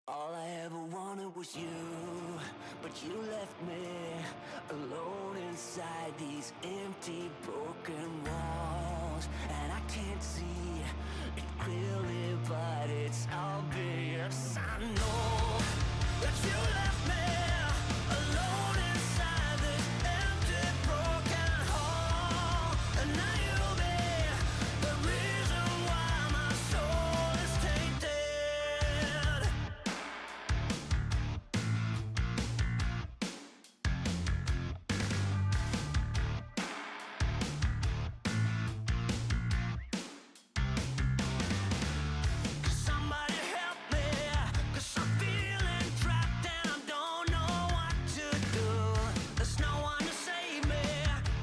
All I ever wanted was you, but you left me alone inside these empty, broken walls. And I can't see it clearly, but it's obvious. I know that you left me alone inside this empty, broken hall. And now you'll be the reason why my soul is tainted. Somebody help me, 'cause I'm feeling trapped and I don't know what to do. There's no one to save me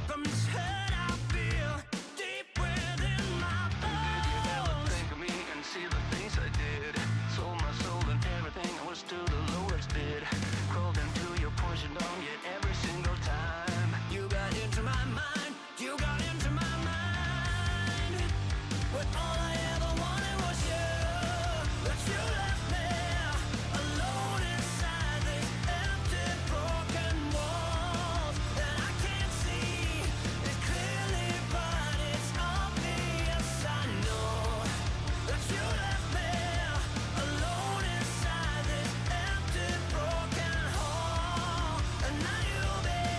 from this hurt I feel deep within my bones. Did you ever think of me and see the things I did? Sold my soul and everything, I was to the lowest bid. Crawled into your poison dome, yet every single time you got into my mind, you got into my mind. But all I ever wanted was you, but you left me alone inside these empty, broken walls. And I can't see it clearly, but it's obvious. I know that you left me alone inside this empty, broken hall. And now you'll be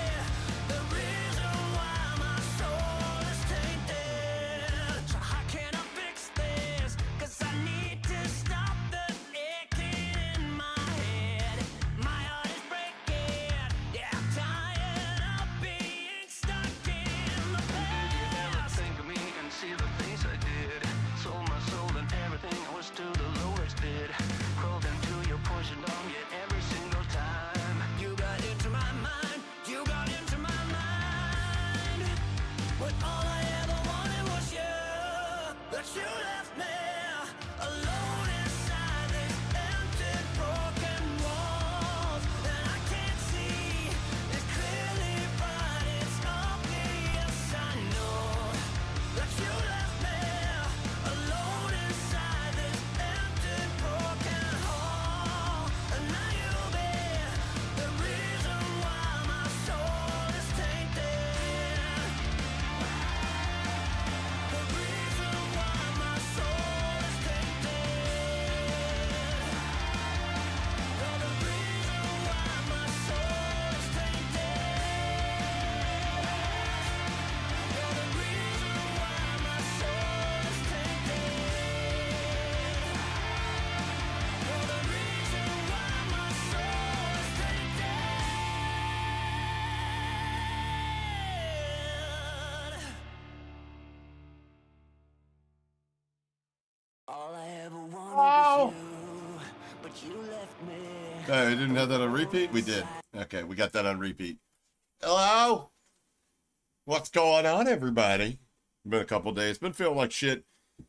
the reason why my soul is tainted. So how can I fix this? 'Cause I need to stop the aching in my head. My heart is breaking. Yeah, I'm tired of being stuck in the past. Did you ever think of me and see the things I did? Sold my soul and everything, I was to the lowest bid. Crawled into your poison dome, yet every single time you got into my mind, you got into my mind. But all I ever wanted was you, but you left me alone inside these empty, broken walls. And I can't see it clearly, but it's obvious. I know that you left me alone inside this empty, broken hall. And now you'll be the reason why my soul is tainted. The reason why my soul is tainted. You're the reason why my soul is tainted. You're the reason why my soul is tainted. You're the reason why my soul is tainted. All I ever wanted was you, but you left me. Hey, we didn't have that on repeat? We did. Okay, we got that on repeat. Hello? What's going on, everybody? Been a couple days. Been feeling like shit.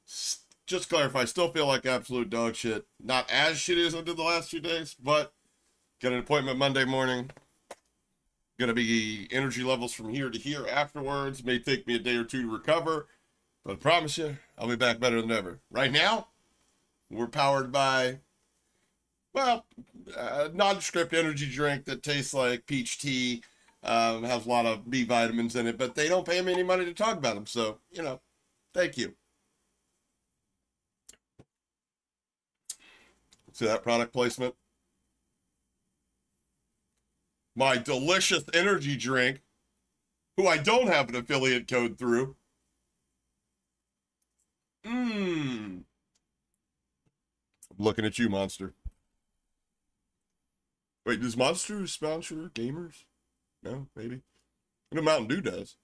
Just to clarify, still feel like absolute dog shit. Not as shitty as I did the last few days, but got an appointment Monday morning. Gonna be energy levels from here to here afterwards. May take me a day or two to recover, but I promise you, I'll be back better than ever. Right now, we're powered by, well, a nondescript energy drink that tastes like peach tea, has a lot of B vitamins in it, but they don't pay me any money to talk about them. So, you know, thank you. See that product placement? My delicious energy drink, who I don't have an affiliate code through. I'm looking at you, Monster. Wait, does Monster sponsor gamers? No, maybe. I know Mountain Dew does.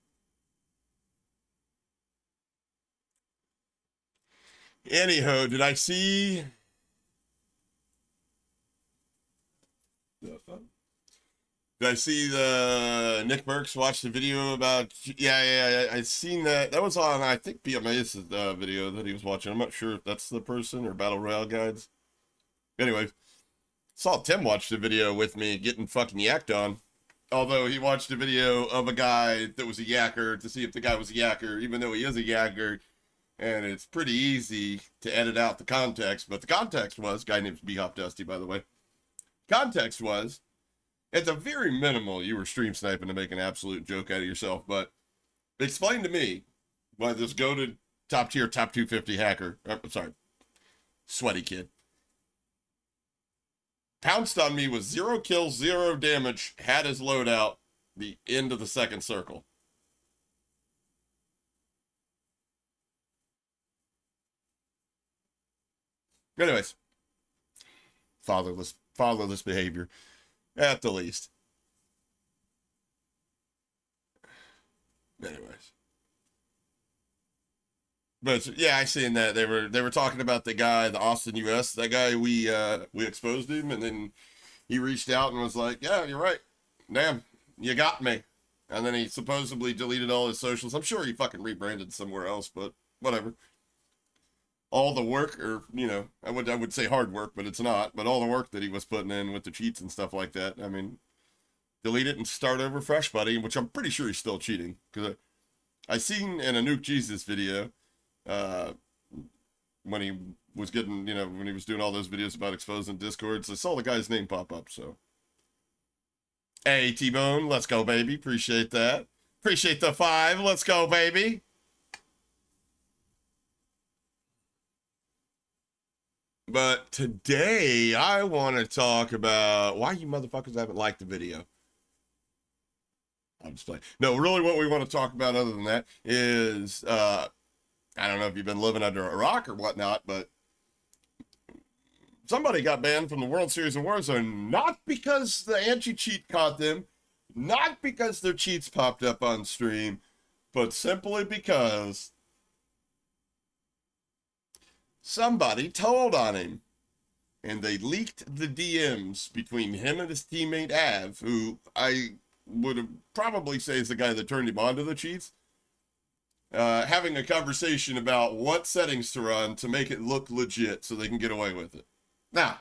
Anyhow, did I see... Did I see the Nick Merckx watch the video about... Yeah, I seen that. That was on, I think, PMA's video that he was watching. I'm not sure if that's the person or Battle Royale Guides. Anyway, saw Tim watch the video with me getting fucking yacked on. Although he watched a video of a guy that was a yacker to see if the guy was a yacker, even though he is a yacker. and it's pretty easy to edit out the context. But the context was, guy named B-Hop Dusty, by the way. Context was, at the very minimal, you were stream sniping to make an absolute joke out of yourself. But explain to me why this goated top tier, top 250 hacker, sorry, sweaty kid, pounced on me with 0 kills, 0 damage, had his loadout, the end of the second circle. Anyways, fatherless behavior, at the least. Anyways, but yeah, I seen that they were talking about the guy, the Austin US, that guy we exposed him, and then he reached out and was like, "Yeah, you're right. Damn, you got me." And then he supposedly deleted all his socials. I'm sure he fucking rebranded somewhere else, but whatever. All the work, or I would say hard work, but it's not. But all the work that he was putting in with the cheats and stuff like that. I mean, delete it and start over fresh, buddy. Which I'm pretty sure he's still cheating, because I seen in a Nuke Jesus video, when he was getting, when he was doing all those videos about exposing Discords, I saw the guy's name pop up. So, hey T-Bone, let's go, baby. Appreciate that. Appreciate the 5. Let's go, baby. But today, I want to talk about why you motherfuckers haven't liked the video. I'm just playing. No, really what we want to talk about other than that is, I don't know if you've been living under a rock or whatnot, but somebody got banned from the World Series of Warzone, not because the anti-cheat caught them, not because their cheats popped up on stream, but simply because somebody told on him, and they leaked the DMs between him and his teammate Av, who I would probably say is the guy that turned him on to the cheats, having a conversation about what settings to run to make it look legit so they can get away with it. Now,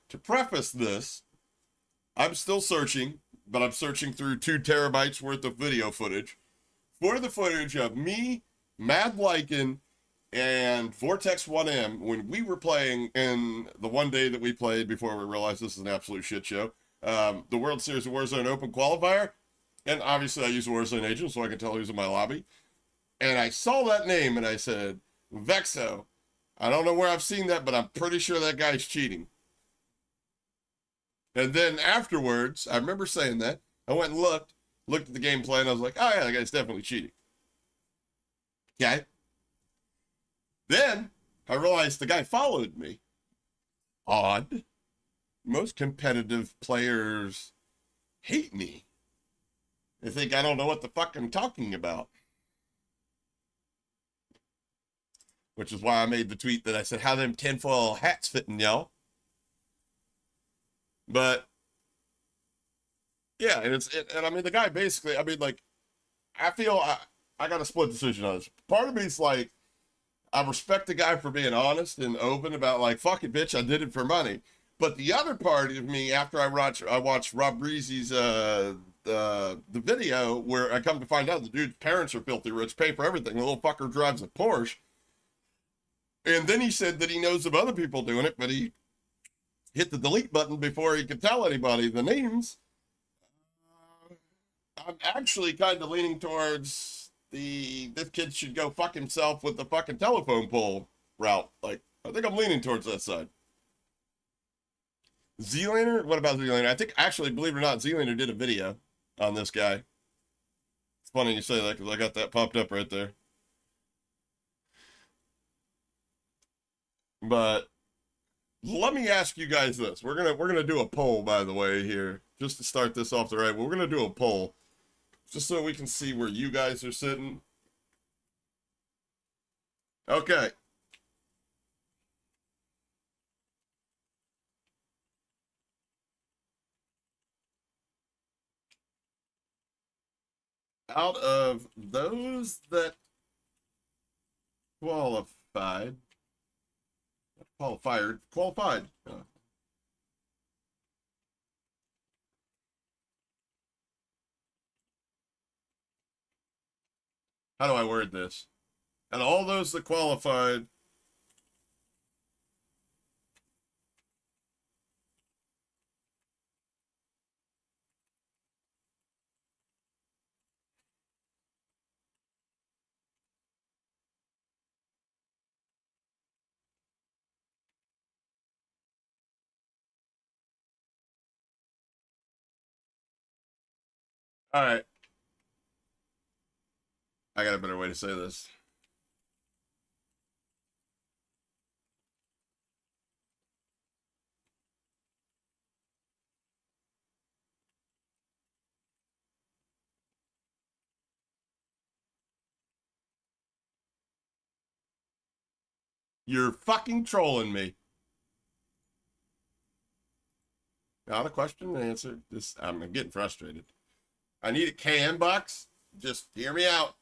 to preface this, I'm still searching, but I'm searching through 2 terabytes worth of video footage for the footage of me, Mad Lycan, and Vortex 1M when we were playing in the one day that we played before we realized this is an absolute shit show, the World Series of Warzone Open Qualifier. And obviously I use a Warzone agent so I can tell who's in my lobby. And I saw that name and I said, Vexo, I don't know where I've seen that, but I'm pretty sure that guy's cheating. And then afterwards, I remember saying that, I went and looked at the gameplay, and I was like, oh yeah, that guy's definitely cheating. Okay. Then I realized the guy followed me. Odd. Most competitive players hate me. They think I don't know what the fuck I'm talking about. Which is why I made the tweet that I said, how them tinfoil hats fitting, y'all? But yeah, and I mean, the guy basically, I mean, like, I feel I got a split decision on this. Part of me is like, I respect the guy for being honest and open about, like, fuck it, bitch, I did it for money. But the other part of me, after I watched Rob Breezy's the video, where I come to find out the dude's parents are filthy rich, pay for everything. The little fucker drives a Porsche. And then he said that he knows of other people doing it, but he hit the delete button before he could tell anybody the names. I'm actually kind of leaning towards this kid should go fuck himself with the fucking telephone pole route. Like, I think I'm leaning towards that side. Z-Laner? What about Z-Laner? I think, actually, believe it or not, Z-Laner did a video on this guy. It's funny you say that, because I got that popped up right there. But let me ask you guys this. We're gonna do a poll, by the way, here, just to start this off the right. We're gonna do a poll, just so we can see where you guys are sitting. Okay. Out of those that qualified. How do I word this? And all those that qualified. All right. I got a better way to say this. You're fucking trolling me. Not a question and answer. I'm getting frustrated. I need a KM box. Just hear me out.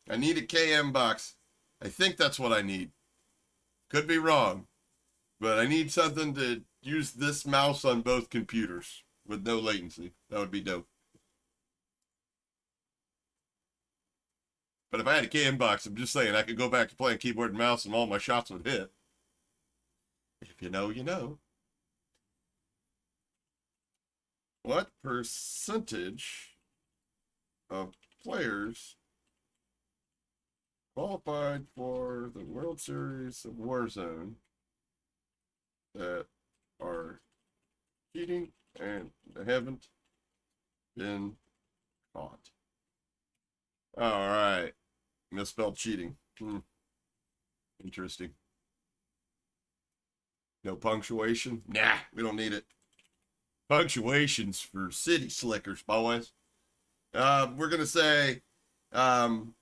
I need a KM box. I think that's what I need. Could be wrong. But I need something to use this mouse on both computers with no latency. That would be dope. But if I had a KM box, I'm just saying I could go back to playing keyboard and mouse and all my shots would hit. If you know, you know. What percentage of players qualified for the World Series of Warzone that are cheating and haven't been caught? All right. Misspelled cheating. Interesting. No punctuation? Nah, we don't need it. Punctuation's for city slickers, boys. We're gonna say 100%,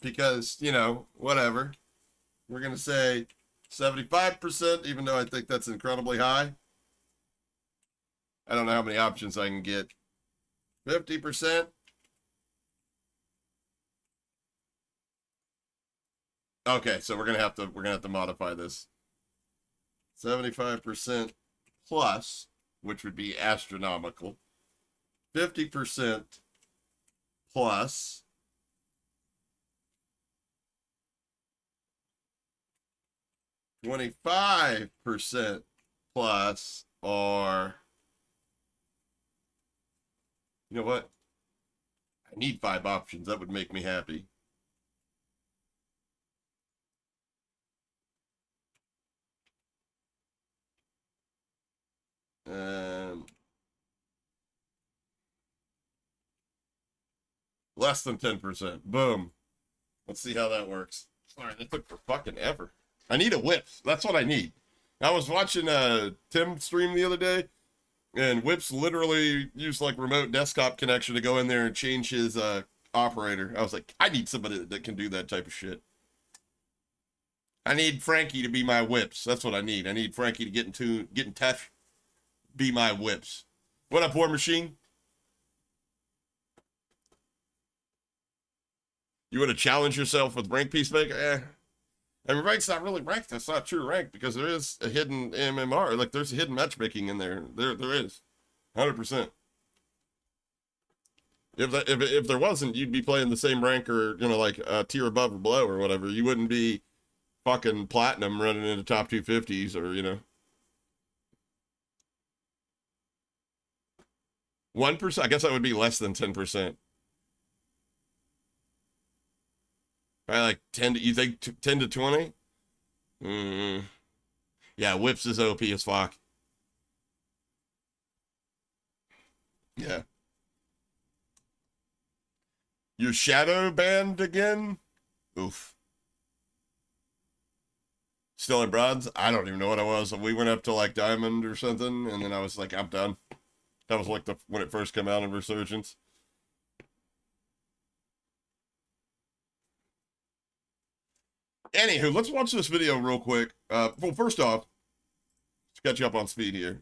because, you know, whatever. We're gonna say 75%, even though I think that's incredibly high. I don't know how many options I can get. 50%. Okay, so we're gonna have to modify this. 75% plus, which would be astronomical. 50% plus. 25% plus, or you know what? I need 5 options. That would make me happy. Less than 10%. Boom. Let's see how that works. Sorry, that took for fucking ever. I need a whip. That's what I need. I was watching Tim stream the other day, and Whips literally used like remote desktop connection to go in there and change his operator. I was like, I need somebody that can do that type of shit. I need Frankie to be my Whips. That's what I need. I need Frankie to get in touch, be my Whips. What up, War Machine? You want to challenge yourself with rank Peacemaker? I mean, rank's not really ranked. That's not true rank, because there is a hidden MMR. Like, there's a hidden matchmaking in there. There is. 100%. If there wasn't, you'd be playing the same rank, or, you know, like a tier above or below or whatever. You wouldn't be fucking platinum running into top 250s, or, you know. 1%? I guess that would be less than 10%. Right, like 10 to, you think 10 to 20? Yeah, Whips is OP as fuck. Yeah. You're shadow banned again? Oof. Still at bronze? I don't even know what I was. We went up to like diamond or something, and then I was like, I'm done. That was like when it first came out in Resurgence. Anywho, let's watch this video real quick. Well, first off, let's catch you up on speed here.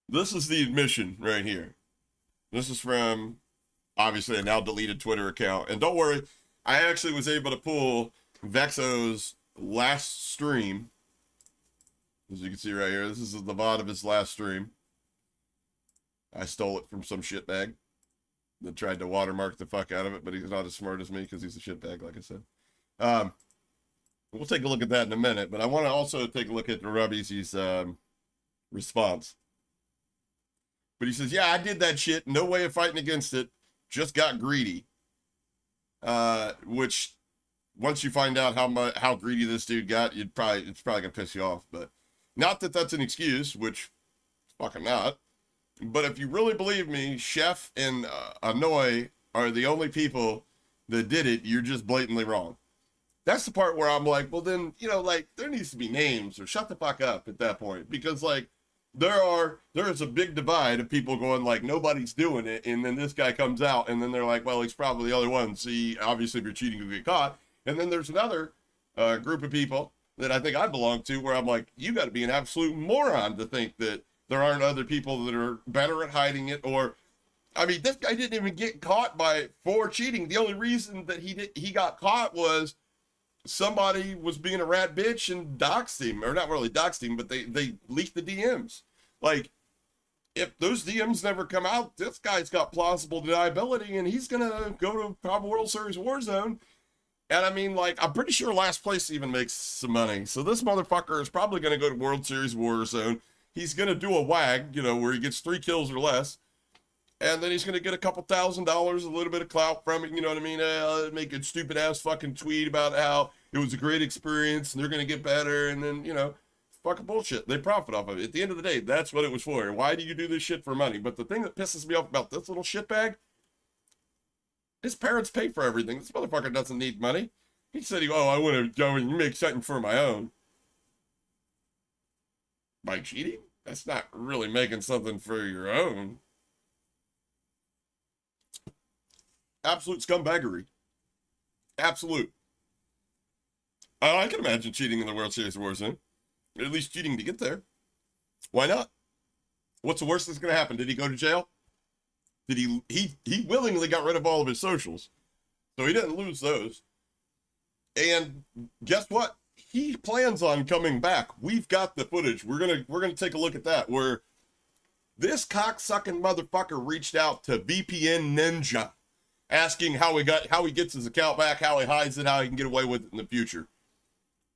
This is the admission right here. This is from, obviously, a now deleted Twitter account. And don't worry, I actually was able to pull Vexo's last stream. As you can see right here, this is the VOD of his last stream. I stole it from some shitbag that tried to watermark the fuck out of it, but he's not as smart as me because he's a shitbag, like I said. We'll take a look at that in a minute, but I want to also take a look at Rubby's response. But he says, yeah, I did that shit. No way of fighting against it. Just got greedy. Which, once you find out how greedy this dude got, it's probably gonna piss you off. But not that that's an excuse, which it's fucking not. But if you really believe me, Chef and Annoy are the only people that did it, you're just blatantly wrong. That's the part where I'm like, well then, like, there needs to be names, or shut the fuck up at that point. Because, like, there is a big divide of people going, like, nobody's doing it, and then this guy comes out, and then they're like, well, he's probably the other one. See, obviously, if you're cheating, you'll get caught. And then there's another group of people that I think I belong to, where I'm like, you got to be an absolute moron to think that there aren't other people that are better at hiding it. Or, I mean, this guy didn't even get caught for cheating. The only reason that he got caught was somebody was being a rat bitch and doxed him, or not really doxed him, but they leaked the DMs. Like, if those DMs never come out, this guy's got plausible deniability, and he's gonna go to probably World Series Warzone. And I mean, like, I'm pretty sure last place even makes some money. So this motherfucker is probably gonna go to World Series Warzone. He's gonna do a WAG, where he gets 3 kills or less. And then he's going to get a couple $1,000, a little bit of clout from it, you know what I mean? Make a stupid ass fucking tweet about how it was a great experience and they're going to get better. And then, fucking bullshit. They profit off of it. At the end of the day, that's what it was for. Why do you do this shit for money? But the thing that pisses me off about this little shitbag, his parents pay for everything. This motherfucker doesn't need money. He said, I want to go and make something for my own. By cheating? That's not really making something for your own. Absolute scumbaggery. Absolute. I can imagine cheating in the World Series of Warzone. At least cheating to get there. Why not? What's the worst that's going to happen? Did he go to jail? Did he willingly got rid of all of his socials. So he didn't lose those. And guess what? He plans on coming back. We've got the footage. We're gonna take a look at that, where this cocksucking motherfucker reached out to VPN Ninja, asking how he gets his account back, how he hides it, how he can get away with it in the future.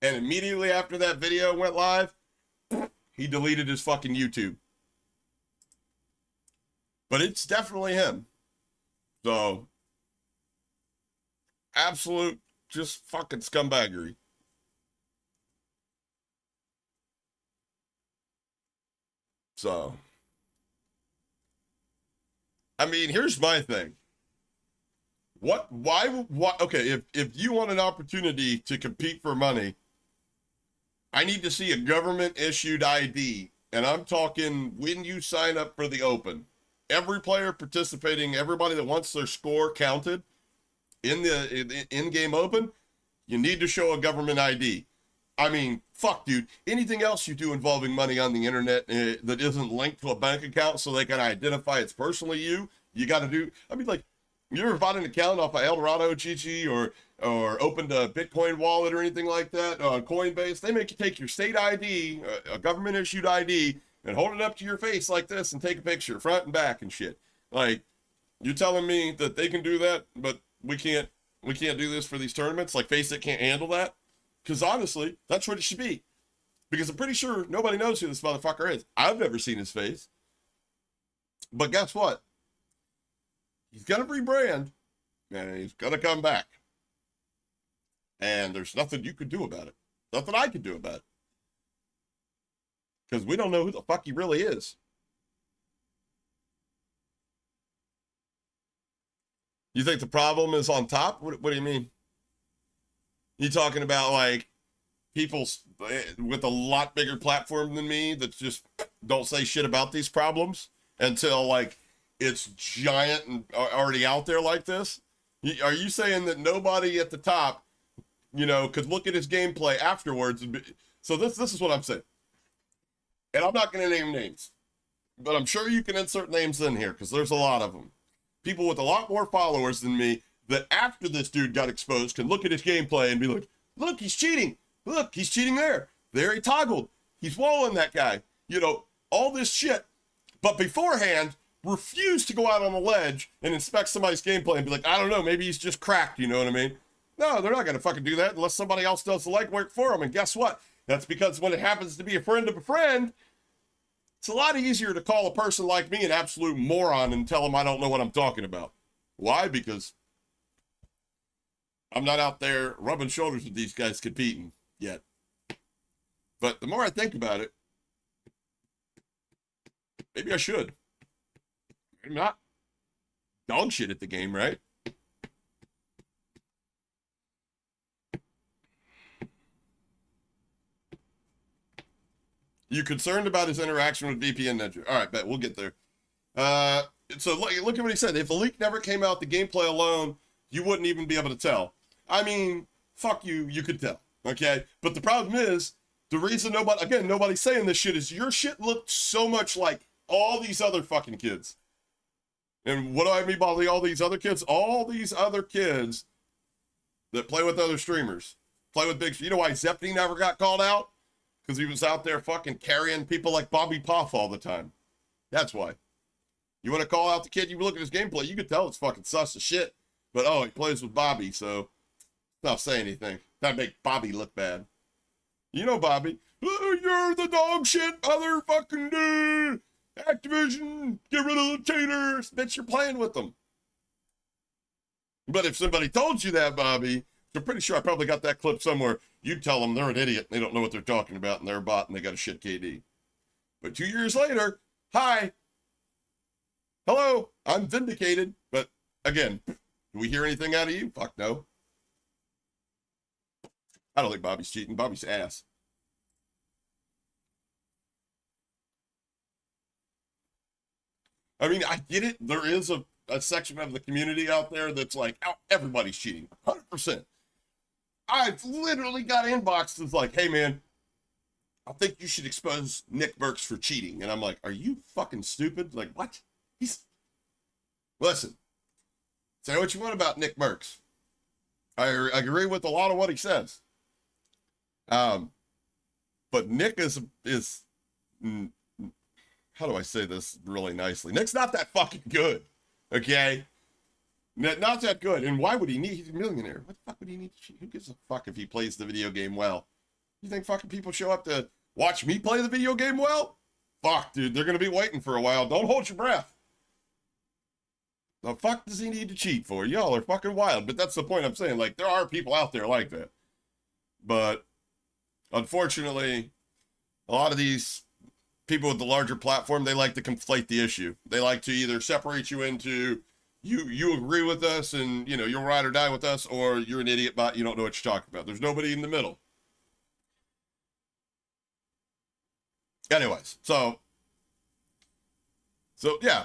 And immediately after that video went live, he deleted his fucking YouTube. But it's definitely him. So, absolute just fucking scumbaggery. So, I mean, here's my thing. Okay, if you want an opportunity to compete for money, I need to see a government issued ID. And I'm talking when you sign up for the open. Every player participating, everybody that wants their score counted in the in-game open, you need to show a government ID. I mean, fuck, dude. Anything else you do involving money on the internet that isn't linked to a bank account so they can identify it's personally you got to do. I mean, like, you ever bought an account off of Eldorado, Chichi, or opened a Bitcoin wallet or anything like that on Coinbase? They make you take your state ID, a government-issued ID, and hold it up to your face like this and take a picture, front and back and shit. Like, you're telling me that they can do that, but we can't do this for these tournaments? Like, FaceIt can't handle that? Because honestly, that's what it should be. Because I'm pretty sure nobody knows who this motherfucker is. I've never seen his face. But guess what? He's going to rebrand, and he's going to come back. And there's nothing you could do about it. Nothing I could do about it. Because we don't know who the fuck he really is. You think the problem is on top? What do you mean? You talking about, like, people with a lot bigger platform than me that just don't say shit about these problems until, like, it's giant and already out there like this? Are you saying that nobody at the top, could look at his gameplay afterwards? So this is what I'm saying. And I'm not going to name names, but I'm sure you can insert names in here because there's a lot of them. People with a lot more followers than me that after this dude got exposed can look at his gameplay and be like, look, he's cheating. Look, he's cheating there. There he toggled. He's walling that guy. All this shit. But beforehand, refuse to go out on a ledge and inspect somebody's gameplay and be like, I don't know, maybe he's just cracked, you know what I mean? No, they're not going to fucking do that unless somebody else does the legwork for them. And guess what? That's because when it happens to be a friend of a friend, it's a lot easier to call a person like me an absolute moron and tell them I don't know what I'm talking about. Why? Because I'm not out there rubbing shoulders with these guys competing yet. But the more I think about it, maybe I should. I'm not dog shit at the game, right? You concerned about his interaction with VPN Ninja? All right, bet we'll get there. So look at what he said. If the leak never came out, the gameplay alone, you wouldn't even be able to tell. I mean, fuck you, you could tell, okay? But the problem is, the reason nobody's saying this shit is your shit looked so much like all these other fucking kids. And what do I mean by all these other kids? All these other kids that play with other streamers, play with big. You know why Zepney never got called out? Because he was out there fucking carrying people like Bobby Poff all the time. That's why. You want to call out the kid, you look at his gameplay, you could tell it's fucking sus as shit. But oh, he plays with Bobby, so not say anything. That'd make Bobby look bad. You know Bobby. Oh, you're the dog shit motherfucking Activision. Get rid of the taters. Bitch, you're playing with them. But if somebody told you that, Bobby, I'm pretty sure I probably got that clip somewhere. You'd tell them they're an idiot. They don't know what they're talking about, and they're a bot, and they got a shit KD. But 2 years later, hi. Hello, I'm vindicated. But again, do we hear anything out of you? Fuck no. I don't think Bobby's cheating. Bobby's ass. I mean, I get it. There is a section of the community out there that's like, oh, everybody's cheating. 100%. I've literally got inboxes like, hey, man, I think you should expose Nick Burks for cheating. And I'm like, are you fucking stupid? Like, what? Listen, say what you want about Nick Burks. I agree with a lot of what he says. But Nick is how do I say this really nicely? Nick's not that fucking good, okay? Not that good. And why would he need? He's a millionaire. What the fuck would he need to cheat? Who gives a fuck if he plays the video game well? You think fucking people show up to watch me play the video game well? Fuck, dude, they're gonna be waiting for a while. Don't hold your breath. The fuck does he need to cheat for? Y'all are fucking wild. But that's the point I'm saying. Like, there are people out there like that. But unfortunately, a lot of these people with the larger platform, they like to conflate the issue. They like to either separate you into you agree with us and, you know, you'll ride or die with us, or you're an idiot bot, you don't know what you're talking about. There's nobody in the middle. Anyways, so yeah.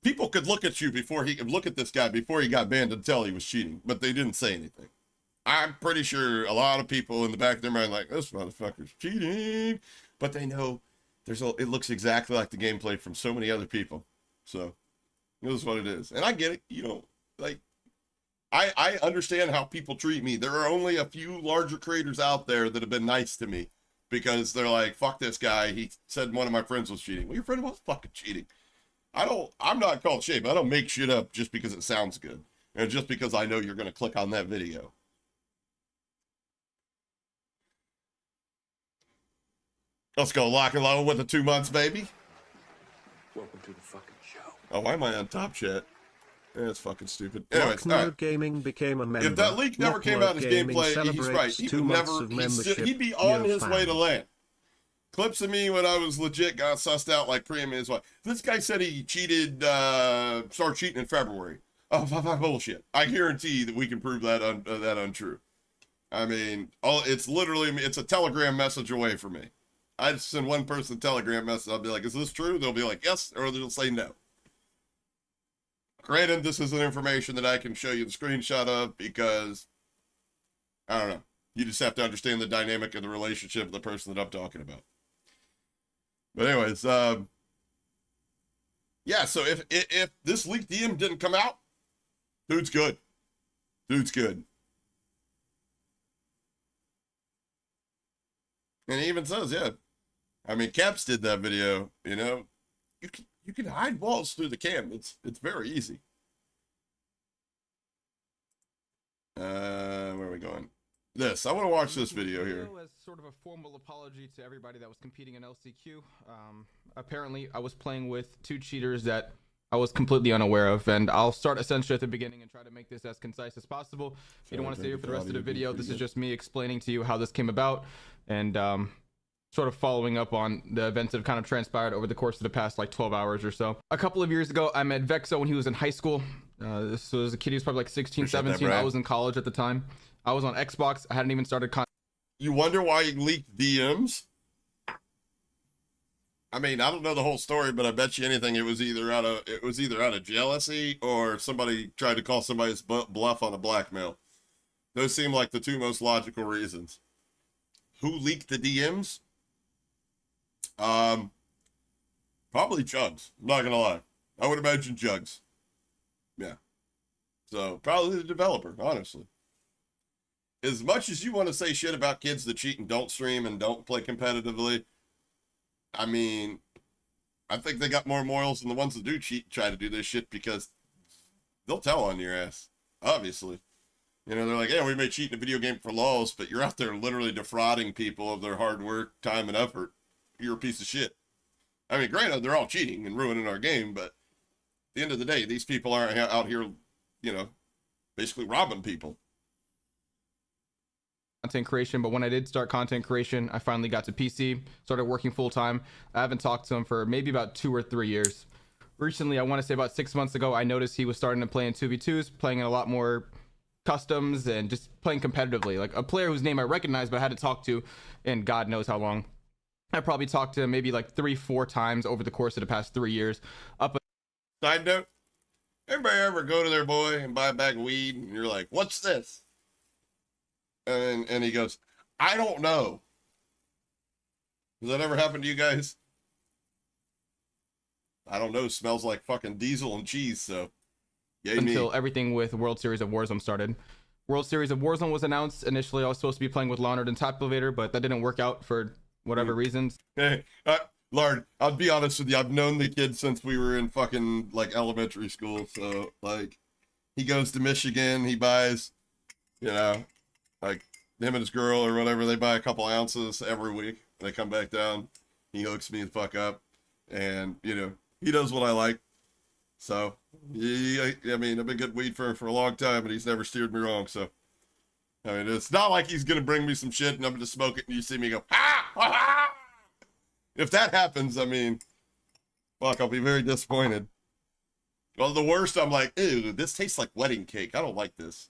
People could look at you look at this guy before he got banned and tell he was cheating, but they didn't say anything. I'm pretty sure a lot of people in the back of their mind like, this motherfucker's cheating, but they know it looks exactly like the gameplay from so many other people. So this is what it is. And I get it, you know, like I understand how people treat me. There are only a few larger creators out there that have been nice to me because they're like, fuck this guy. He said one of my friends was cheating. Well, your friend was fucking cheating. I'm not called shame. I don't make shit up just because it sounds good. And just because I know you're going to click on that video. Let's go lock and load with the 2 months, baby. Welcome to the fucking show. Oh, why am I on top chat? That's fucking stupid. Anyways, all right. Gaming became a member. If that leak never came out in his gameplay, he's right. He would never, he'd be on his way to land. Clips of me when I was legit got sussed out like Priam is what. This guy said he cheated, started cheating in February. Oh, bullshit. I guarantee that we can prove that untrue. I mean, it's literally, it's a Telegram message away from me. I just send one person a Telegram message. I'll be like, is this true? They'll be like, yes, or they'll say no. Granted, this isn't information that I can show you the screenshot of because, I don't know. You just have to understand the dynamic of the relationship of the person that I'm talking about. But anyways, yeah, so if this leaked DM didn't come out, dude's good. Dude's good. And he even says, yeah. I mean, Caps did that video, you know. You You can hide walls through the cam. It's very easy. Where are we going? This. I want to watch this video here. As sort of a formal apology to everybody that was competing in LCQ. Apparently, I was playing with two cheaters that I was completely unaware of, and I'll start essentially at the beginning and try to make this as concise as possible. If you don't want to stay here for the rest of the video, this is just me explaining to you how this came about, and sort of following up on the events that have kind of transpired over the course of the past like 12 hours or so. A couple of years ago, I met Vexo when he was in high school. This was a kid, he was probably like 16, 17. I was in college at the time. I was on Xbox. I hadn't even started You wonder why he leaked DMs? I mean, I don't know the whole story, but I bet you anything it was either out of jealousy or somebody tried to call somebody's bluff on a blackmail. Those seem like the two most logical reasons. Who leaked the DMs? Probably Jugs. I'm not gonna lie. I would imagine Jugs. Yeah. So probably the developer, honestly. As much as you want to say shit about kids that cheat and don't stream and don't play competitively, I mean, I think they got more morals than the ones that do cheat and try to do this shit, because they'll tell on your ass, obviously. You know, they're like, yeah, we may cheat in a video game for lulz, but you're out there literally defrauding people of their hard work, time, and effort. You're a piece of shit. I mean, granted, they're all cheating and ruining our game, but at the end of the day, these people aren't out here, you know, basically robbing people. Content creation, but when I did start content creation, I finally got to PC, started working full-time. I haven't talked to him for maybe about 2 or 3 years. Recently, I want to say about 6 months ago, I noticed he was starting to play in 2v2s, playing in a lot more customs and just playing competitively, like a player whose name I recognize but I had to talk to in God knows how long. I probably talked to him maybe like 3-4 times over the course of the past 3 years. Side note, everybody ever go to their boy and buy a bag of weed and you're like, what's this? And he goes, I don't know. Does that ever happen to you guys? I don't know. Smells like fucking diesel and cheese, so yay until me. Everything with World Series of Warzone started. World Series of Warzone was announced. Initially, I was supposed to be playing with Leonard and Top Elevator, but that didn't work out for whatever reasons. Hey, Lard, I'll be honest with you. I've known the kid since we were in fucking like elementary school. So like, he goes to Michigan. He buys, you know, like him and his girl or whatever. They buy a couple ounces every week. They come back down. He hooks me the fuck up, and you know he does what I like. So I mean, I've been getting weed for a long time, and he's never steered me wrong. So I mean, it's not like he's gonna bring me some shit and I'm gonna smoke it and you see me go, ha, ha, ha. If that happens, I mean, fuck, I'll be very disappointed. Well, the worst, I'm like, ew, this tastes like wedding cake. I don't like this.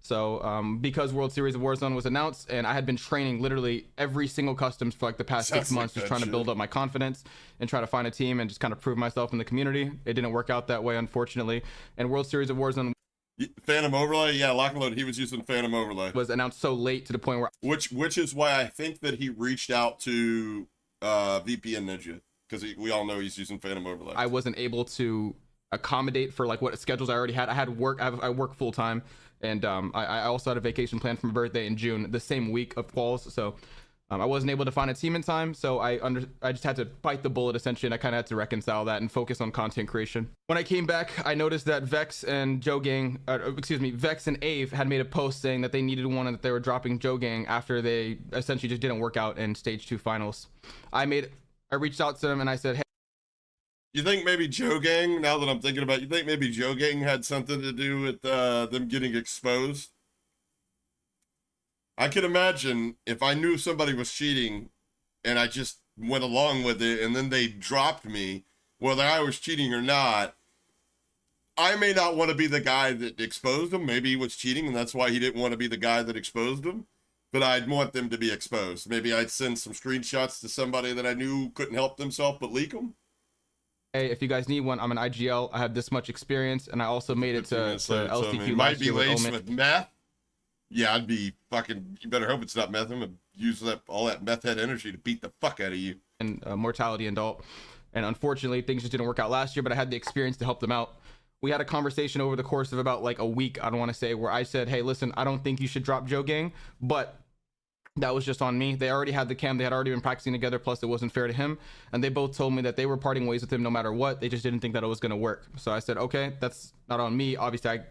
So because World Series of Warzone was announced, and I had been training literally every single customs for like the past 6 months, just trying to build up my confidence and try to find a team and just kind of prove myself in the community. It didn't work out that way, unfortunately. And World Series of Warzone Phantom Overlay? Yeah, Lock and Load, he was using Phantom Overlay. Was announced so late to the point where... Which is why I think that he reached out to VPN Ninja, because we all know he's using Phantom Overlay. I wasn't able to accommodate for like what schedules I already had. I had work, I work full time, and I also had a vacation planned for my birthday in June, the same week of quals, so I wasn't able to find a team in time, so I just had to bite the bullet essentially, and I kind of had to reconcile that and focus on content creation. When I came back, I noticed that Vex and Vex and Ave had made a post saying that they needed one and that they were dropping Joe Gang after they essentially just didn't work out in stage 2 finals. I reached out to them and I said, hey, you think maybe Joe Gang, now that I'm thinking about it, you think maybe Joe Gang had something to do with them getting exposed? I could imagine if I knew somebody was cheating and I just went along with it and then they dropped me, whether I was cheating or not, I may not want to be the guy that exposed him. Maybe he was cheating and that's why he didn't want to be the guy that exposed him. But I'd want them to be exposed. Maybe I'd send some screenshots to somebody that I knew couldn't help themselves but leak them. hey, if you guys need one, I'm an IGL. I have this much experience, and I also made it to LCQ. It might be laced with meth. Yeah, I'd be fucking. You better hope it's not meth. I'm gonna use all that meth head energy to beat the fuck out of you. And mortality adult, and unfortunately, things just didn't work out last year. But I had the experience to help them out. We had a conversation over the course of about like a week. I don't want to say where I said, "Hey, listen, I don't think you should drop Joe Gang, but That was just on me. They already had the cam. They had already been practicing together. Plus, it wasn't fair to him. And they both told me that they were parting ways with him no matter what. They just didn't think that it was going to work. So I said, okay, that's not on me. Obviously,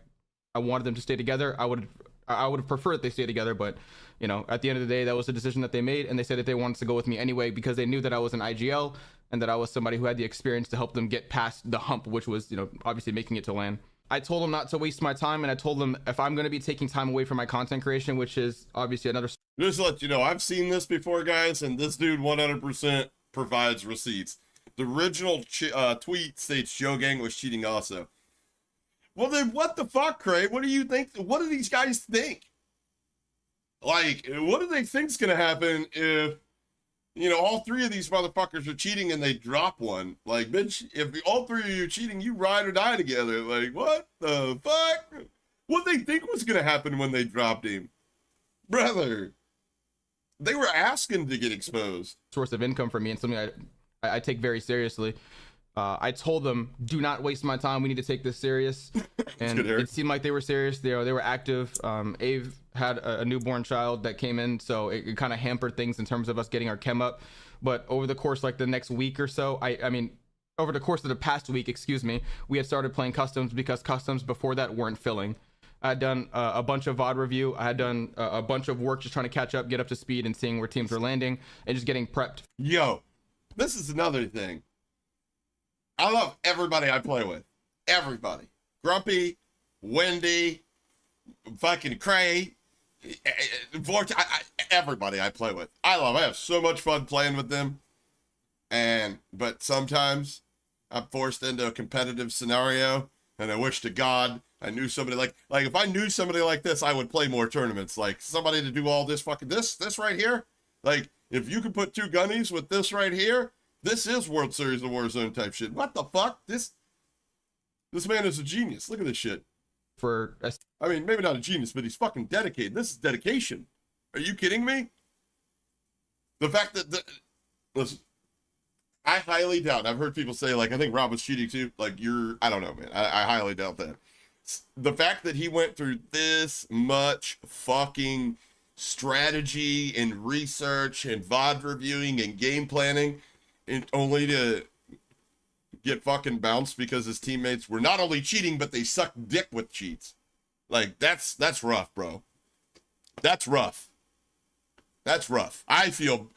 I wanted them to stay together. I would have preferred they stay together. But, you know, at the end of the day, that was a decision that they made. And they said that they wanted to go with me anyway because they knew that I was an IGL and that I was somebody who had the experience to help them get past the hump, which was, you know, obviously making it to LAN. I told them not to waste my time, and I told them if I'm going to be taking time away from my content creation, which is obviously another. Just to let you know, I've seen this before, guys, and this dude 100% provides receipts. The original tweet states Joe Gang was cheating also. Well, then what the fuck, Craig? What do you think? What do these guys think? Like, what do they think's going to happen if, you know, all three of these motherfuckers are cheating and they drop one? Like, bitch, if all three of you are cheating, you ride or die together. Like, what the fuck? What they think was going to happen when they dropped him? Brother, they were asking to get exposed. Source of income for me and something I take very seriously. I told them, do not waste my time. We need to take this serious. And it seemed like they were serious. They were active. Ave had a newborn child that came in, so it kind of hampered things in terms of us getting our chem up. But over the course, like the next week or so, I mean, over the course of the past week, excuse me, we had started playing customs because customs before that weren't filling. I had done a bunch of VOD review. I had done a bunch of work just trying to catch up, get up to speed, and seeing where teams were landing, and just getting prepped. Yo, this is another thing. I love everybody I play with. Everybody. Grumpy, Wendy, fucking Cray, everybody I play with. I have so much fun playing with them. But sometimes I'm forced into a competitive scenario, and I wish to God I knew somebody like if I knew somebody like this, I would play more tournaments. Like somebody to do all this fucking this right here. Like if you could put two gunnies with this right here, this is World Series of Warzone type shit. What the fuck? This man is a genius. Look at this shit. I mean, maybe not a genius, but he's fucking dedicated. This is dedication. Are you kidding me? The fact that listen, I highly doubt. I've heard people say, like, I think Rob was cheating too. Like, I don't know, man. I highly doubt that. The fact that he went through this much fucking strategy and research and VOD reviewing and game planning, and only to get fucking bounced because his teammates were not only cheating, but they sucked dick with cheats. Like, that's rough, bro. That's rough. That's rough. I feel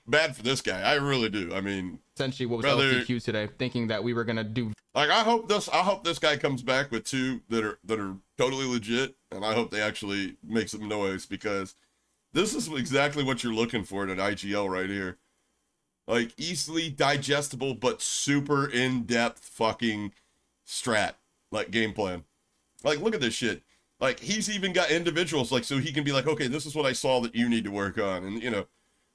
bad for this guy. I really do. I mean, essentially what was LCQ today, thinking that we were gonna do. Like, I hope this guy comes back with two that are totally legit, and I hope they actually make some noise, because this is exactly what you're looking for in an IGL right here. Like, easily digestible but super in-depth fucking strat, like game plan. Like, look at this shit. Like, he's even got individuals, like, so he can be like, okay, this is what I saw that you need to work on, and you know,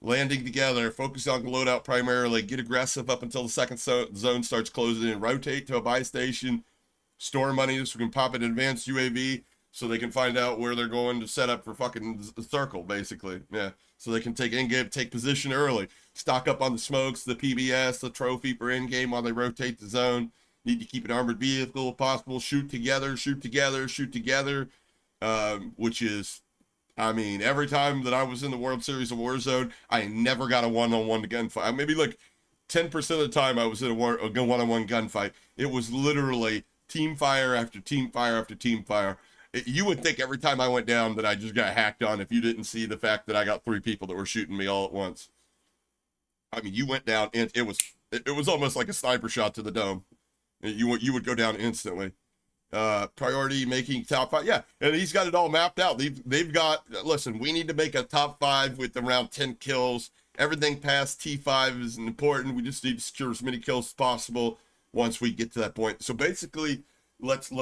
landing together, focus on loadout primarily, get aggressive up until the second zone starts closing in, rotate to a buy station, store money so we can pop an advanced UAV so they can find out where they're going to set up for fucking circle, basically. Yeah, so they can take in-game, take position early, stock up on the smokes, the PBS, the trophy for in-game while they rotate the zone. Need to keep an armored vehicle if possible, shoot together, which is, I mean, every time that I was in the World Series of Warzone, I never got a one-on-one gunfight. Maybe like 10% of the time I was in a one-on-one gunfight. It was literally team fire after team fire after team fire. You would think every time I went down that I just got hacked on if you didn't see the fact that I got 3 people that were shooting me all at once. I mean, you went down and it was almost like a sniper shot to the dome. You would go down instantly. Priority making top 5. Yeah, and he's got it all mapped out. They've got, listen, we need to make a top 5 with around 10 kills. Everything past T5 is important. We just need to secure as many kills as possible once we get to that point. So basically, let's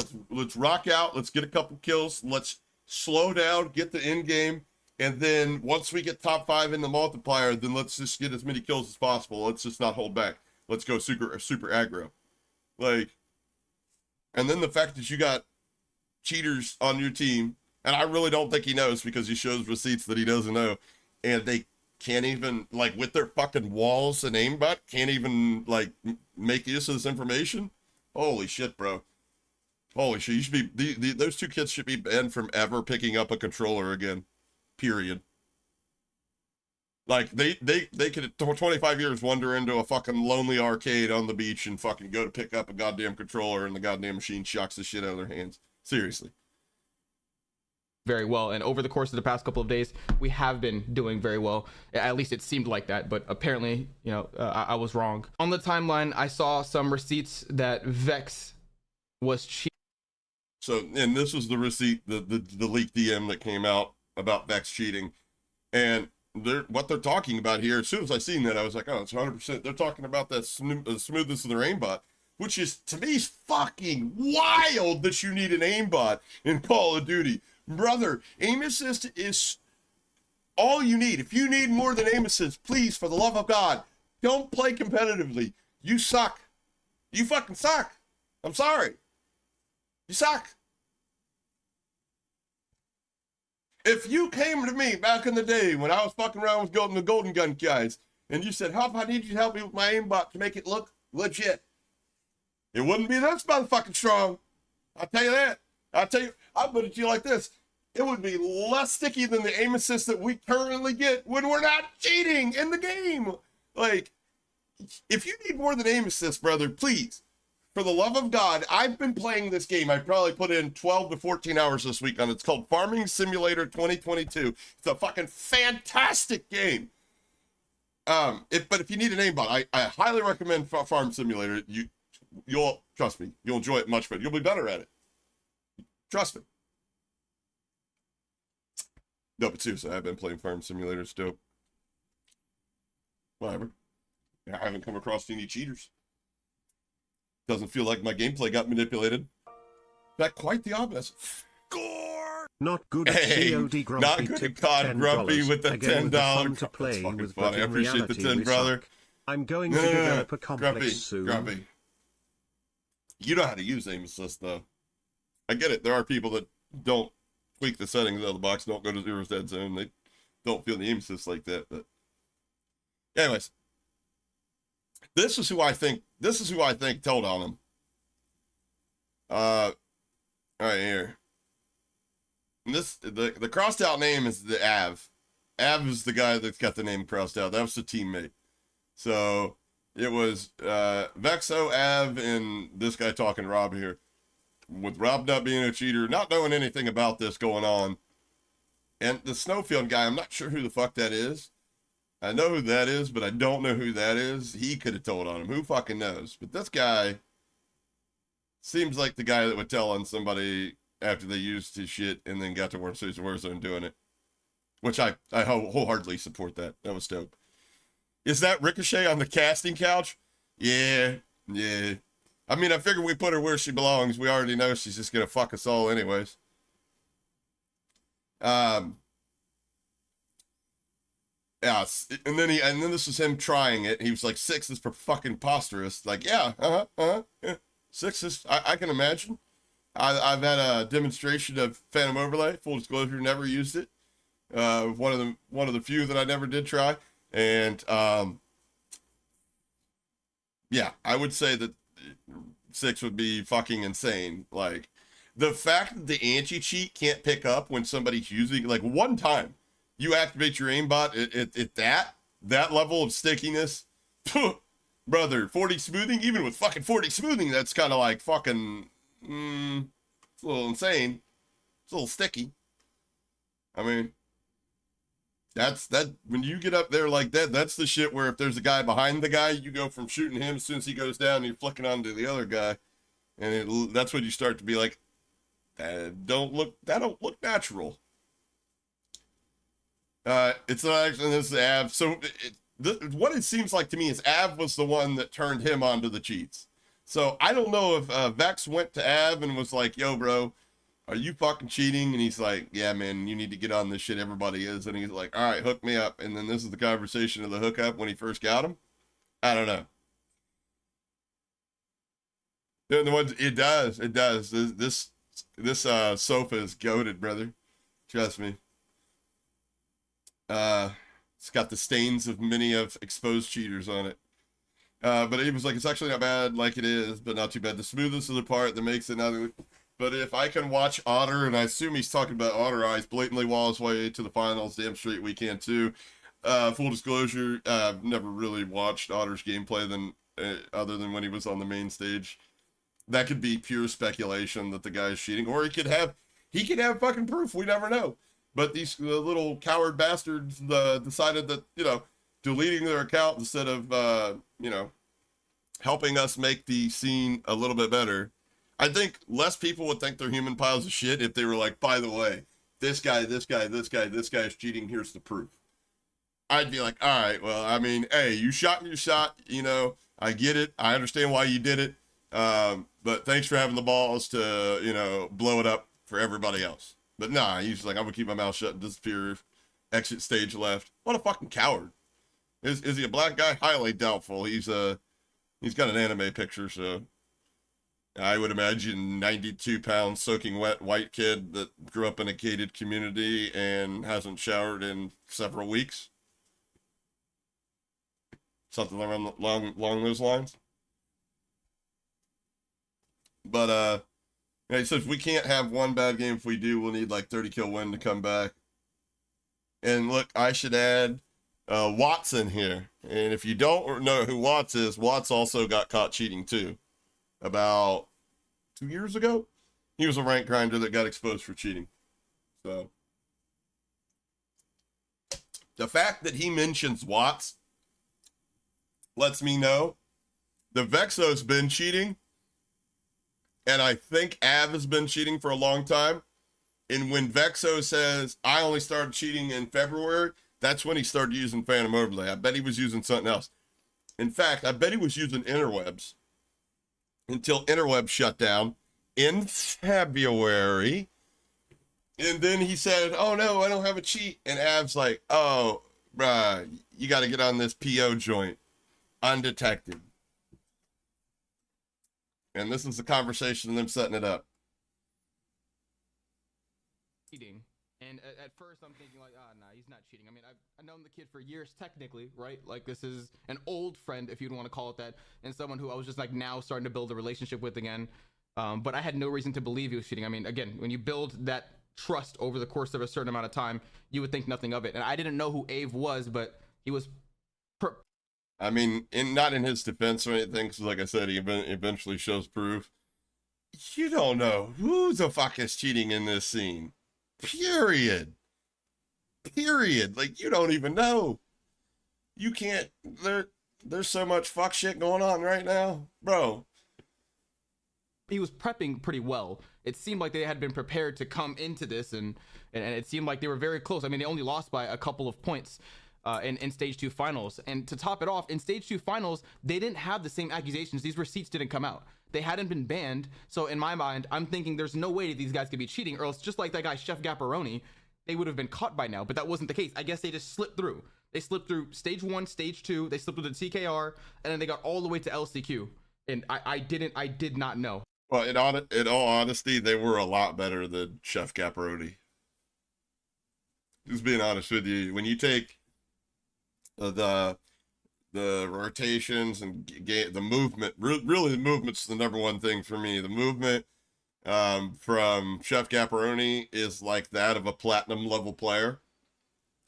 rock out. Let's get a couple kills. Let's slow down, get the end game, and then once we get top 5 in the multiplier, then let's just get as many kills as possible. Let's just not hold back. Let's go super aggro. Like, and then the fact that you got cheaters on your team, and I really don't think he knows because he shows receipts that he doesn't know, and they can't even, like, with their fucking walls and aimbot, can't even, like, make use of this information. Holy shit, bro. Holy shit. You should be, those two kids should be banned from ever picking up a controller again. Period. Like they could 25 years wander into a fucking lonely arcade on the beach and fucking go to pick up a goddamn controller and the goddamn machine shocks the shit out of their hands. Seriously. very well, and over the course of the past couple of days we have been doing very well. At least it seemed like that, but apparently, I was wrong. On the timeline I saw some receipts that Vex was cheating. So, and this was the receipt, the leaked DM that came out about Vex cheating, and what they're talking about here, as soon as I seen that, I was like, oh, it's 100%. They're talking about that smoothness of their aimbot, which is, to me, fucking wild that you need an aimbot in Call of Duty. Brother, aim assist is all you need. If you need more than aim assist, please, for the love of God, don't play competitively. You suck. You fucking suck. I'm sorry. You suck. If you came to me back in the day when I was fucking around with the Golden Gun guys, and you said, Huff, I need you to help me with my aimbot to make it look legit, it wouldn't be this motherfucking strong. I'll tell you that. I'll put it to you like this. It would be less sticky than the aim assist that we currently get when we're not cheating in the game. Like, if you need more than aim assist, brother, please, for the love of God, I've been playing this game. I probably put in 12 to 14 hours this week on it. It's called Farming Simulator 2022. It's a fucking fantastic game. But if you need an aimbot, I highly recommend Farm Simulator. You'll trust me. You'll enjoy it much better. You'll be better at it. Trust me. No, but seriously, I've been playing Farm Simulator. It's dope. Whatever. I haven't come across any cheaters. Doesn't feel like my gameplay got manipulated. In fact, quite the opposite. Score! Not good at COD Grumpy. Not good at COD Grumpy with the $10. To play with funny. I appreciate the 10, brother. I'm going to develop a complex soon. Grumpy. You know how to use aim assist, though. I get it. There are people that don't tweak the settings out of the box, don't go to Zero's Dead Zone. They don't feel the aim assist like that. But anyways, this is who I think told on him. All right, here. And the crossed out name is the Av. Av is the guy that's got the name crossed out. That was the teammate. So it was Vexo, Av, and this guy talking to Rob here. With Rob not being a cheater, not knowing anything about this going on. And the Snowfield guy, I'm not sure who the fuck that is. I know who that is, but I don't know who that is. He could have told on him. Who fucking knows? But this guy seems like the guy that would tell on somebody after they used his shit and then got to Warzone doing it. Which I wholeheartedly support that. That was dope. Is that Ricochet on the casting couch? Yeah. I mean, I figured we put her where she belongs. We already know she's just gonna fuck us all anyways. Yeah, and then this was him trying it. He was like, 6 is for fucking preposterous. Like, yeah, yeah. 6 is, I can imagine. I've had a demonstration of Phantom Overlay. Full disclosure, never used it. One of the few that I never did try. And yeah, I would say that 6 would be fucking insane. Like, the fact that the anti-cheat can't pick up when somebody's using, like, one time you activate your aimbot at that level of stickiness, brother, 40 smoothing, even with fucking 40 smoothing, that's kind of like fucking, it's a little insane. It's a little sticky. I mean, that when you get up there like that, that's the shit where if there's a guy behind the guy, you go from shooting him as soon as he goes down, and you're flicking onto the other guy, and that's when you start to be like, that don't look natural. It's not actually, this is Av. So what it seems like to me is Av was the one that turned him onto the cheats. So I don't know if Vex went to Av and was like, yo, bro, are you fucking cheating? And he's like, yeah, man, you need to get on this shit. Everybody is. And he's like, all right, hook me up. And then this is the conversation of the hookup when he first got him. I don't know. It does. This sofa is goated, brother. Trust me. It's got the stains of many of exposed cheaters on it. But he was like, it's actually not bad like it is, but not too bad. The smoothest of the part that makes it not. But if I can watch Otter, and I assume he's talking about Otter Eyes, blatantly wall his way to the finals, damn straight we can too. Full disclosure, I've never really watched Otter's gameplay other than when he was on the main stage. That could be pure speculation that the guy's cheating, or he could have fucking proof. We never know. But these little coward bastards decided that, deleting their account instead of, helping us make the scene a little bit better. I think less people would think they're human piles of shit if they were like, by the way, this guy is cheating. Here's the proof. I'd be like, all right, well, I mean, hey, you shot your shot. I get it. I understand why you did it. But thanks for having the balls to, blow it up for everybody else. But nah, he's like, I'm gonna keep my mouth shut and disappear. Exit stage left. What a fucking coward. Is he a black guy? Highly doubtful. He's got an anime picture, so I would imagine 92-pound soaking wet white kid that grew up in a gated community and hasn't showered in several weeks. Something along those lines. But he says we can't have one bad game. If we do, we'll need like 30 kill win to come back. And look, I should add Watts in here. And if you don't know who Watts is, Watts also got caught cheating too. About 2 years ago, he was a rank grinder that got exposed for cheating. So the fact that he mentions Watts lets me know the Vexo's been cheating. And I think Av has been cheating for a long time. And when Vexo says, I only started cheating in February, that's when he started using Phantom Overlay. I bet he was using something else. In fact, I bet he was using Interwebs until Interwebs shut down in February. And then he said, oh no, I don't have a cheat. And Av's like, oh, bruh, you got to get on this PO joint undetected. And this is the conversation of them setting it up. Cheating. And at first I'm thinking like, nah, he's not cheating. I mean, I've known the kid for years technically, right? Like this is an old friend, if you'd want to call it that, and someone who I was just like now starting to build a relationship with again. But I had no reason to believe he was cheating. I mean, again, when you build that trust over the course of a certain amount of time, you would think nothing of it. And I didn't know who Ave was, but he was I mean, not in his defense or anything, because like I said, he eventually shows proof. You don't know who the fuck is cheating in this scene. Period. Like, you don't even know. You can't, there's so much fuck shit going on right now. Bro. He was prepping pretty well. It seemed like they had been prepared to come into this, and it seemed like they were very close. I mean, they only lost by a couple of points. In stage 2 finals, and to top it off, in stage 2 finals they didn't have the same accusations. These receipts didn't come out, they hadn't been banned. So in my mind, I'm thinking there's no way these guys could be cheating, or else just like that guy Chef Gapparoni, they would have been caught by now. But that wasn't the case. I guess they just slipped through. They slipped through stage 1, stage 2, they slipped through the TKR, and then they got all the way to LCQ. And I did not know. Well, in all honesty, they were a lot better than Chef Gapparoni. Just being honest with you, when you take the rotations and the movement, really the movement's the number one thing for me. The movement from Chef Gapparoni is like that of a platinum level player.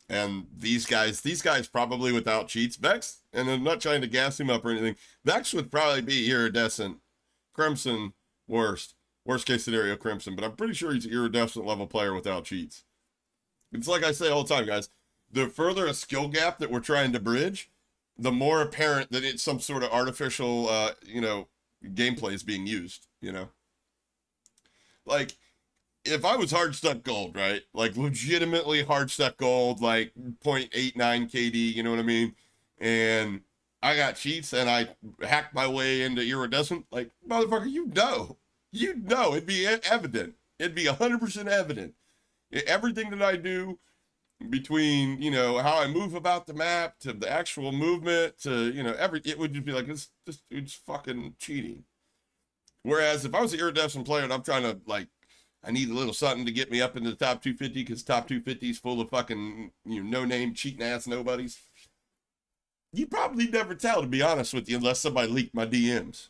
And these guys probably without cheats, Vex, and I'm not trying to gas him up or anything, Vex would probably be iridescent. Crimson, worst case scenario Crimson, but I'm pretty sure he's an iridescent level player without cheats. It's like I say all the time, guys. The further a skill gap that we're trying to bridge, the more apparent that it's some sort of artificial, gameplay is being used, Like, if I was hard stuck gold, right? Like, legitimately hard stuck gold, like 0.89 KD, you know what I mean? And I got cheats and I hacked my way into iridescent, like, motherfucker, it'd be evident. It'd be 100% evident. Everything that I do, between how I move about the map to the actual movement to it would just be like it's fucking cheating. Whereas if I was an iridescent player and I'm trying to I need a little something to get me up into the top 250 because top 250 is full of fucking no name cheating ass nobodies, you probably never tell, to be honest with you, unless somebody leaked my DMs.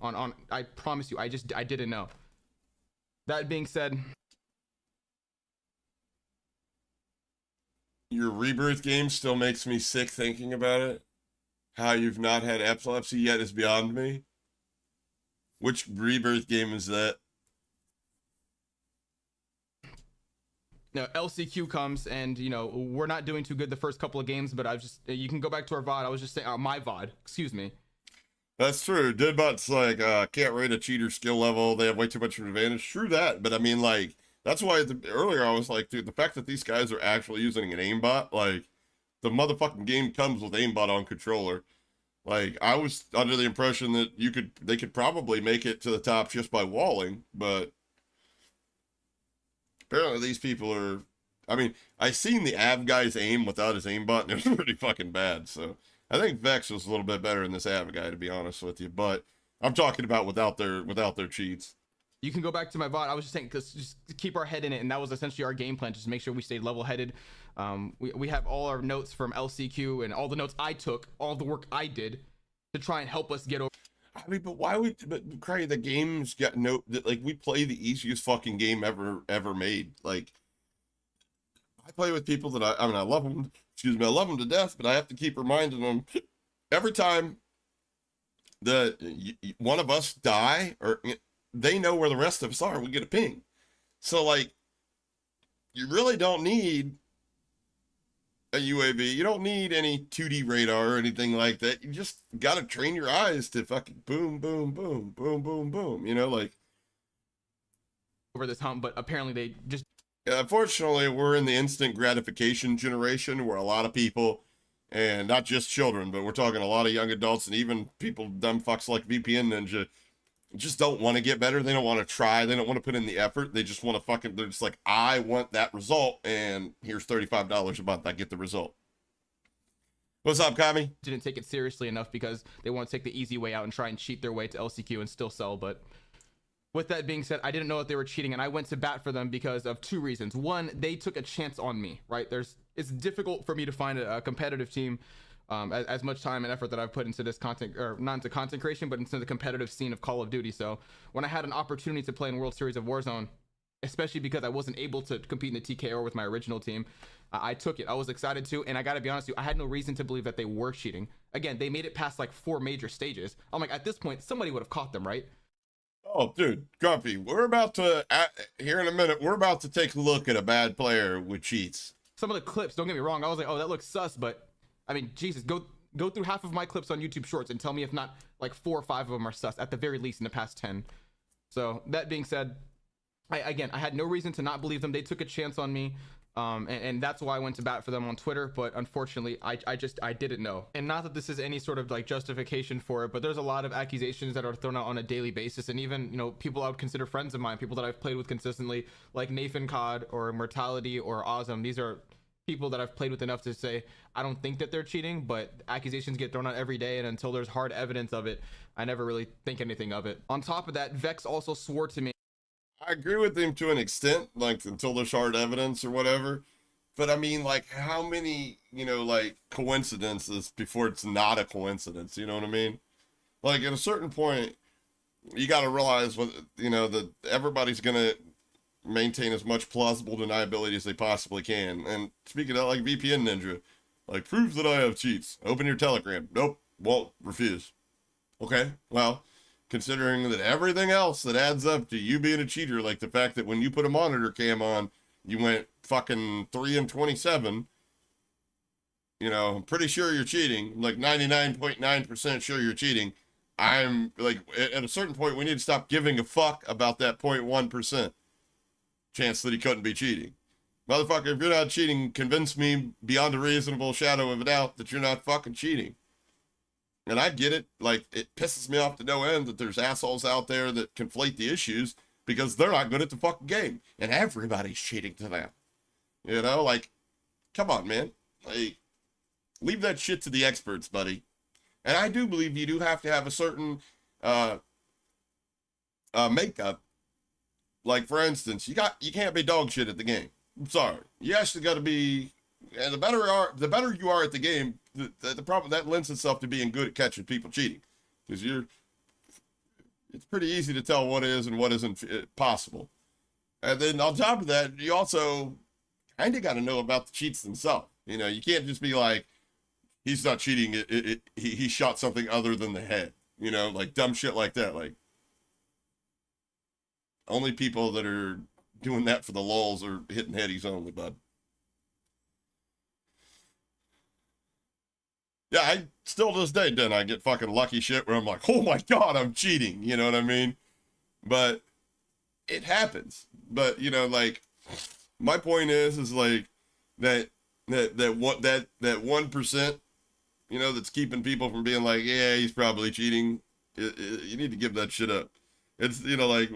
On I promise you, I didn't know. That being said, Your Rebirth game still makes me sick thinking about it. How you've not had epilepsy yet is beyond me. Which Rebirth game is that? No, LCQ comes and, you know, we're not doing too good the first couple of games, but you can go back to our VOD. I was just saying, my VOD, excuse me. That's true. Deadbot's like, can't rate a cheater skill level. They have way too much of an advantage. True that. But I mean, like, that's why earlier I was like, dude, the fact that these guys are actually using an aimbot, like, the motherfucking game comes with aimbot on controller. Like, I was under the impression that they could probably make it to the top just by walling, but apparently these people are, I mean, I seen the Av guy's aim without his aimbot, and it was pretty fucking bad, so I think Vex was a little bit better than this Av guy, to be honest with you, but I'm talking about without their cheats. You can go back to my VOD. I was just saying, just keep our head in it, and that was essentially our game plan, just to make sure we stayed level-headed. We have all our notes from LCQ and all the notes I took, all the work I did to try and help us get over. I mean, but Cray, the game's got like, we play the easiest fucking game ever made. Like, I play with people that I mean, I love them, I love them to death, but I have to keep reminding them every time that one of us die, or they know where the rest of us are, we get a ping. So, like, you really don't need a UAV. You don't need any 2D radar or anything like that. You just got to train your eyes to fucking boom, boom, boom, boom, boom, boom. You know, like, over this hump, but apparently they just... Unfortunately, we're in the instant gratification generation where a lot of people, and not just children, but we're talking a lot of young adults and even people, dumb fucks like VPN Ninja, just don't want to get better. They don't want to try. They don't want to put in the effort. They just want to they're just like, I want that result, and here's $35 a month. I get the result. What's up, Kami? Didn't take it seriously enough because they want to take the easy way out and try and cheat their way to LCQ and still sell. But with that being said, I didn't know that they were cheating, and I went to bat for them because of two reasons. One, they took a chance on me, right? It's difficult for me to find a competitive team as much time and effort that I've put into this content, or not into content creation, but into the competitive scene of Call of Duty. So when I had an opportunity to play in World Series of Warzone, especially because I wasn't able to compete in the TKO with my original team, I took it. I was excited to, and I gotta be honest with you, I had no reason to believe that they were cheating. Again, they made it past like 4 major stages. I'm like, at this point, somebody would have caught them, right? Oh, dude, Grumpy, we're about to, here in a minute, we're about to take a look at a bad player with cheats. Some of the clips, don't get me wrong, I was like, oh, that looks sus, but I mean, Jesus, go through half of my clips on YouTube Shorts and tell me if not like 4 or 5 of them are sus, at the very least in the past 10. So that being said, I had no reason to not believe them. They took a chance on me, and that's why I went to bat for them on Twitter. But unfortunately, I didn't know. And not that this is any sort of like justification for it, but there's a lot of accusations that are thrown out on a daily basis, and even, you know, people I would consider friends of mine, people that I've played with consistently, like Nathan Cod or Immortality or Ozum. These are people that I've played with enough to say I don't think that they're cheating, but accusations get thrown out every day, and until there's hard evidence of it, I never really think anything of it. On top of that, Vex also swore to me. I agree with him to an extent, like, until there's hard evidence or whatever. But I mean, like, how many, you know, like, coincidences before it's not a coincidence? You know what I mean? Like, at a certain point, you got to realize, you know, that everybody's going to maintain as much plausible deniability as they possibly can. And speaking of, like, VPN Ninja, like, proves that I have cheats. Open your Telegram. Nope. Won't. Refuse. Okay. Well, considering that everything else that adds up to you being a cheater, like the fact that when you put a monitor cam on, you went fucking 3 and 27, you know, I'm pretty sure you're cheating. I'm like 99.9% sure you're cheating. I'm like, at a certain point, we need to stop giving a fuck about that 0.1% chance that he couldn't be cheating. Motherfucker, if you're not cheating, convince me beyond a reasonable shadow of a doubt that you're not fucking cheating. And I get it. Like, it pisses me off to no end that there's assholes out there that conflate the issues because they're not good at the fucking game. And everybody's cheating to them. You know, like, come on, man. Like, leave that shit to the experts, buddy. And I do believe you do have to have a certain makeup. Like, for instance, you can't be dog shit at the game. I'm sorry. You actually got to be, and the better you are at the game, the problem that lends itself to being good at catching people cheating, because it's pretty easy to tell what is and what isn't possible. And then on top of that, you also kind of got to know about the cheats themselves. You know, you can't just be like, he's not cheating. He shot something other than the head. You know, like dumb shit like that. Like, only people that are doing that for the lulz are hitting headies only, bud. Yeah, I still to this day, then I get fucking lucky shit where I'm like, oh my God, I'm cheating. You know what I mean? But it happens. But, you know, like, my point is like that 1%, you know, that's keeping people from being like, yeah, he's probably cheating. You need to give that shit up. It's, you know, like,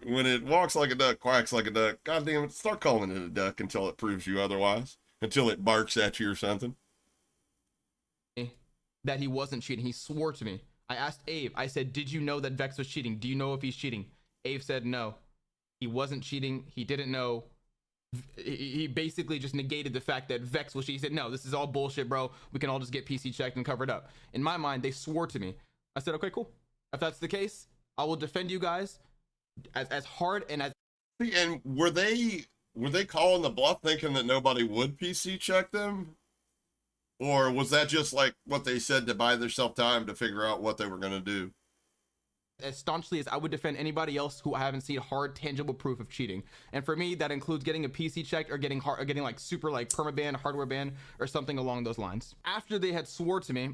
when it walks like a duck, quacks like a duck, God damn it, start calling it a duck until it proves you otherwise, until it barks at you or something. That he wasn't cheating. He swore to me. I asked Abe, I said, did you know that Vex was cheating? Do you know if he's cheating? Abe said no. He wasn't cheating. He didn't know. He basically just negated the fact that Vex was cheating. He said, no, this is all bullshit, bro. We can all just get PC checked and covered up. In my mind, they swore to me. I said, okay, cool. If that's the case, I will defend you guys as hard and as... And were they calling the bluff thinking that nobody would PC check them? Or was that just like what they said to buy themselves time to figure out what they were going to do? As staunchly as I would defend anybody else who I haven't seen hard, tangible proof of cheating. And for me, that includes getting a PC checked or getting like super like permaban, hardware ban, or something along those lines. After they had swore to me,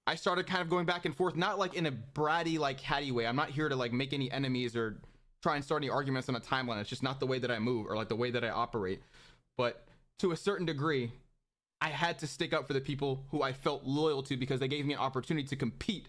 I started kind of going back and forth, not like in a bratty, like hatty way. I'm not here to like make any enemies or try and start any arguments on a timeline. It's just not the way that I move or like the way that I operate. But to a certain degree, I had to stick up for the people who I felt loyal to because they gave me an opportunity to compete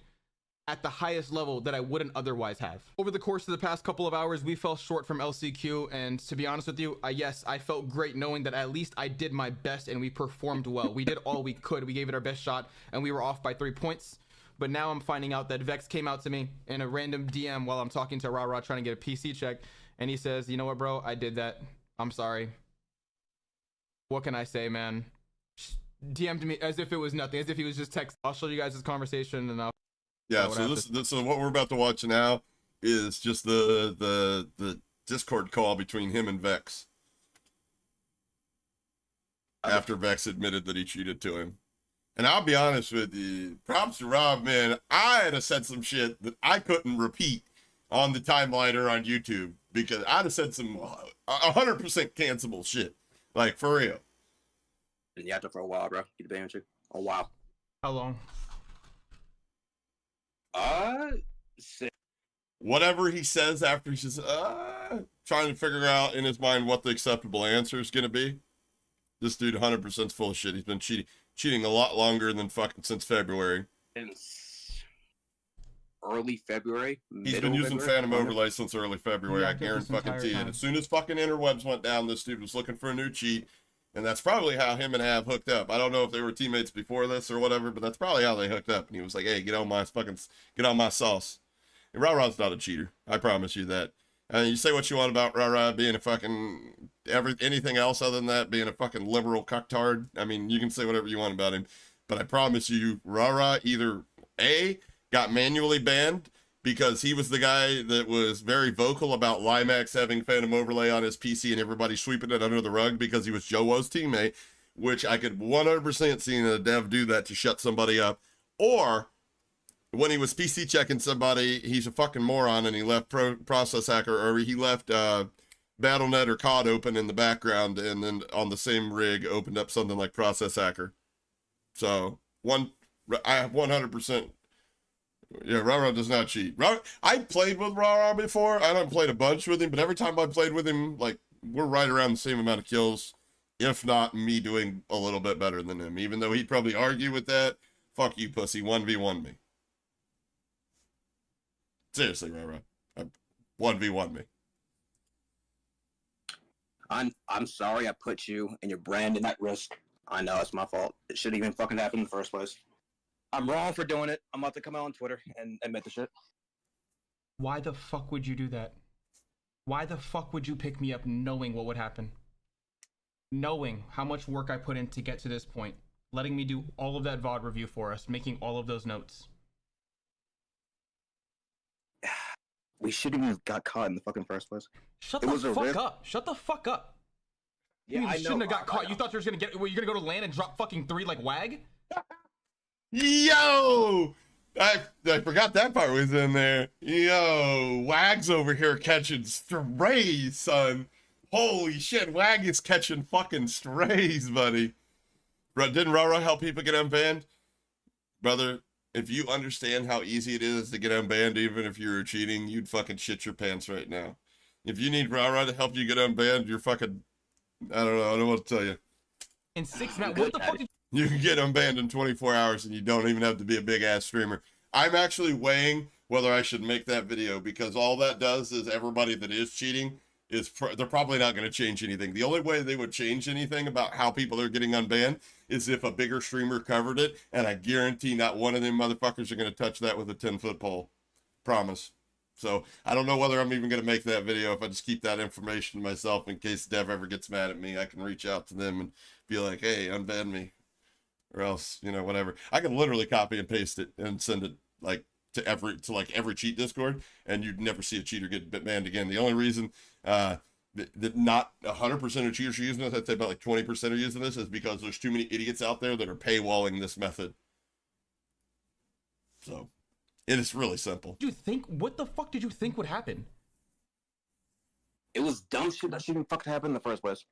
at the highest level that I wouldn't otherwise have. Over the course of the past couple of hours, we fell short from LCQ, and to be honest with you, yes, I felt great knowing that at least I did my best and we performed well. We did all we could. We gave it our best shot, and we were off by 3 points. But now I'm finding out that Vex came out to me in a random DM while I'm talking to Rara trying to get a PC check, and he says, you know what, bro? I did that. I'm sorry. What can I say, man? DM'd me as if it was nothing, as if he was just text. I'll show you guys this conversation and I'll... Yeah, so this so what we're about to watch now is just the Discord call between him and Vex. After Vex admitted that he cheated to him. And I'll be honest with you, props to Rob, man. I had to said some shit that I couldn't repeat on the timeline or on YouTube because I'd have said some 100% cancelable shit. Like, for real. And you have to for a while, bro. Get the band you. A while. How long? Whatever he says after he says, trying to figure out in his mind what the acceptable answer is going to be. This dude 100% full of shit. He's been cheating a lot longer than fucking since February. Since early February. He's been using Phantom Overlay since early February. Yeah, I guarantee fucking to you. And as soon as fucking interwebs went down, this dude was looking for a new cheat. And that's probably how him and Av hooked up. I don't know if they were teammates before this or whatever, but that's probably how they hooked up. And he was like, hey, get on my sauce. And Ra-Ra's not a cheater. I promise you that. And you say what you want about Ra-Ra being a fucking anything else other than that, being a fucking liberal cucktard. I mean, you can say whatever you want about him. But I promise you, Ra-Ra either A, got manually banned because he was the guy that was very vocal about Limax having Phantom Overlay on his PC and everybody sweeping it under the rug because he was Jowo's teammate, which I could 100% see a dev do that to shut somebody up. Or when he was PC checking somebody, he's a fucking moron and he left Process Hacker, or he left BattleNet or COD open in the background and then on the same rig opened up something like Process Hacker. So, I have 100%. Yeah, Rara does not cheat. I played with Rara before. I haven't played a bunch with him, but every time I played with him, like, we're right around the same amount of kills, if not me doing a little bit better than him. Even though he'd probably argue with that, fuck you, pussy, 1v1 me. Seriously, Rara, 1v1 me. I'm sorry I put you and your brand in that risk. I know it's my fault. It shouldn't even fucking happen in the first place. I'm wrong for doing it. I'm about to come out on Twitter and admit the shit. Why the fuck would you do that? Why the fuck would you pick me up knowing what would happen? Knowing how much work I put in to get to this point. Letting me do all of that VOD review for us. Making all of those notes. We shouldn't even got caught in the fucking first place. Shut It the was a fuck risk. up. Shut the fuck up. Yeah, You I shouldn't know, have got Rob, caught. I You know. thought you were you're gonna go to land and drop fucking 3 like Wag? Yo! I forgot that part was in there. Yo, Wag's over here catching strays, son. Holy shit, Wag is catching fucking strays, buddy. Bro, didn't Rara help people get unbanned? Brother, if you understand how easy it is to get unbanned, even if you're cheating, you'd fucking shit your pants right now. If you need Rara to help you get unbanned, you're fucking, I don't know what to tell you. In 6 minutes, Good, what the fuck Daddy. did You can get unbanned in 24 hours and you don't even have to be a big ass streamer. I'm actually weighing whether I should make that video because all that does is everybody that is cheating is they're probably not going to change anything. The only way they would change anything about how people are getting unbanned is if a bigger streamer covered it, and I guarantee not one of them motherfuckers are going to touch that with a 10-foot pole. Promise. So I don't know whether I'm even going to make that video. If I just keep that information to myself in case Dev ever gets mad at me, I can reach out to them and be like, hey, unban me. Or else, you know, whatever. I can literally copy and paste it and send it like to every cheat Discord, and you'd never see a cheater get banned again. The only reason that not 100% of cheaters are using this, I'd say about like 20% are using this, is because there's too many idiots out there that are paywalling this method. So it is really simple. you think? What the fuck did you think would happen? It was dumb shit that shouldn't fucking happen in the first place.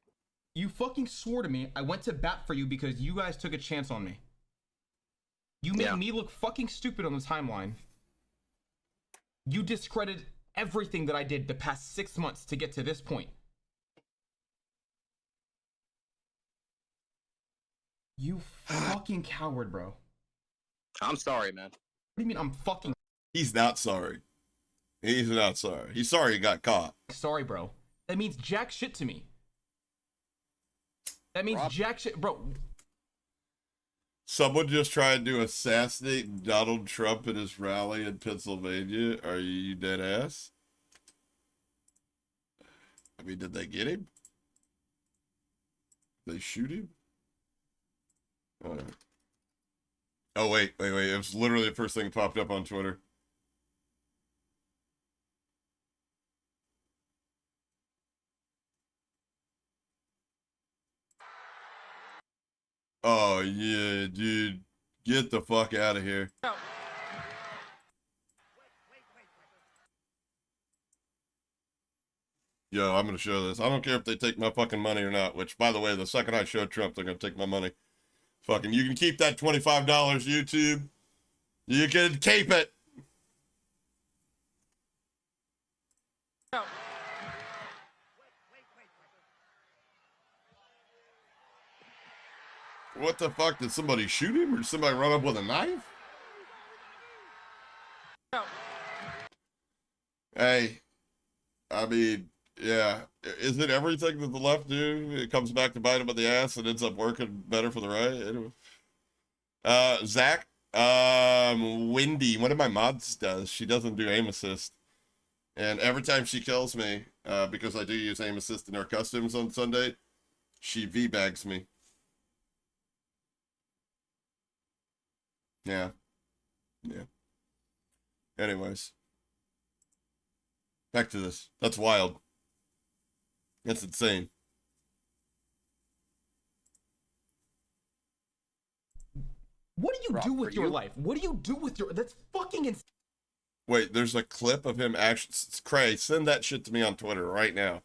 You fucking swore to me I went to bat for you because you guys took a chance on me. You made Yeah. me look fucking stupid on the timeline. You discredited everything that I did the past 6 months to get to this point. You fucking coward, bro. What I'm sorry, man. do you mean I'm fucking He's not sorry. He's not sorry. He's sorry he got caught. sorry, bro? That means jack shit to me. That means Rob- jack shit, bro. Someone just tried to assassinate Donald Trump at his rally in Pennsylvania. Are you dead ass? I mean, did they get him? Did they shoot him? Oh, wait. It was literally the first thing that popped up on Twitter. Oh, yeah, dude. Get the fuck out of here. Yo, I'm gonna show this. I don't care if they take my fucking money or not, which, by the way, the second I show Trump, they're gonna take my money. Fucking, you can keep that $25, YouTube. You can keep it. What the fuck? Did somebody shoot him or did somebody run up with a knife? Hey, I mean, yeah. Is it everything that the left do? It comes back to bite them in the ass and ends up working better for the right? Anyway. Zach, Wendy, one of my mods does. She doesn't do aim assist. And every time she kills me, because I do use aim assist in our customs on Sunday, she V-bags me. Yeah. Yeah. Anyways. Back to this. That's wild. That's insane. What do you Rob, do with for your you? life? What do you do with your? That's fucking insane. Wait, there's a clip of him actually. Cray, send that shit to me on Twitter right now.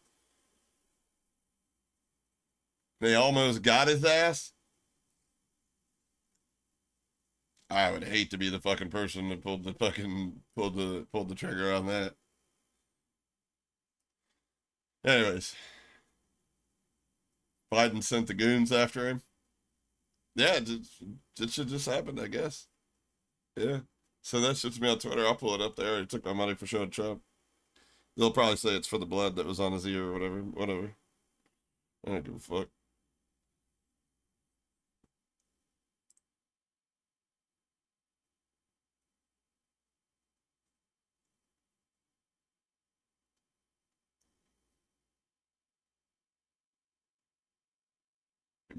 They almost got his ass. I would hate to be the fucking person that pulled the trigger on that. Anyways, Biden sent the goons after him. Yeah, it should just happen, I guess. Yeah. So that shit's me on Twitter. I'll pull it up there. He took my money for showing Trump. They'll probably say it's for the blood that was on his ear or whatever. Whatever. I don't give a fuck.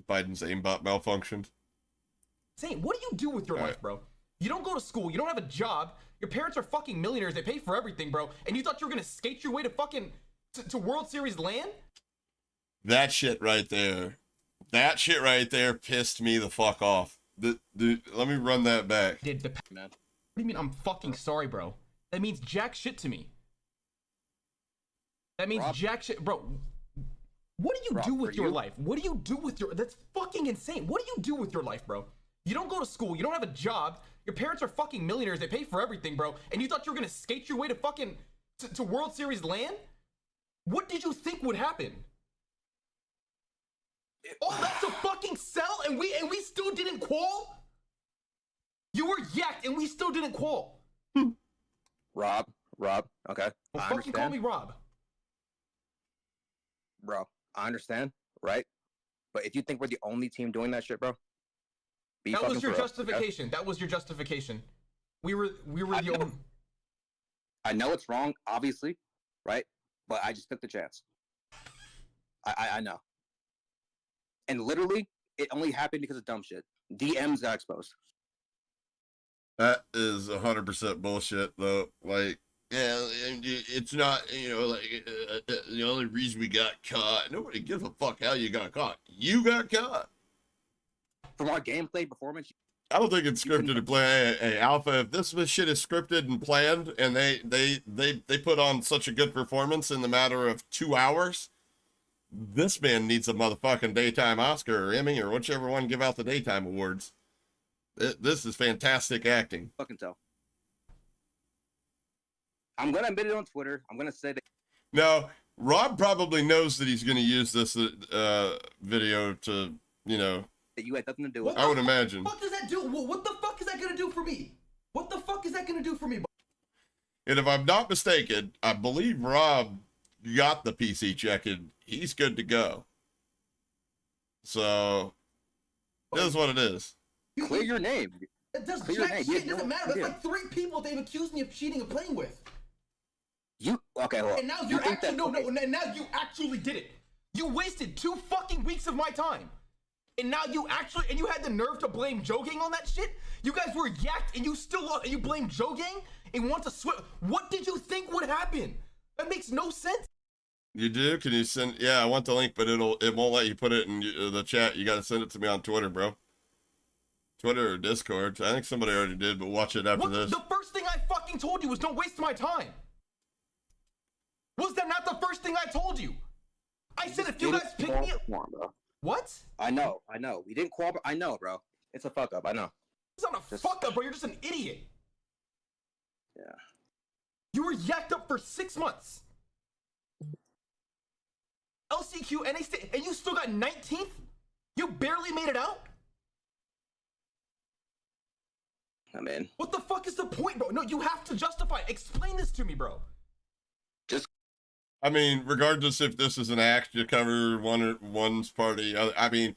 Biden's aimbot malfunctioned. What do you do with your All life, right. bro? You don't go to school. You don't have a job. Your parents are fucking millionaires. They pay for everything, bro. And you thought you were gonna skate your way to fucking to World Series land? That shit right there. That shit right there pissed me the fuck off. Let me run that back. Man. What do you mean I'm fucking sorry, bro? That means jack shit to me. That means Rob, jack shit, bro. What do you Rob, do with for your you? life? What do you do with your? That's fucking insane. What do you do with your life, bro? You don't go to school. You don't have a job. Your parents are fucking millionaires. They pay for everything, bro. And you thought you were gonna skate your way to fucking to World Series land? What did you think would happen? All that to fucking sell, and we still didn't qual. You were yacked, and we still didn't qual. Rob, okay. Well, I fucking call understand. me Rob. Bro, I understand, right? But if you think we're the only team doing that shit, bro, be That fucking was your for real, okay? justification. That was your justification. We were I the know. only. I know it's wrong, obviously, right? But I just took the chance. I know. And literally, it only happened because of dumb shit. DMs got exposed. That is 100% bullshit, though. Like, yeah, it's not, the only reason we got caught. Nobody gives a fuck how you got caught. You got caught. From our gameplay performance, I don't think it's scripted to play. Hey, Alpha, if this shit is scripted and planned, and they put on such a good performance in the matter of 2 hours, this man needs a motherfucking daytime Oscar or Emmy or whichever one give out the daytime awards. This is fantastic acting. fucking tell. I'm gonna admit it on Twitter. I'm gonna say that Now, Rob probably knows that he's going to use this video to, you had nothing to do with I would imagine. What the fuck does that do? What the fuck is that gonna do for me? What the fuck is that gonna do for me? And if I'm not mistaken, I believe Rob got the PC check and he's good to go. So, it is what it is. it. Clear your name. It does Clear your jack name. shit. You Doesn't know- matter. That's yeah. like 3 people they've accused me of cheating and playing with. You okay? Hold on. And now You you're think actually that- and now you actually did it. You wasted 2 fucking weeks of my time. And now you had the nerve to blame Joe Gang on that shit? You guys were yacked and you still lost and you blame Joe Gang and want to swim. What did you think would happen? That makes no sense. You do? Can you send? Yeah, I want the link, but it won't let you put it in the chat. You got to send it to me on Twitter, bro. Twitter or Discord. I think somebody already did, but watch it after this. The first thing I fucking told you was don't waste my time. Was that not the first thing I told you? I said if you guys pick me up. Bro. What? I know. We didn't cooperate. I know, bro. It's a fuck up. I know. It's not a fuck up, bro. You're just an idiot. Yeah. You were yacked up for 6 months. LCQ, NA State, and you still got 19th? You barely made it out? I mean, What the fuck is the point, bro? No, you have to justify it. Explain this to me, bro. I mean, regardless if this is an act to cover one's party, I mean,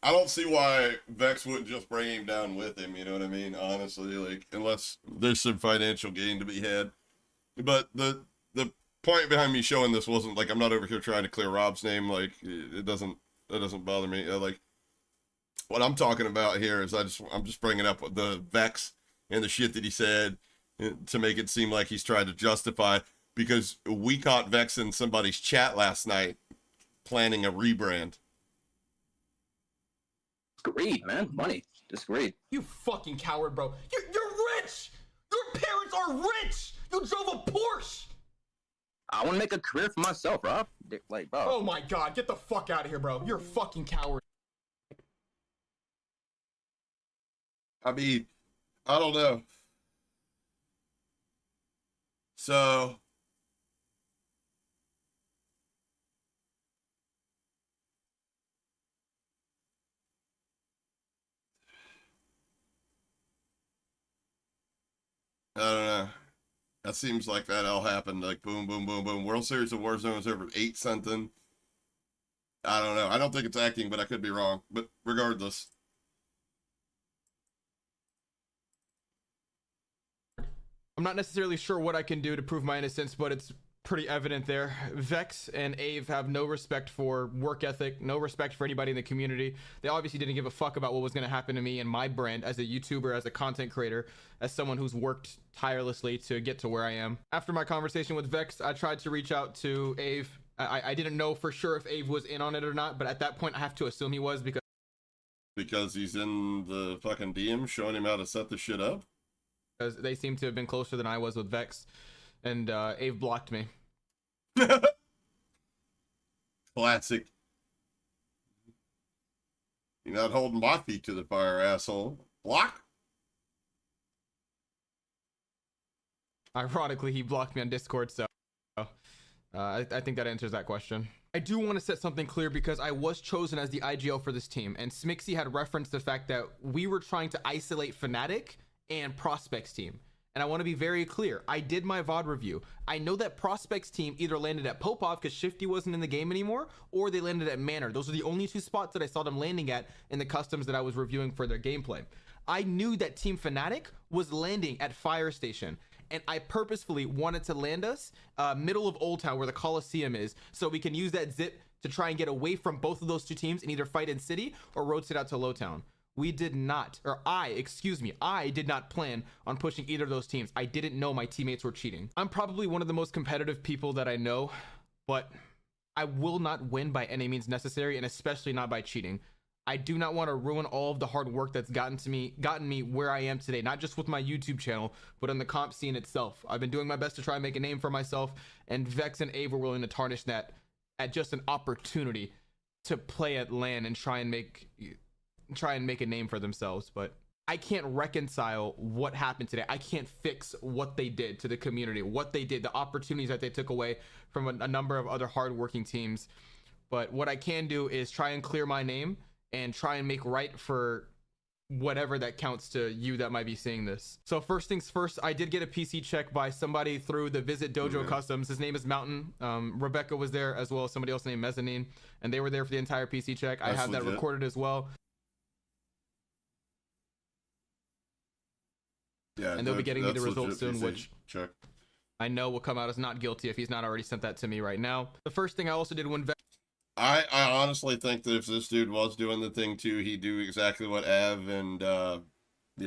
I don't see why Vex wouldn't just bring him down with him. You know what I mean? Honestly, like unless there's some financial gain to be had. But the point behind me showing this wasn't like I'm not over here trying to clear Rob's name. Like that doesn't bother me. Like what I'm talking about here is I'm just bringing up the Vex and the shit that he said to make it seem like he's trying to justify. Because we caught Vex in somebody's chat last night planning a rebrand. greed, man. Money. Just greed. You fucking coward, bro. You're rich! Your parents are rich! You drove a Porsche! I want to make a career for myself, Rob. Like, bro. Oh my god, get the fuck out of here, bro. You're a fucking coward. I mean, I don't know. So I don't know. That seems like that all happened. Like boom, boom, boom, boom. World Series of Warzone was over 8 something. I don't know. I don't think it's acting, but I could be wrong. But regardless. I'm not necessarily sure what I can do to prove my innocence, but it's pretty evident there. Vex and Ave have no respect for work ethic, no respect for anybody in the community. They obviously didn't give a fuck about what was going to happen to me and my brand as a YouTuber, as a content creator, as someone who's worked tirelessly to get to where I am. After my conversation with Vex, I tried to reach out to Ave I didn't know for sure if Ave was in on it or not, but at that point I have to assume he was because he's in the fucking DM showing him how to set the shit up. Because they seem to have been closer than I was with Vex, and Ave blocked me. Classic. You're not holding my feet to the fire, asshole. Block. Ironically, he blocked me on Discord, so I think that answers that question. I do want to set something clear because I was chosen as the IGL for this team, and Smixy had referenced the fact that we were trying to isolate Fnatic and Prospects team. And I want to be very clear. I did my VOD review. I know that Prospects team either landed at Popov because Shifty wasn't in the game anymore, or they landed at Manor. Those are the only two spots that I saw them landing at in the customs that I was reviewing for their gameplay. I knew that Team Fnatic was landing at Fire Station, and I purposefully wanted to land us middle of Old Town where the Coliseum is, so we can use that zip to try and get away from both of those two teams and either fight in City or rotate out to Low Town. We did not, or I did not plan on pushing either of those teams. I didn't know my teammates were cheating. I'm probably one of the most competitive people that I know, but I will not win by any means necessary, and especially not by cheating. I do not want to ruin all of the hard work that's gotten me where I am today, not just with my YouTube channel, but on the comp scene itself. I've been doing my best to try and make a name for myself, and Vex and Ave were willing to tarnish that at just an opportunity to play at LAN and try and make a name for themselves. But I can't reconcile what happened today. I can't fix what they did to the community, what they did, the opportunities that they took away from a number of other hardworking teams. But what I can do is try and clear my name and try and make right for whatever that counts to you that might be seeing this. So first things first, I did get a PC check by somebody through the Visit Dojo Customs. His name is Mountain. Rebecca was there, as well as somebody else named Mezzanine, and they were there for the entire PC check. I have that recorded as well. Yeah, and they'll be getting me the results soon, which check. I know will come out as not guilty if he's not already sent that to me right now. The first thing I also did when I honestly think that if this dude was doing the thing too, he'd do exactly what Av and the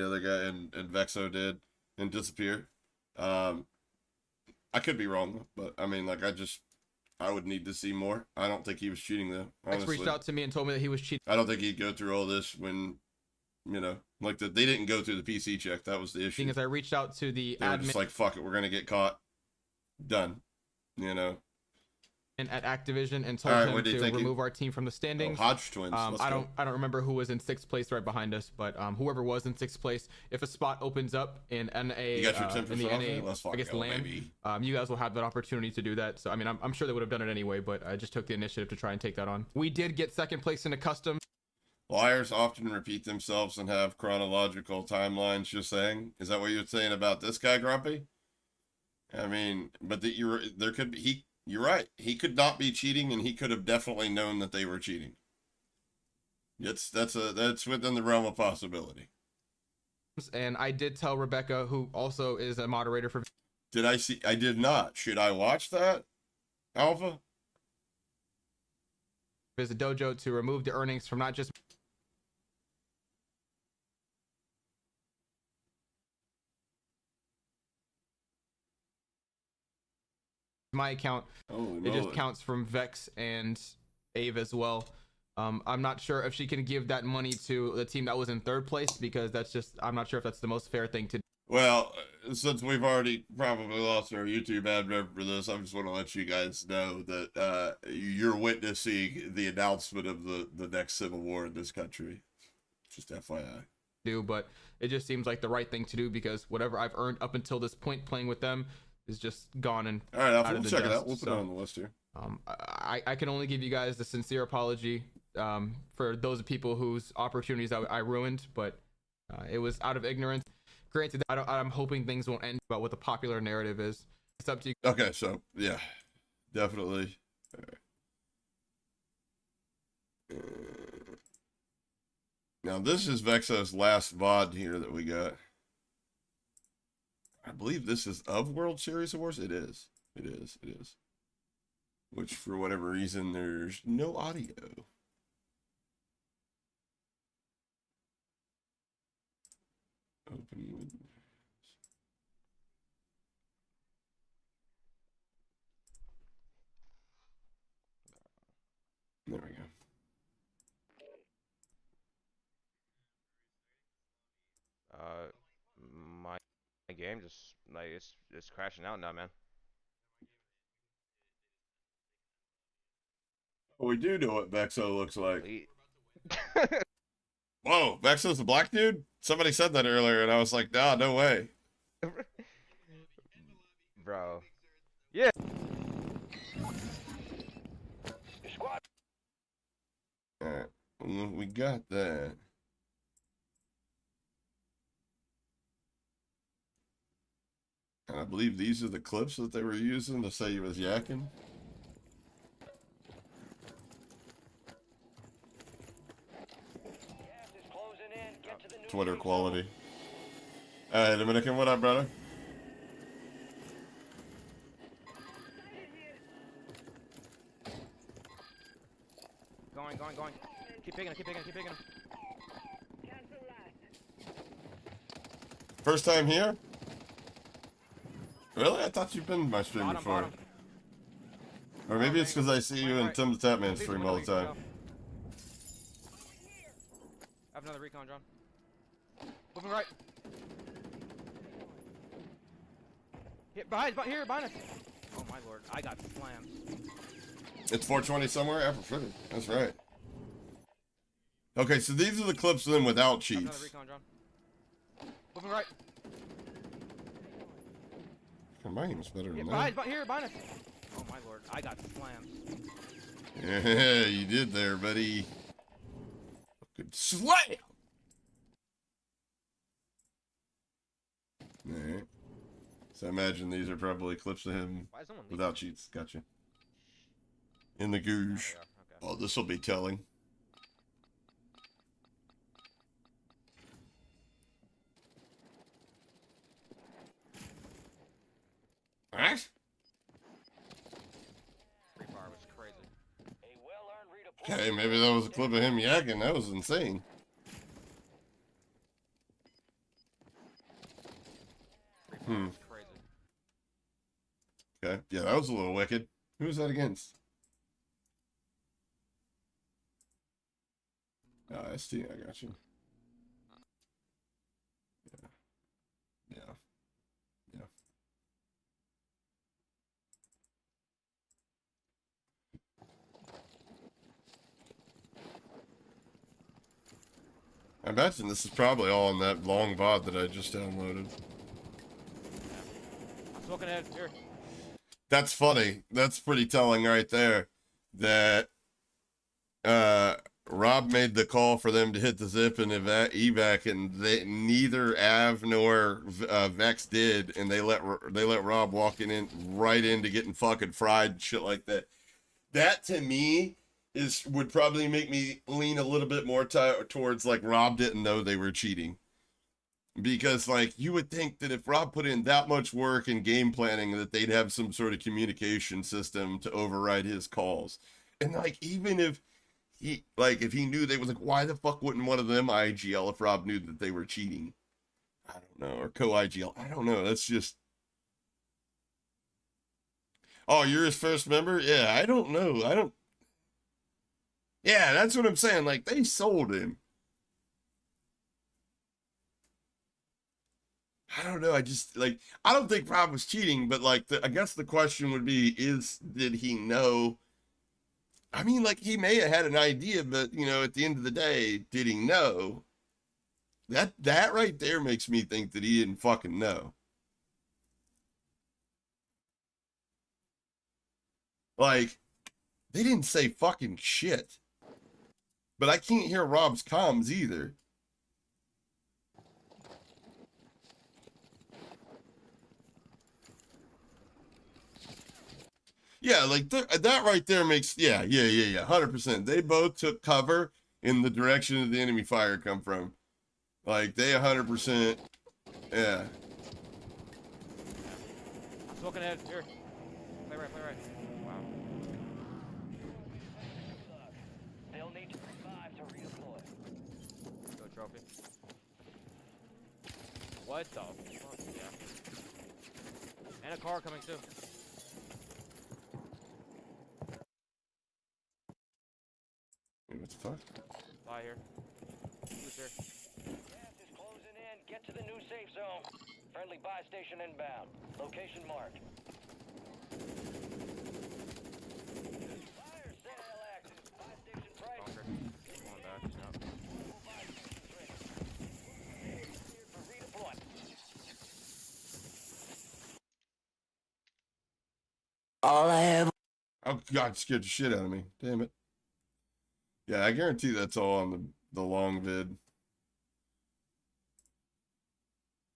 other guy and Vexo did and disappear. I could be wrong, but I mean, like, I would need to see more. I don't think he was cheating though. Honestly. Reached out to me and told me that he was cheating. I don't think he'd go through all this when, you know, like they didn't go through the PC check. That was the issue. Thing is, I reached out to the they admin. were just like, fuck it, we're gonna get caught. Done. You know. And at Activision and told him to remove our team from the standings. Oh, Hodge twins. I don't remember who was in 6th place right behind us, but whoever was in 6th place, if a spot opens up in NA, you got your 10% in the NA, Let's I guess LAN, you guys will have that opportunity to do that. So I mean, I'm sure they would have done it anyway, but I just took the initiative to try and take that on. We did get 2nd place in a custom. Liars often repeat themselves and have chronological timelines. Just saying, is that what you're saying about this guy, Grumpy? I mean, but there could be You're right. He could not be cheating, and he could have definitely known that they were cheating. That's within the realm of possibility. And I did tell Rebecca, who also is a moderator for. Did I see? I did not. Should I watch that, Alpha? Visit Dojo to remove the earnings from not just. My account. It just counts from Vex and Ave as well. I'm not sure if she can give that money to the team that was in 3rd place, because I'm not sure if that's the most fair thing to do. Well, since we've already probably lost our YouTube ad rev for this, I just want to let you guys know that you're witnessing the announcement of the next civil war in this country. Just FYI. But it just seems like the right thing to do, because whatever I've earned up until this point playing with them is just gone. And all right, we'll check it out. We'll put it on the list here. I can only give you guys the sincere apology for those people whose opportunities I ruined, but it was out of ignorance. Granted, I'm hoping things won't end about what the popular narrative is. It's up to you. Okay, so yeah, definitely. Now this is Vexo's last VOD here that we got. I believe this is of World Series Awards. It is. It is. It is. Which, for whatever reason, there's no audio. Open Windows. There we go. My game just like it's crashing out now, man. We do know what Vexo looks like. Elite. Whoa, Vexo's a black dude? Somebody said that earlier, and I was like, nah, no way. Bro. Yeah. Alright, we got that. And I believe these are the clips that they were using to say he was yakking. Twitter quality. Hey, Dominican, what up, brother? Going. Keep picking him. First time here? Really? I thought you've been in my stream before. Bottom. Or maybe it's because I see you in Tim the Tapman stream all the time. I have another recon, John. Moving right. Behind us. Oh my lord, I got slammed. It's 420 somewhere? Yeah, for sure. That's right. Okay, so these are the clips then without I have cheats. another recon, John. Moving right. My aim's better than that. Behind us. Oh my lord, I got slammed. Yeah, you did there, buddy. Good slam! Alright. So I imagine these are probably clips of him Why is someone leaving? without cheats. Gotcha. In the googe. Okay. Oh, this will be telling. What? Free fire was crazy. Okay, maybe that was a clip of him yakking. That was insane. Free fire was crazy. Okay, yeah, that was a little wicked. Who was that against? Oh, ST, I got you. Yeah. I imagine this is probably all in that long VOD that I just downloaded. I'm smoking ahead. Here. That's funny. That's pretty telling right there. That Rob made the call for them to hit the zip and evac, and neither Av nor Vex did, and they let Rob walk in right into getting fucking fried and shit like that. That to me would probably make me lean a little bit more towards like Rob didn't know they were cheating. Because like you would think that if Rob put in that much work and game planning that they'd have some sort of communication system to override his calls. And like even if he knew they was like, why the fuck wouldn't one of them IGL if Rob knew that they were cheating? I don't know. Or co-IGL. I don't know. That's just. Oh, you're his first member? Yeah, I don't know. Yeah, that's what I'm saying. Like, they sold him. I don't know. I just, like, I don't think Rob was cheating, but, like, I guess the question would be, did he know? I mean, like, he may have had an idea, but, you know, at the end of the day, did he know? That right there makes me think that he didn't fucking know. Like, they didn't say fucking shit. But I can't hear Rob's comms either. Yeah, like that right there makes, yeah, 100%. They both took cover in the direction of the enemy fire come from. Like, they 100%, yeah. I'm smoking ahead. Here. Play right. Wow. They'll need to revive to redeploy. Go trophy. What the fuck? Yeah. And a car coming too. What the fuck? Buy here. Who's here? Gas is closing in. Get to the new safe zone. Friendly buy station inbound. Location marked. Fire sale active. Buy station price. Bunker. Going back. Yep. Cleared for redeployment. All I have. Oh God, scared the shit out of me. Damn it. Yeah, I guarantee that's all on the long vid.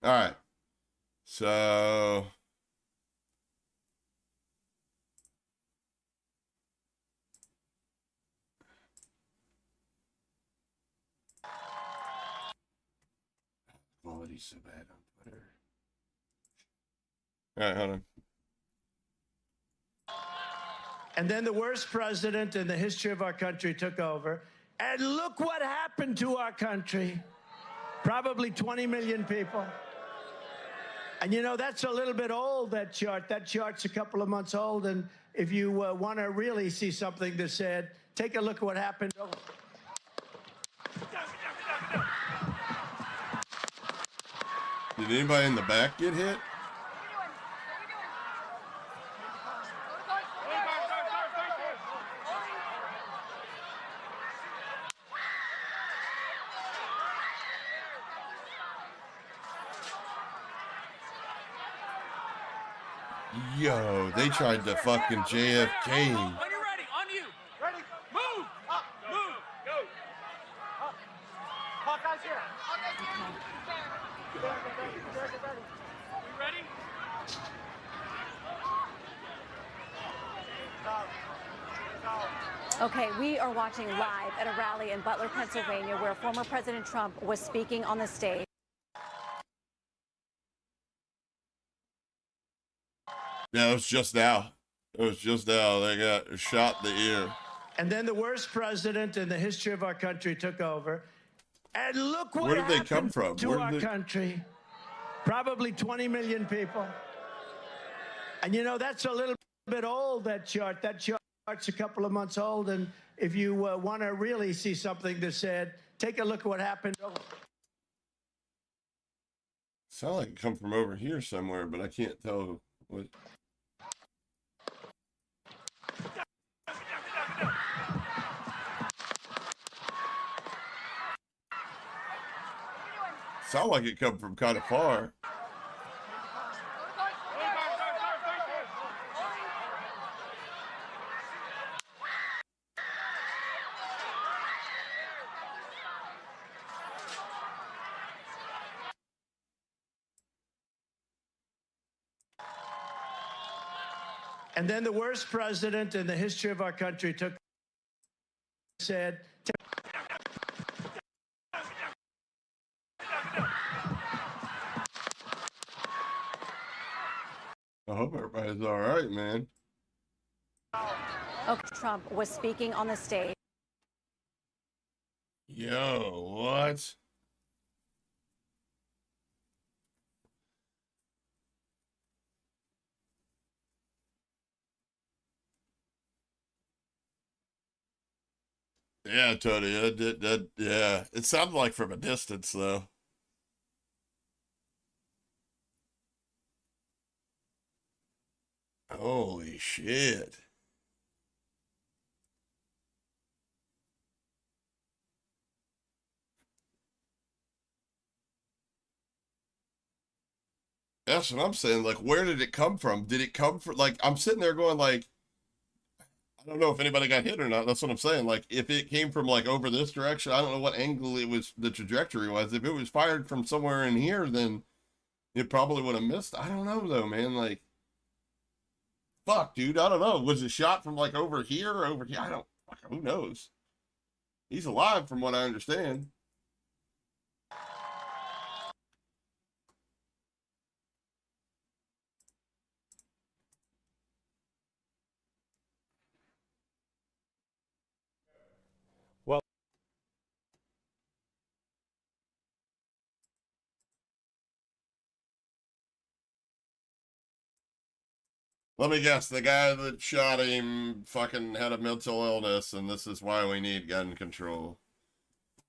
All right. So quality's so bad on Twitter. All right, hold on. And then the worst president in the history of our country took over. And look what happened to our country. Probably 20 million people. And you know, that's a little bit old, that chart. That chart's a couple of months old. And if you want to really see something that's said, take a look at what happened. Did anybody in the back get hit? Yo, they tried to fucking JFK. When you're ready, on you. Ready? Move! Up, move! Go! Up. Hawkeye's here. We ready? Okay, we are watching live at a rally in Butler, Pennsylvania, where former President Trump was speaking on the stage. Yeah, it was just now. It was just now. They got shot in the ear. And then the worst president in the history of our country took over. And look what Where did they happened come from? to Where our did they- country. Probably 20 million people. And you know, that's a little bit old, that chart. That chart's a couple of months old. And if you want to really see something that's said, take a look at what happened. Sound like it come from over here somewhere, but I can't tell what. Sound like it come from kind of far. And then the worst president in the history of our country said, I hope everybody's all right, man. Okay, Trump was speaking on the stage. Yo, what? Yeah, Tony, yeah. It sounded like from a distance, though. Holy shit. That's what I'm saying. Like, where did it come from? Did it come from, like, I'm sitting there going, like, I don't know if anybody got hit or not. That's what I'm saying. Like, if it came from, like, over this direction, I don't know what angle it was, the trajectory was. If it was fired from somewhere in here, then it probably would have missed. I don't know, though, man. Like, fuck, dude. I don't know. Was it shot from, like, over here or over here? I don't, who knows? He's alive from what I understand. Let me guess, the guy that shot him fucking had a mental illness, and this is why we need gun control.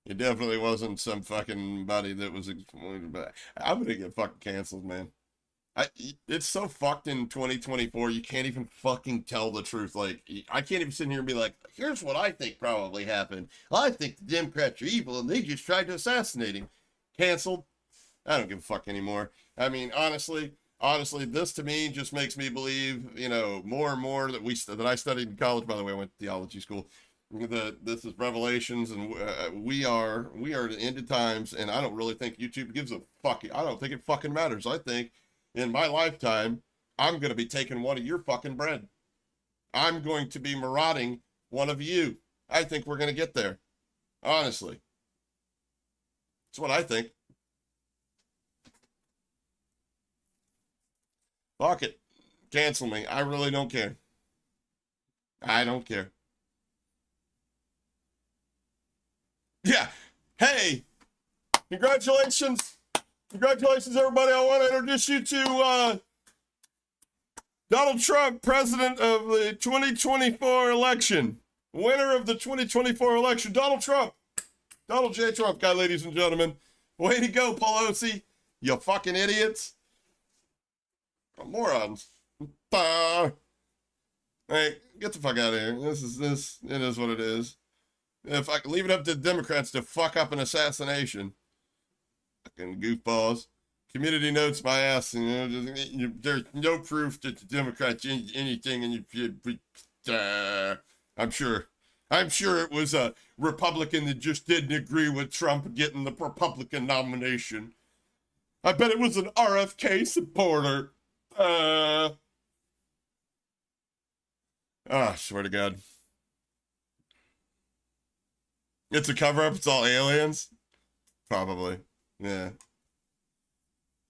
It definitely wasn't some fucking buddy that was exploited. But I'm gonna get fucking canceled, man. It's so fucked in 2024. You can't even fucking tell the truth. Like, I can't even sit here and be like, here's what I think probably happened. I think the Democrats are evil and they just tried to assassinate him. Canceled. I don't give a fuck anymore. I mean, honestly, this to me just makes me believe, you know, more and more that I studied in college. By the way, I went to theology school. This is Revelations, and we are at the end of times, and I don't really think YouTube gives a fuck. I don't think it fucking matters. I think in my lifetime, I'm going to be taking one of your fucking bread. I'm going to be marauding one of you. I think we're going to get there. Honestly. That's what I think. Fuck it. Cancel me. I really don't care. I don't care. Yeah. Hey. Congratulations. Congratulations, everybody. I want to introduce you to Donald Trump, president of the 2024 election. Winner of the 2024 election, Donald Trump. Donald J. Trump, guy, ladies and gentlemen. Way to go, Pelosi. You fucking idiots. Morons. Hey, get the fuck out of here. It is what it is. If I can leave it up to the Democrats to fuck up an assassination. Fucking goofballs. Community notes my ass. You know, there's no proof that the Democrats anything, and I'm sure it was a Republican that just didn't agree with Trump getting the Republican nomination. I bet it was an RFK supporter. I swear to God. It's a cover-up. It's all aliens. Probably. Yeah.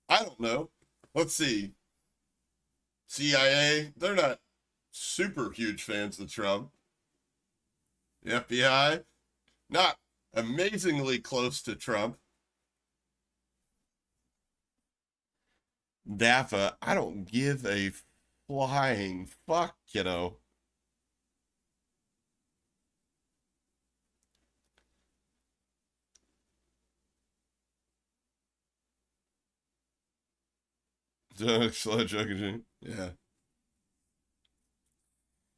I don't know. Let's see. CIA, they're not super huge fans of Trump. The FBI, not amazingly close to Trump. DAFA, I don't give a flying fuck, you know. Yeah.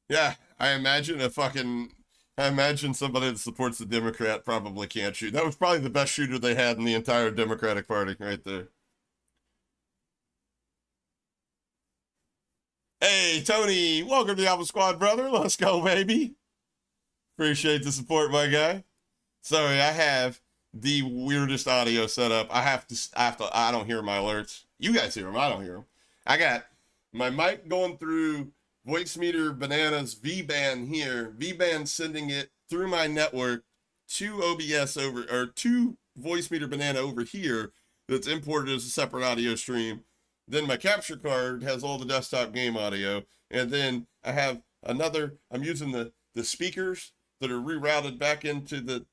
Yeah, I imagine somebody that supports the Democrat probably can't shoot. That was probably the best shooter they had in the entire Democratic Party right there. Hey, Tony, welcome to the Alpha Squad, brother. Let's go, baby. Appreciate the support, my guy. Sorry, I have the weirdest audio set up. I don't hear my alerts. You guys hear them. I don't hear them. I got my mic going through Voicemeter Banana's V-band here. V-band sending it through my network to OBS to Voicemeter Banana over here that's imported as a separate audio stream. Then my capture card has all the desktop game audio. And then I have I'm using the speakers that are rerouted back into the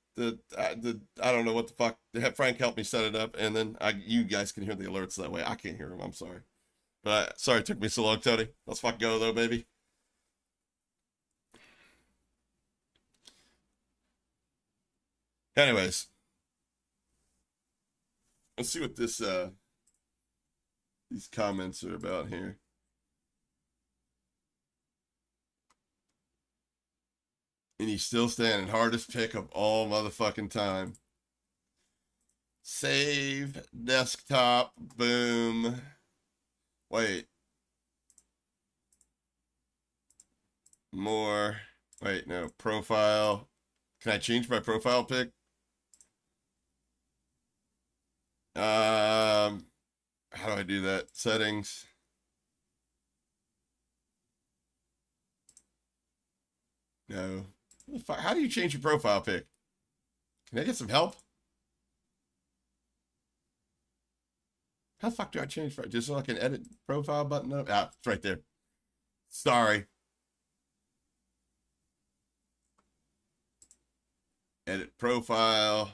I don't know what the fuck. Have Frank help me set it up. And then you guys can hear the alerts that way. I can't hear them. I'm sorry. But sorry it took me so long, Tony. Let's fuck go though, baby. Anyways. Let's see what these comments are about here. And he's still standing. Hardest pick of all motherfucking time. Save desktop. Boom. Wait. More. Wait, no. Profile. Can I change my profile pic? How do I do that? Settings. No. How do you change your profile pic? Can I get some help? How the fuck do I change? Just so I can edit profile button up? Ah, it's right there. Sorry. Edit profile.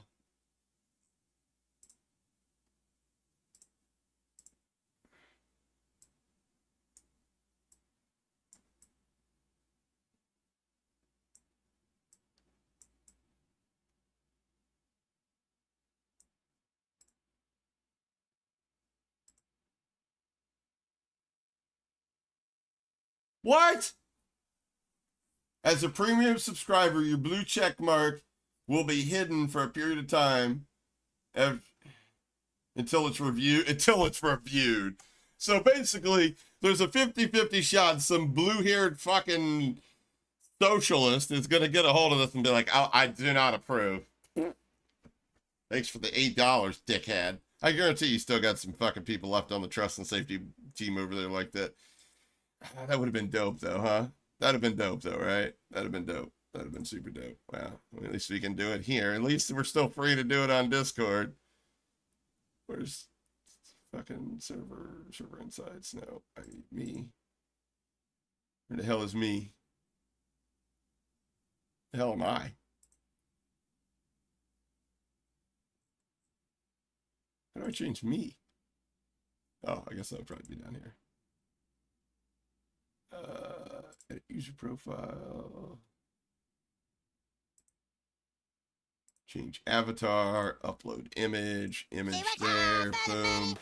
What? As a premium subscriber, your blue check mark will be hidden for a period of time until it's reviewed. So basically, there's a 50-50 shot some blue-haired fucking socialist is going to get a hold of this and be like, I do not approve. Thanks for the $8, dickhead. I guarantee you still got some fucking people left on the trust and safety team over there like that. That would have been dope, though, huh? That'd have been dope, though, right? That'd have been dope. That'd have been super dope. Wow. Well, at least we can do it here. At least we're still free to do it on Discord. Where's fucking server insights? No, I need me. Where the hell is me? The hell am I? How do I change me? Oh, I guess that would probably be down here. Edit user profile. Change avatar, upload image there, boom.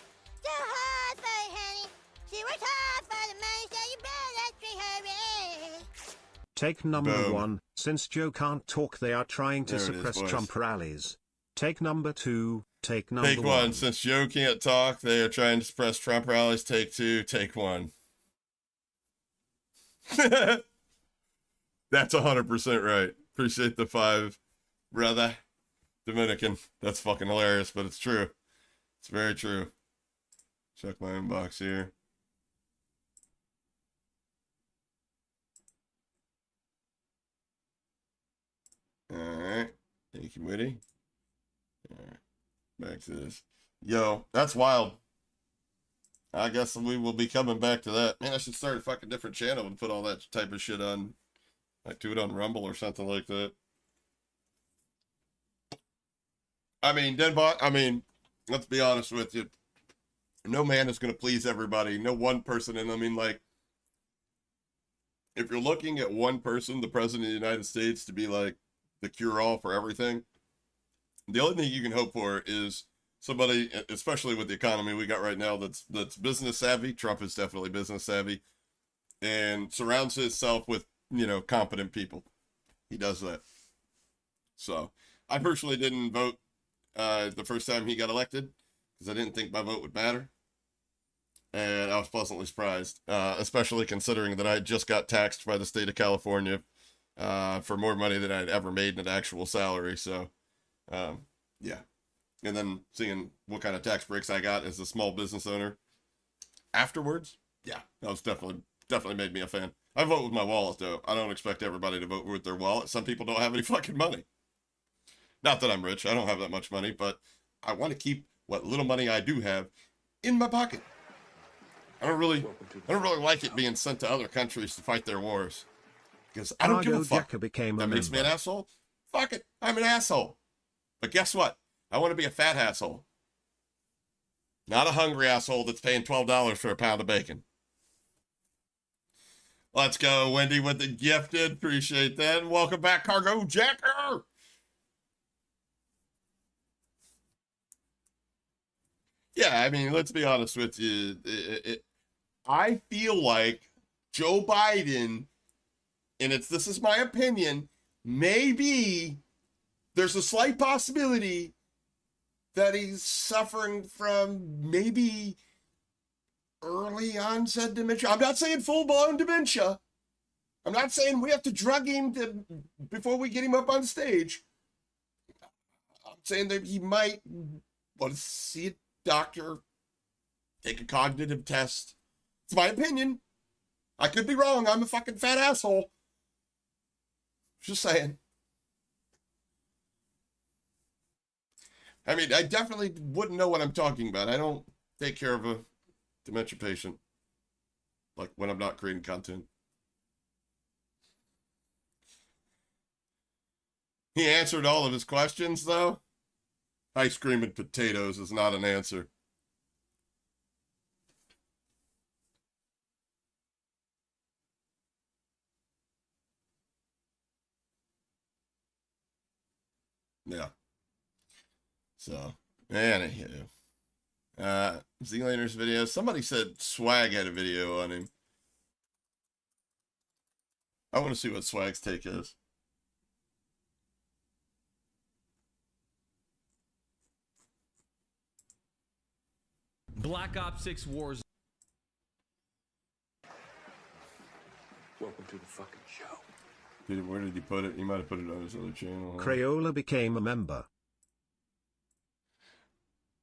Take number Boom. 1, since Joe can't talk they are trying to There it is, suppress boys. Trump rallies. Take number 2, take number Take 1, since Joe can't talk, they are trying to suppress Trump rallies. Take 2, take 1. That's 100% right. Appreciate the 5, brother. Dominican. That's fucking hilarious, but it's true. It's very true. Check my inbox here. Alright. Thank you, Witty. Alright. Back to this. Yo, that's wild. I guess we will be coming back to that. Man, I should start a fucking different channel and put all that type of shit on. Like, do it on Rumble or something like that. I mean, Denbot, let's be honest with you. No man is going to please everybody. No one person. And I mean, like, if you're looking at one person, the president of the United States, to be like the cure-all for everything, the only thing you can hope for is somebody, especially with the economy we got right now, that's business savvy. Trump is definitely business savvy, and surrounds himself with, competent people. He does that. So I personally didn't vote the first time he got elected because I didn't think my vote would matter, and I was pleasantly surprised, especially considering that I just got taxed by the state of California for more money than I'd ever made in an actual salary. So yeah. And then seeing what kind of tax breaks I got as a small business owner afterwards, yeah, that was definitely made me a fan. I vote with my wallet, though. I don't expect everybody to vote with their wallet. Some people don't have any fucking money. Not that I'm rich. I don't have that much money, but I want to keep what little money I do have in my pocket. I don't really like it being sent to other countries to fight their wars, because I don't give a fuck. That makes me an asshole. Fuck it. I'm an asshole. But guess what? I want to be a fat asshole. Not a hungry asshole that's paying $12 for a pound of bacon. Let's go, Wendy, with the gifted. Appreciate that. And welcome back, Cargo Jacker. Yeah, let's be honest with you. I feel like Joe Biden, and this is my opinion, maybe there's a slight possibility that he's suffering from maybe early onset dementia. I'm not saying full-blown dementia. I'm not saying we have to drug him before we get him up on stage. I'm saying that he might want to see a doctor, take a cognitive test. It's my opinion. I could be wrong. I'm a fucking fat asshole. Just saying. I definitely wouldn't know what I'm talking about. I don't take care of a dementia patient, like, when I'm not creating content. He answered all of his questions, though. Ice cream and potatoes is not an answer. Yeah. So, anywho. Z-Laner's video. Somebody said Swag had a video on him. I want to see what Swag's take is. Black Ops 6 Warzone. Welcome to the fucking show. Where did he put it? He might have put it on his other channel. Huh? Crayola became a member.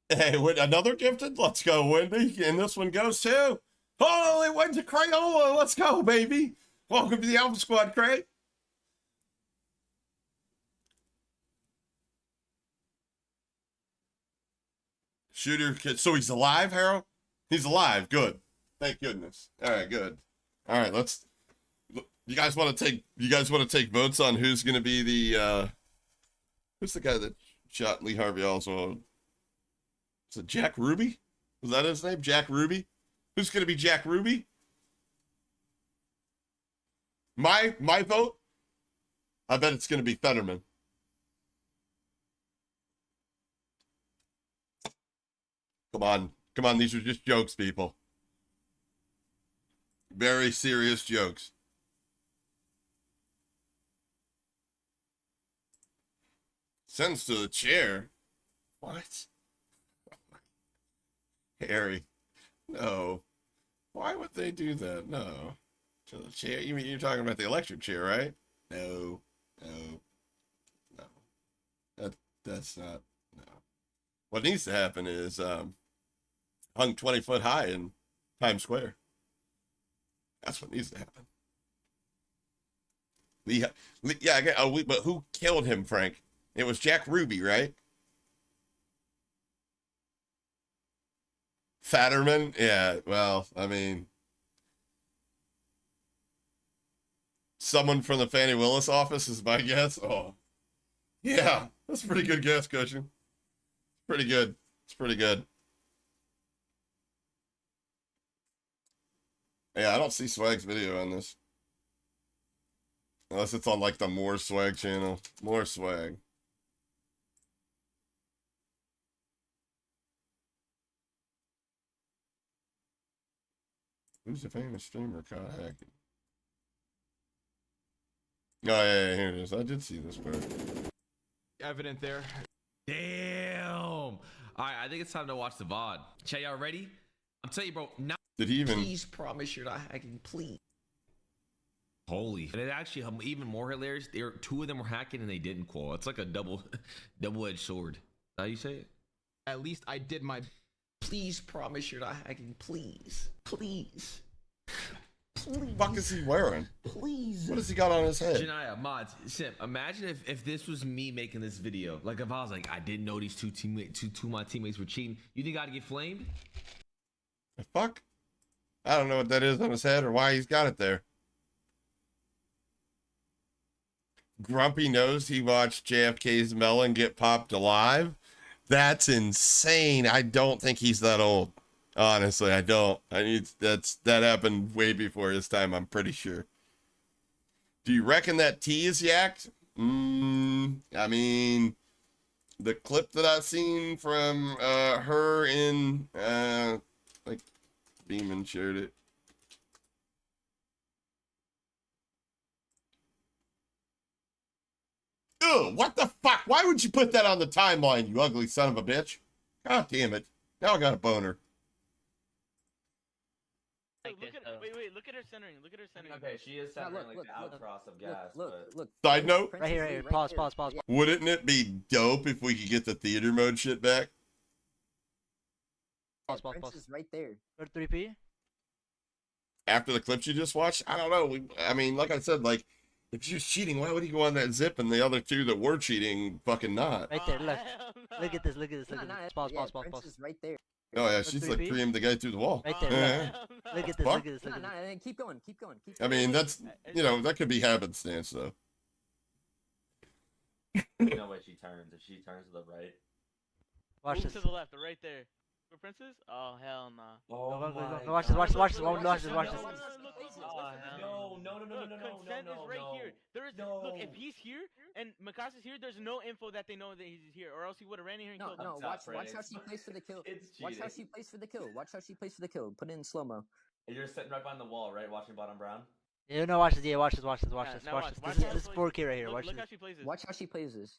Hey, another gifted? Let's go, Wendy. And this one goes too. Oh, it went to Crayola. Let's go, baby. Welcome to the Alpha Squad, Cray. Shooter kid. So he's alive, Harold? He's alive. Good. Thank goodness. All right, good. All right, let's. You guys want to take votes on who's going to be the who's the guy that shot Lee Harvey Oswald? Is it Jack Ruby? Was that his name? Jack Ruby? Who's going to be Jack Ruby? My vote? I bet it's going to be Fetterman. Come on. Come on. These are just jokes, people. Very serious jokes. Sends to the chair. What? Harry. No. Why would they do that? No. To the chair? You mean you're talking about the electric chair, right? No. No. No. That's not. No. What needs to happen is hung 20 foot high in Times Square. That's what needs to happen. But who killed him, Frank? It was Jack Ruby, right? Fatterman? Yeah, well, I mean, someone from the Fannie Willis office is my guess. Oh, yeah, that's a pretty good guess, Cushion. Pretty good. It's pretty good. Yeah, I don't see Swag's video on this. Unless it's on like the More Swag channel. More Swag. Who's the famous streamer caught hacking? Oh, yeah, here it is. I did see this part. Evident there. Damn. All right, I think it's time to watch the VOD. Chat, y'all ready? I'm telling you, bro. Now, Did he even... please promise you're not hacking, please. Holy. And it actually even more hilarious. Two of them were hacking and they didn't qual. It's like a double-edged sword. Is that how you say it? At least I did my... Please promise you're not hacking, please. Please. Please. What the fuck is he wearing? Please. What has he got on his head? Janaya, mods, Sim, imagine if this was me making this video. Like if I was like, I didn't know these two of my teammates were cheating. You think I'd get flamed? The fuck? I don't know what that is on his head or why he's got it there. Grumpy knows he watched JFK's melon get popped alive. That's insane. I don't think he's that old. Honestly, I don't. That happened way before his time, I'm pretty sure. Do you reckon that T is yacked? I mean, the clip that I've seen from her in like Beeman shared it. Ew, what the fuck? Why would you put that on the timeline, you ugly son of a bitch? God damn it. Now I got a boner. Look at her centering. Look at her centering. Okay, she is centering like the outcross of gas. Look. Side note. Right here. Pause. Wouldn't it be dope if we could get the theater mode shit back? Pause. Is right there. 3P. After the clips you just watched? I don't know. I mean, like I said, like, if she was cheating, why would he go on that zip and the other two that were cheating fucking not? Right there, look. Look at this. Pause. Is right there. Oh yeah, she's like creamed the guy through the wall. Right there. Look at this. Fuck? Look at this. Keep going. I mean, that's, you know, that could be happenstance though. No way she turns. If she turns to the right. Watch this. To the left, right there. For Princess? Oh hell nah. Go watch this. Watch this. No. Consent is right here. There is look. If he's here and Mikasa's here, there's no info that they know that he's here, or else he would have ran here and killed him. No. Watch how she plays for the kill. Watch how she plays for the kill. Put it in slow mo. You're sitting right behind the wall, right? Watching bottom brown. You know, watch this. Yeah, watch this. Watch this. Watch Yeah, this. now Watch watch. this. Watch This how is she 4K right here. Look, Watch look this. how she plays this. Watch how she plays this.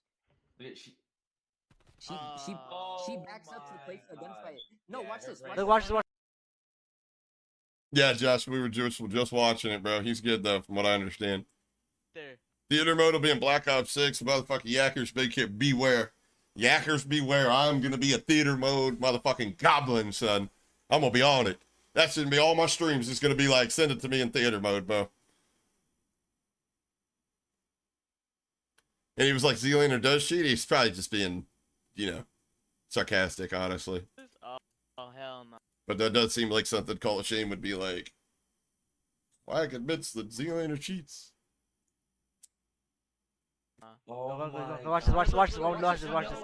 Look at she. She backs up to the place for a gunfight. No, watch this. Look, watch this. Watch. Yeah, Josh, we were just watching it, bro. He's good though, from what I understand. There. Theater mode will be in Black Ops 6. Motherfucking Yackers, big kid, beware. Yackers, beware. I'm gonna be a theater mode motherfucking goblin, son. I'm gonna be on it. That's gonna be all my streams. It's gonna be like, send it to me in theater mode, bro. And he was like, Zealander does cheat. He's probably just being, sarcastic, honestly. Oh hell no. But that does seem like something Call of Shame would be like. Wag admits that Zealander cheats. Watch this. Watch this. Watch this. Watch this. Watch this.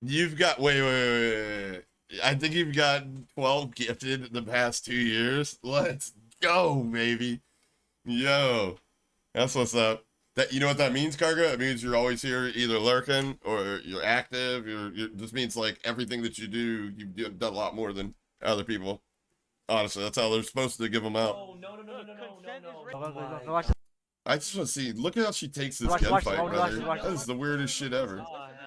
You've got wait. I think you've got 12 gifted in the past 2 years. Let's go, baby. Yo, that's what's up. That, you know what that means, Cargo? It means you're always here, either lurking or you're active. This means like everything that you do, you've done a lot more than other people. Honestly, that's how they're supposed to give them out. Oh no. Watch this. I just want to see. Look at how she takes this Watch gunfight, this, brother. That is the weirdest shit ever.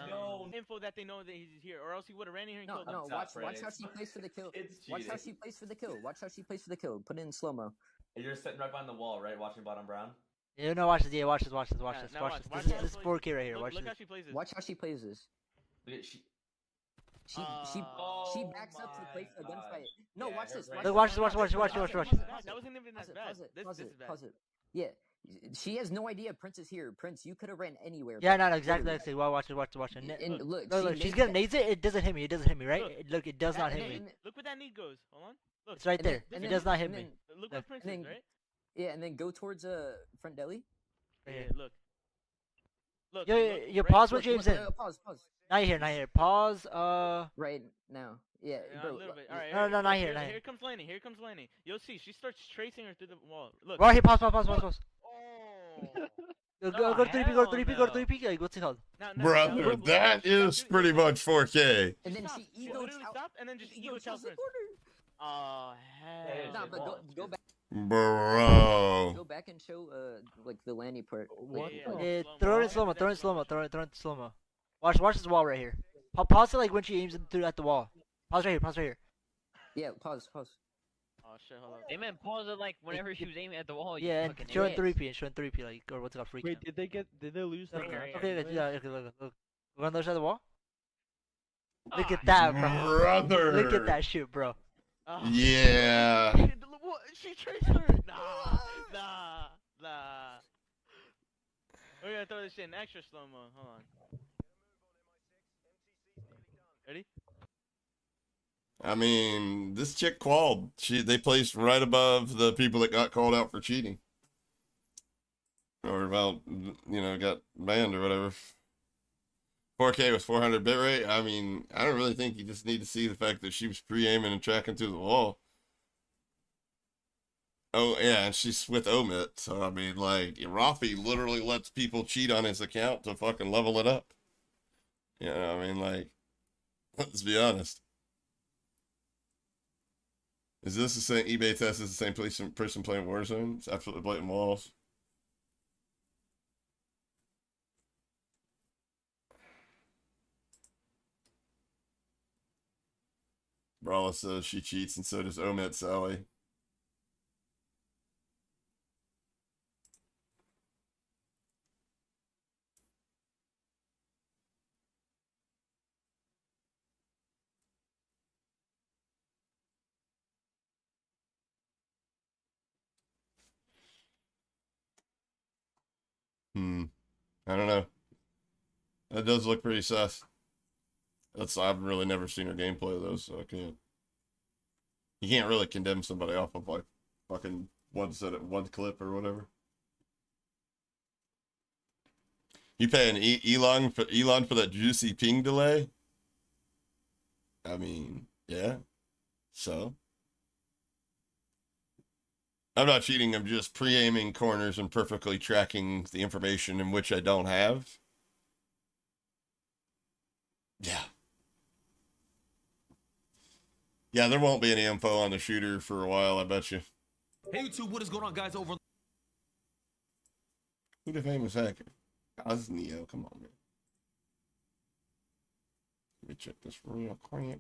No info that they know that he's here, or else he would have ran in here and killed him. No, watch how she plays for the kill. Watch how she plays for the kill. Watch how she plays for the kill. Put it in slow-mo. You're sitting right behind the wall, right? Watching Bottom Brown? You know, watch this. Yeah, watch this. Watch this. Watch this. Now Watch watch. this. Watch This how is she 4K right here. Look, Watch look this. how she plays this. Watch how she plays this. Look at she. She backs up to the place for a gunfight. No, watch this. Look, watch this. Watch this. Watch this. Watch this. Watch this. That wasn't even that bad. This is bad. Pause it. Yeah, she has no idea Prince is here. Prince, you could have ran anywhere. Yeah, no, exactly. Well, watch it. Watch it. Watch it. And look, Look, she's gonna nades it. It doesn't hit me. It doesn't hit me, right? Look, it does not hit me. Look where that knee goes. Hold on. Look. It's right there. It does not hit me. Look where Prince is, right? Yeah, and then go towards front deli. Yeah, look. Look. Yo, pause when James in. Pause. Not here. Pause. Right now. Yeah, bro. A little bit. All right. No, not here. Here comes Laney. You'll see. She starts tracing her through the wall. Look. Right here. Pause. Oh. Go to 3P. Go to 3P. Go to 3P. Like, what's it called? Brother, that is pretty much 4K. And then she literally stopped and then just ego tells Prince. Oh hell. Nah, but go back. Bro. Go back and show like the Lanny part. Throw it in slow mo. Throw it in slow mo. Watch this wall right here. Pause it like when she aims through at the wall. Pause right here. Yeah, pause. Oh shit, hold on. They meant pause it like whenever she was aiming at the wall. Yeah, and show in 3P, like, or what's it called, freak. Wait, did they lose? Okay, look. We're on the other side of the wall? Look at that, bro. Brother. Look at that shit, bro. Yeah. She traced her. Nah. We're gonna throw this shit in extra slow mo. Hold on. Ready? I mean, this chick qualled. They placed right above the people that got called out for cheating. Or about, got banned or whatever. 4K with 400 bitrate. I mean, I don't really think you just need to see the fact that she was pre-aiming and tracking through the wall. Oh, yeah, and she's with Omit. So, I mean, like, Rafi literally lets people cheat on his account to fucking level it up. I mean, like, let's be honest. Is this the same eBay test is the same person playing Warzone? It's absolutely blatant walls. Brawler says she cheats and so does Omit Sally. I don't know. That does look pretty sus. I've really never seen her gameplay though, so I can't. You can't really condemn somebody off of like fucking one clip or whatever. You paying Elon for that juicy ping delay? I mean, yeah. So I'm not cheating, I'm just pre-aiming corners and perfectly tracking the information in which I don't have. Yeah. Yeah, there won't be any info on the shooter for a while, I bet you. Hey YouTube, what is going on, guys? Over. Who the famous hacker? Oh, this is Neo. Come on, man. Let me check this real quick.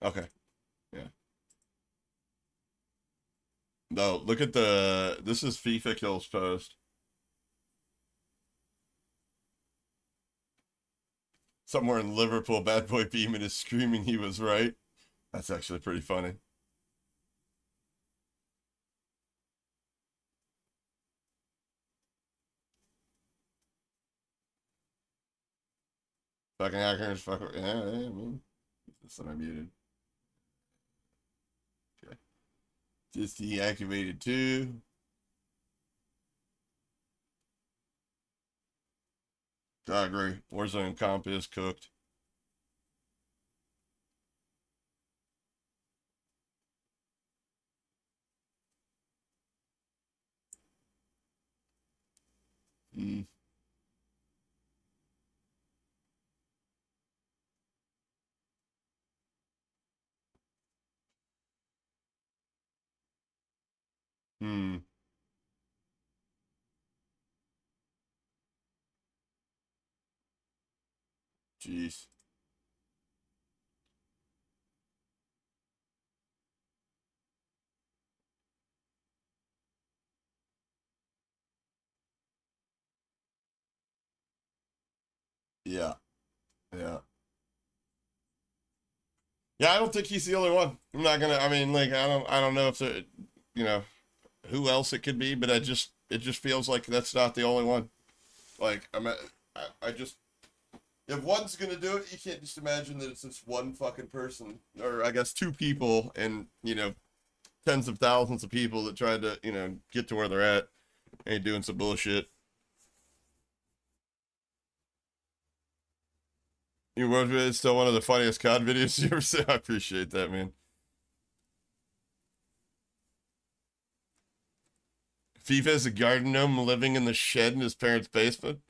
Okay. Yeah. No, look at the. This is FIFA Kills post. Somewhere in Liverpool, Bad Boy Beeman is screaming he was right. That's actually pretty funny. Fucking hackers, fuck. Yeah, I mean, that's what I muted. Okay. Just deactivated too. I agree. Warzone comp is cooked. Mm. Hmm. Jeez. Yeah. Yeah. Yeah, I don't think he's the only one. I'm not gonna. I mean, like, I don't know if it, you know, who else it could be, but it just feels like that's not the only one. Like, I just, if one's gonna do it, you can't just imagine that it's just one fucking person, or I guess two people, and tens of thousands of people that tried to, get to where they're at, and doing some bullshit. Your world is still one of the funniest COD videos you ever seen. I appreciate that, man. FIFA is a garden gnome living in the shed in his parents' basement.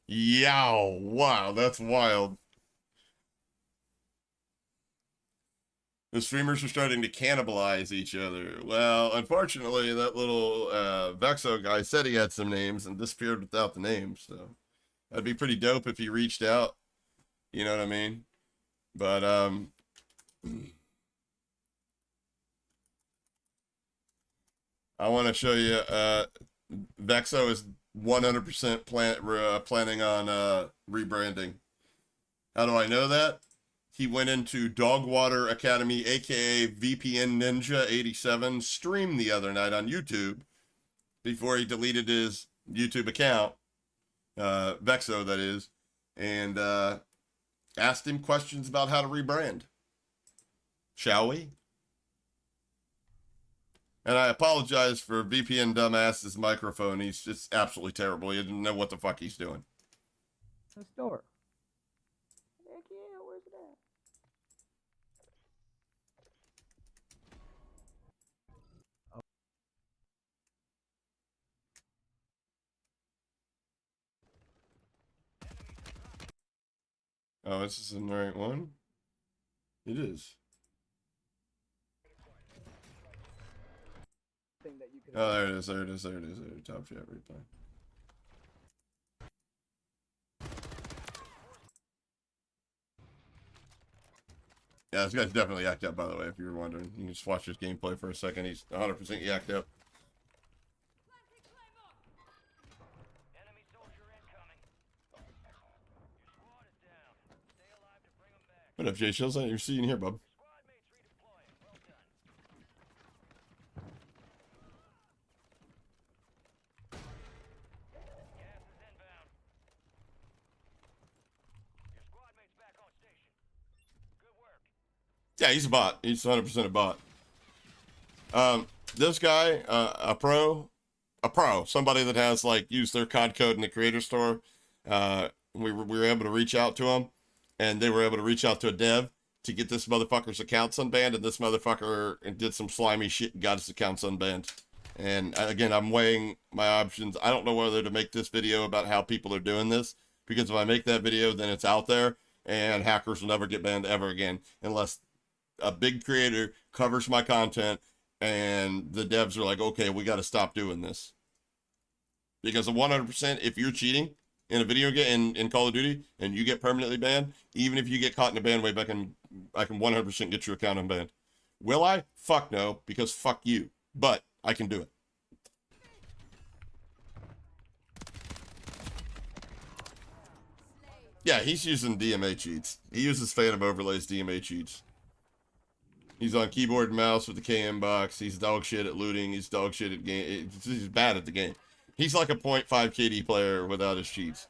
Yow! Wow, that's wild. The streamers are starting to cannibalize each other. Well, unfortunately, that little Vexo guy said he had some names and disappeared without the names. So that'd be pretty dope if he reached out. You know what I mean? But I want to show you. Vexo is 100% planning on rebranding. How do I know that? He went into Dogwater Academy, aka VPN Ninja 87 stream the other night on YouTube before he deleted his YouTube account, Vexo that is, and asked him questions about how to rebrand. Shall we? And I apologize for VPN Dumbass's microphone. He's just absolutely terrible. He doesn't know what the fuck he's doing. The store. Heck yeah, where's it at? Oh, this isn't the right one? It is. Oh, there it is, there it is, there it is, there it is. Top chat replay. Yeah, this guy's definitely yacked up, by the way, if you were wondering. You can just watch his gameplay for a second. He's 100% yacked up. What up, Jay Shills? You're seeing here, bub. Yeah, he's a bot. He's 100% a bot. This guy, a pro, somebody that has like used their COD code in the creator store. We were able to reach out to him, and they were able to reach out to a dev to get this motherfucker's accounts unbanned, and this motherfucker did some slimy shit and got his accounts unbanned. And again, I'm weighing my options. I don't know whether to make this video about how people are doing this, because if I make that video, then it's out there. and hackers will never get banned ever again unless a big creator covers my content and the devs are like, okay, we got to stop doing this. Because 100%, if you're cheating in a video game in Call of Duty and you get permanently banned, even if you get caught in a ban wave, I can 100% get your account unbanned. Will I? Fuck no, because fuck you. But I can do it. Yeah, he's using DMA cheats. He uses Phantom Overlays DMA cheats. He's on keyboard and mouse with the KM box. He's dog shit at looting. He's dog shit at game. He's bad at the game. He's like a 0.5 KD player without his cheats,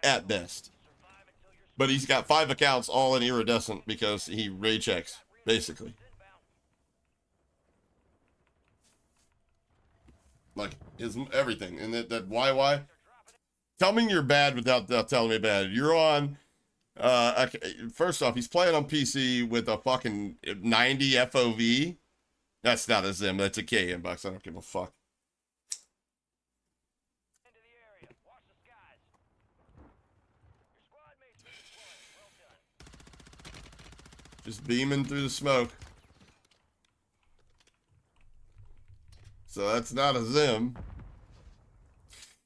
at best. But he's got 5 accounts all in iridescent because he rage checks, basically. Like, his everything. And that YY, tell me you're bad without telling me bad. You're on, first off, he's playing on PC with a fucking 90 FOV. That's not a Zim, that's a KM box. I don't give a fuck. Just beaming through the smoke. So that's not a Zim.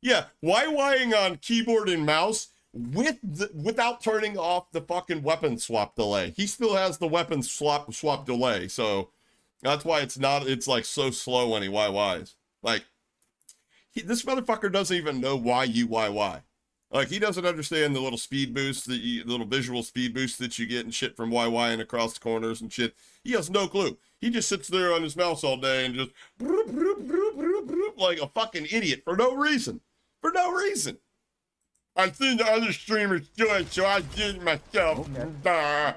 Yeah, YYing on keyboard and mouse without turning off the fucking weapon swap delay. He still has the weapon swap delay, so that's why it's like so slow when he YYs. Like, this motherfucker doesn't even know why you YY. Like, he doesn't understand the little speed boost, the little visual speed boost that you get and shit from YYing across the corners and shit. He has no clue. He just sits there on his mouse all day and just broop, broop, broop, broop, broop, like a fucking idiot for no reason. For no reason. I seen the other streamers do it, so I did it myself. Okay. Nice.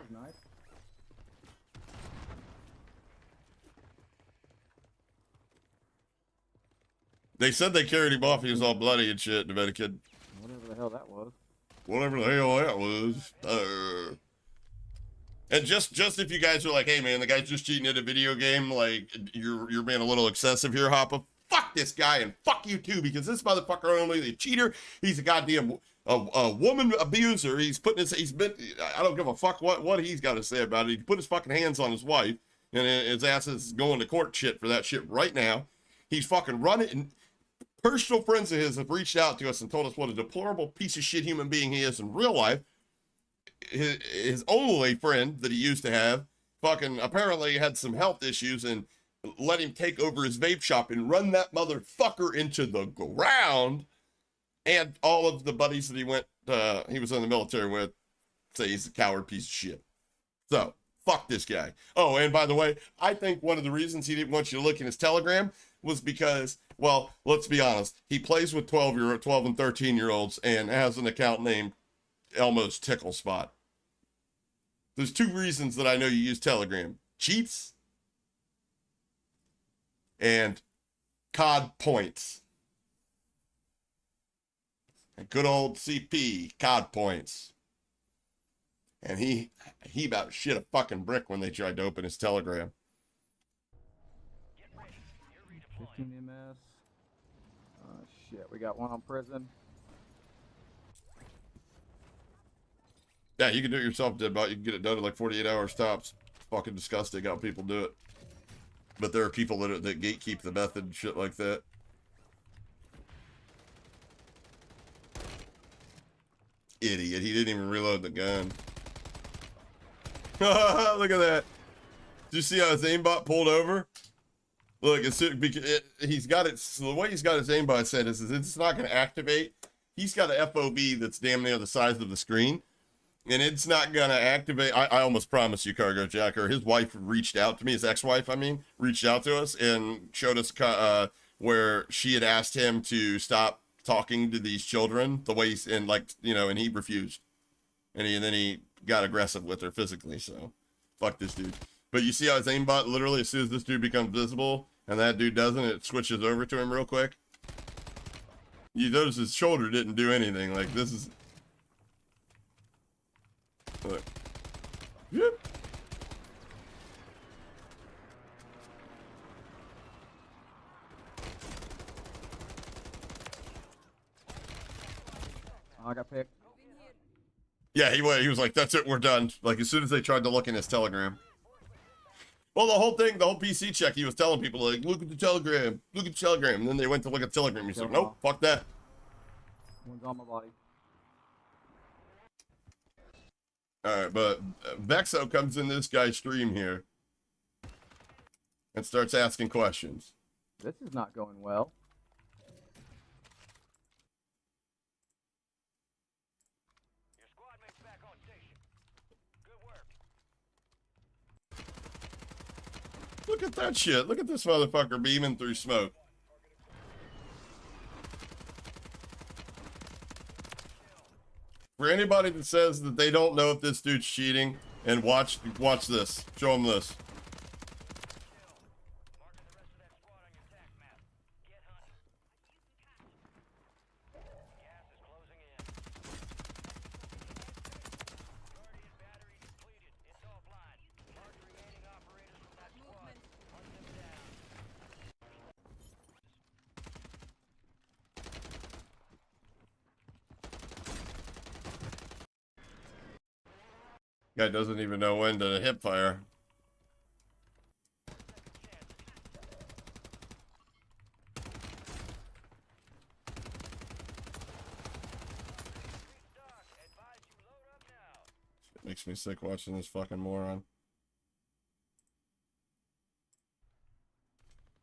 They said they carried him off. He was all bloody and shit, the Medicaid. Whatever the hell that was. Whatever the hell that was. And just if you guys are like, hey man, the guy's just cheating at a video game, like you're being a little excessive here, Hoppa. Fuck this guy and fuck you too, because this motherfucker only a cheater. He's a goddamn a woman abuser. He's been. I don't give a fuck what he's got to say about it. He put his fucking hands on his wife, and his ass is going to court shit for that shit right now. He's fucking running. And personal friends of his have reached out to us and told us what a deplorable piece of shit human being he is in real life. His only friend that he used to have fucking apparently had some health issues and let him take over his vape shop and run that motherfucker into the ground. And all of the buddies that he was in the military with say he's a coward piece of shit. So fuck this guy. Oh, and by the way, I think one of the reasons he didn't want you to look in his Telegram was because, well, let's be honest, he plays with 12 and 13-year-olds and has an account named Elmo's Tickle Spot. There's 2 reasons that I know you use Telegram: cheats and COD points. And good old CP COD points. And he about shit a fucking brick when they tried to open his Telegram. 15 MS. Oh shit, we got one on prison. Yeah, you can do it yourself, Deadbot. You can get it done in like 48 hours tops. It's fucking disgusting how people do it. But there are people that gatekeep the method and shit like that. Idiot. He didn't even reload the gun. Look at that. Did you see how his aimbot pulled over? Look, he's got it. So the way he's got his aimbot set is it's not going to activate. He's got an FOV that's damn near the size of the screen. And it's not going to activate. I almost promise you, Cargo Jacker, his wife reached out to me, his ex-wife, reached out to us and showed us where she had asked him to stop talking to these children the way and he refused. And then he got aggressive with her physically, so fuck this dude. But you see how his aimbot literally, as soon as this dude becomes visible and that dude doesn't, it switches over to him real quick. You notice his shoulder didn't do anything. Like, this is... Look. Yep. Oh, I got picked. Yeah, he was like, that's it, we're done. Like, as soon as they tried to look in his Telegram. Well, the whole PC check, he was telling people, like, look at the Telegram, look at the Telegram. And then they went to look at Telegram. He's like, nope, fuck that. One's on my body. Alright, but Vexo comes in this guy's stream here and starts asking questions. This is not going well. Look at that shit. Look at this motherfucker beaming through smoke. For anybody that says that they don't know if this dude's cheating, and watch this. Show them this. Guy doesn't even know when to hip fire. Shit makes me sick watching this fucking moron.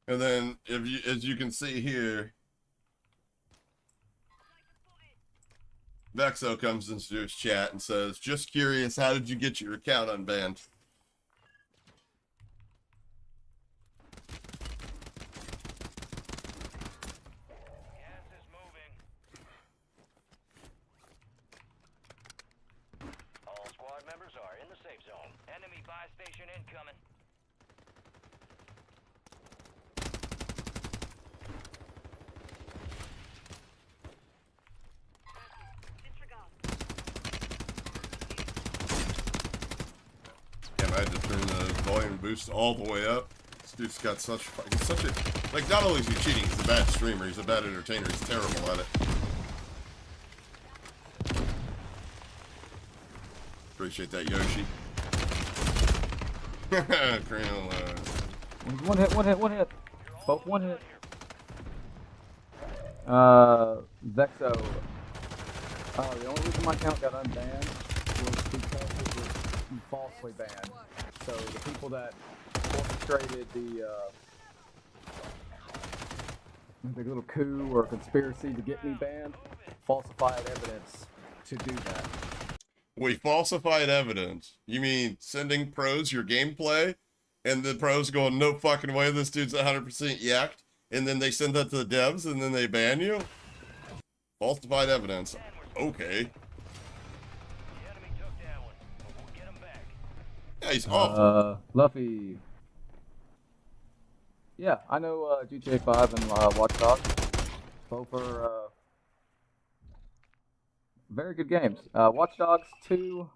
And then, as you can see here, Vexo comes into his chat and says, just curious, how did you get your account unbanned? All squad members are in the safe zone. Enemy buy station incoming. Damn, I had to turn the volume boost all the way up. This dude's got he's such a, like, not only is he cheating, he's a bad streamer, he's a bad entertainer, he's terrible at it. Appreciate that, Yoshi. One hit. Both one hit. Vexo. The only reason my account got unbanned was because it was falsely banned. So the people that orchestrated the little coup or conspiracy to get me banned falsified evidence to do that. We falsified evidence. You mean sending pros your gameplay, and the pros going, no fucking way, this dude's 100% yacked, and then they send that to the devs, and then they ban you? Falsified evidence. Okay. Yeah, he's awful. Luffy. Yeah, I know GTA 5 and Watch Dogs. Both are very good games. Watch Dogs 2,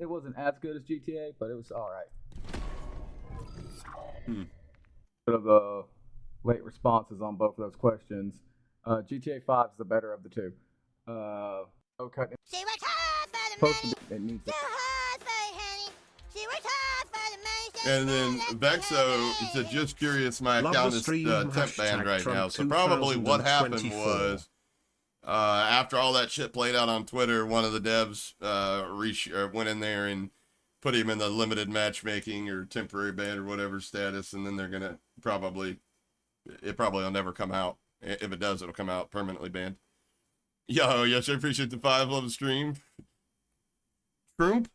it wasn't as good as GTA, but it was alright. Bit of the late responses on both of those questions. GTA 5 is the better of the two. Okay. It needs to. And then Vexo, he said, just curious, my account is temp banned right now. So probably what happened was, after all that shit played out on Twitter, one of the devs went in there and put him in the limited matchmaking or temporary ban or whatever status, and then they're gonna it probably will never come out. If it does, it'll come out permanently banned. Yo, yes, I appreciate the 5, love the stream. Trump?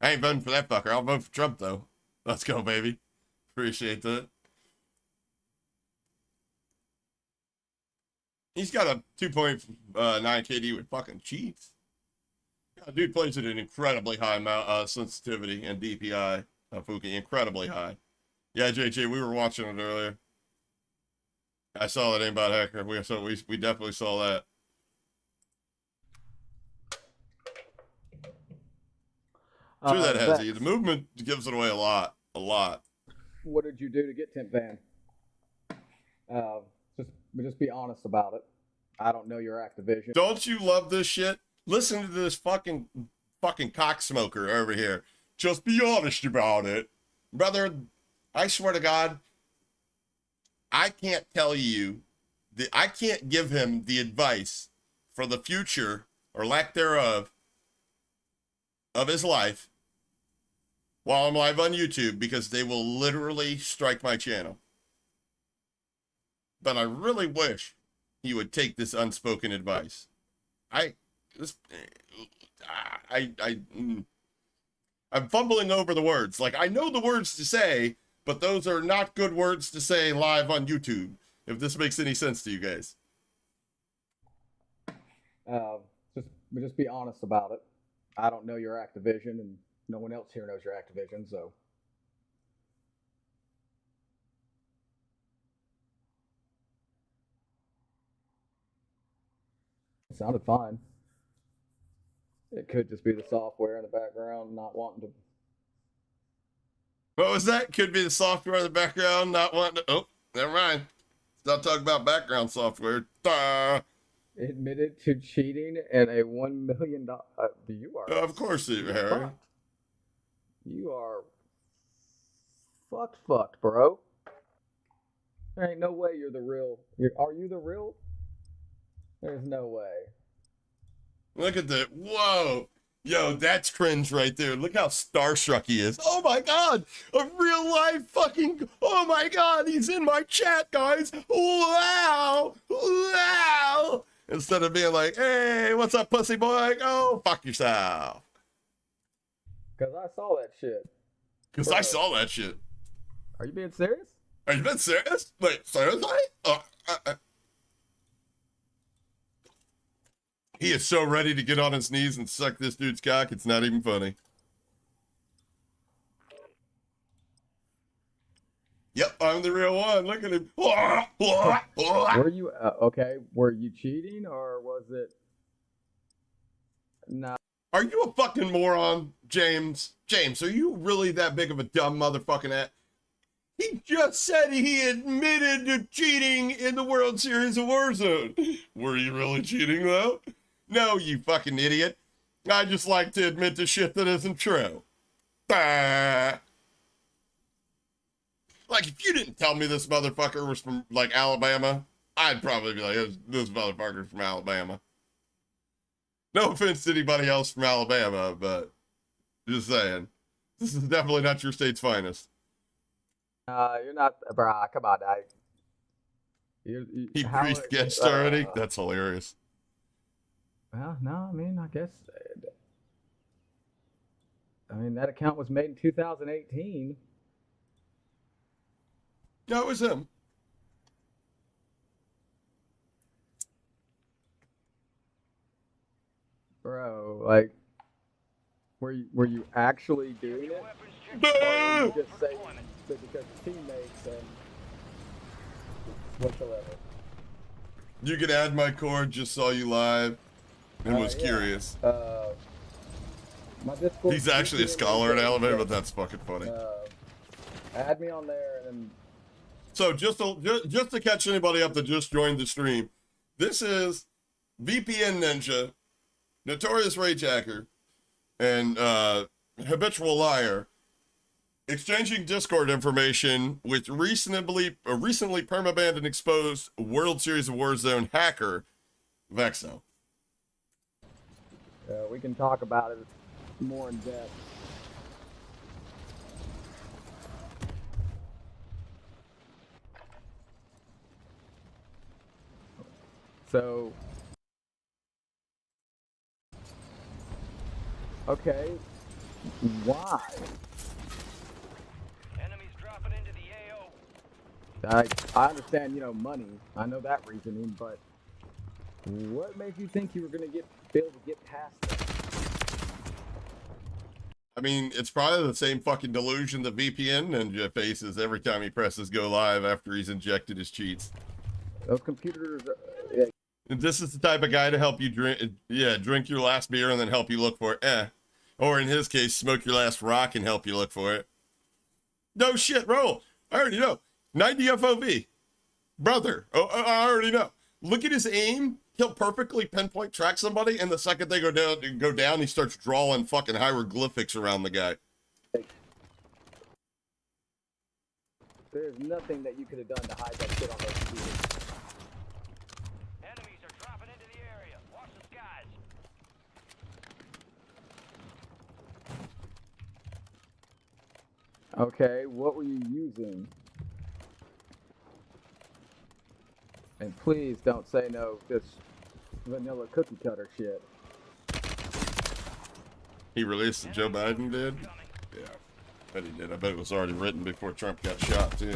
I ain't voting for that fucker. I'll vote for Trump, though. Let's go, baby. Appreciate that. He's got a 2.9 KD with fucking cheats. Yeah, dude plays at an incredibly high sensitivity and DPI, Fuki. Incredibly high. Yeah, JJ, we were watching it earlier. I saw that aimbot hacker. We definitely saw that. True that, Hezzy. The movement gives it away a lot. What did you do to get temp banned? Just be honest about it. I don't know your Activision. Don't you love this shit? Listen to this fucking cocksmoker over here. Just be honest about it. Brother, I swear to God, I can't tell you, I can't give him the advice for the future, or lack thereof, of his life while I'm live on YouTube, because they will literally strike my channel. But I really wish he would take this unspoken advice. I'm fumbling over the words. Like, I know the words to say, but those are not good words to say live on YouTube, if this makes any sense to you guys. Just be honest about it. I don't know your Activision, and no one else here knows your Activision, so. It sounded fine. It could just be the software in the background not wanting to. What was that? Could be the software in the background not wanting to. Oh, never mind. Stop talking about background software. Admitted to cheating and a $1 million. You are. Of course, Harry. Fucked. You are fucked, bro. There ain't no way you're the real. Are you the real? There's no way. Look at that. Whoa. Yo, that's cringe right there. Look how starstruck he is. Oh my God. A real life fucking. Oh my God. He's in my chat, guys. Wow. Wow. Instead of being like, hey, what's up, pussy boy? Go fuck yourself. Because I saw that shit. Because I saw that shit. Are you being serious? Are you being serious? Wait, seriously? He is so ready to get on his knees and suck this dude's cock, it's not even funny. Yep, I'm the real one. Look at him. Were you, okay, were you cheating or was it? No. Are you a fucking moron, James? James, are you really that big of a dumb motherfucking ass? He just said he admitted to cheating in the World Series of Warzone. Were you really cheating, though? No, you fucking idiot. I just like to admit to shit that isn't true. Like, if you didn't tell me this motherfucker was from, like, Alabama, I'd probably be like, this motherfucker's from Alabama. No offense to anybody else from Alabama, but just saying. This is definitely not your state's finest. You're not, brah, come on, He priest guessed already? That's hilarious. Well, no, I mean, I guess, that account was made in 2018. No, it was him. Bro, like, were you actually doing it? Or were you just saying that because teammates and whatsoever? You could add my cord, just saw you live, and was curious. My Discord. He's actually a scholar in Alabama, but that's fucking funny. Add me on there and. So just to catch anybody up that just joined the stream, this is VPN Ninja, Notorious Rage Hacker, and Habitual Liar exchanging Discord information with recently permabanned and exposed World Series of Warzone hacker Vexo. We can talk about it more in depth. So, okay, why? Enemies dropping into the AO. I understand, money. I know that reasoning, but what made you think you were going to be able to get past that? I mean, it's probably the same fucking delusion that VPN Ninja faces every time he presses go live after he's injected his cheats. Those computers. This is the type of guy to help you drink your last beer and then help you look for it. Or in his case, smoke your last rock and help you look for it. No shit, roll. I already know. 90 FOV. Brother. Oh, I already know. Look at his aim. he'll perfectly pinpoint track somebody, and the second they go down, he starts drawing fucking hieroglyphics around the guy. There's nothing that you could have done to hide that shit on those shooters. Enemies are dropping into the area. Watch the skies. Okay, what were you using? And please don't say no, this vanilla cookie cutter shit. He released it, Joe Biden did? Yeah, I bet he did. I bet it was already written before Trump got shot, too.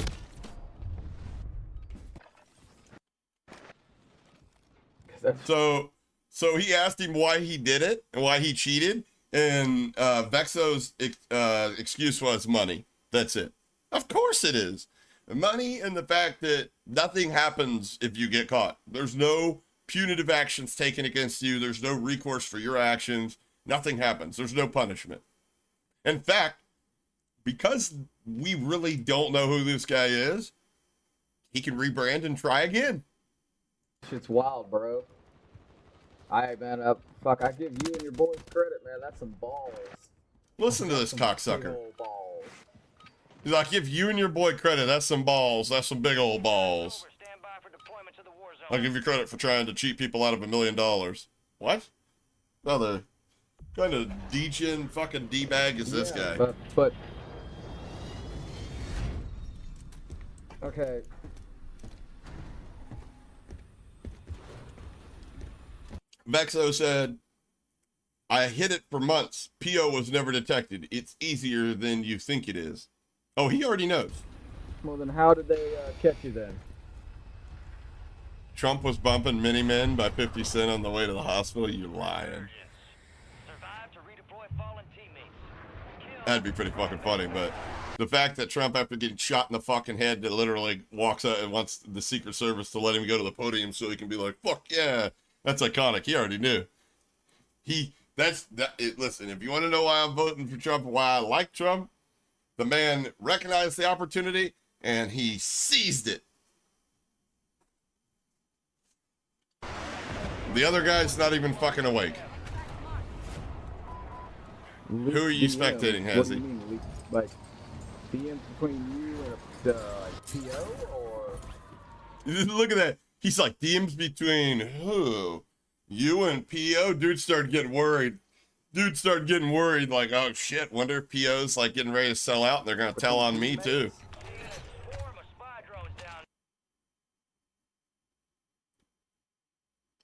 So he asked him why he did it and why he cheated, and Vexo's excuse was money. That's it. Of course it is. Money and the fact that nothing happens if you get caught. There's no punitive actions taken against you. There's no recourse for your actions. Nothing happens. There's no punishment. In fact, because we really don't know who this guy is, he can rebrand and try again. Shit's wild, bro. Alright, man, fuck, I give you and your boys credit, man. That's some balls. Listen to this cocksucker. Big old balls. He's like, give you and your boy credit. That's some balls. That's some big old balls. I'll give you credit for trying to cheat people out of $1 million. What? Well, the kind of degen fucking D-bag is this guy? But okay. Vexo said, I hid it for months. PO was never detected. It's easier than you think it is. Oh, he already knows. Well, then how did they catch you then? Trump was bumping Mini-Men by 50 Cent on the way to the hospital. You lying. That'd be pretty fucking funny, but the fact that Trump, after getting shot in the fucking head, that literally walks out and wants the Secret Service to let him go to the podium so he can be like, fuck yeah, that's iconic. He already knew. Listen, if you want to know why I'm voting for Trump and why I like Trump, the man recognized the opportunity and he seized it. The other guy's not even fucking awake. Who are you spectating, What do you mean, like DMs between you and PO, or? Look at that. He's like, DMs between who? You and PO? Dude started getting worried. Like, oh shit, wonder if PO's like getting ready to sell out and they're gonna tell on me too.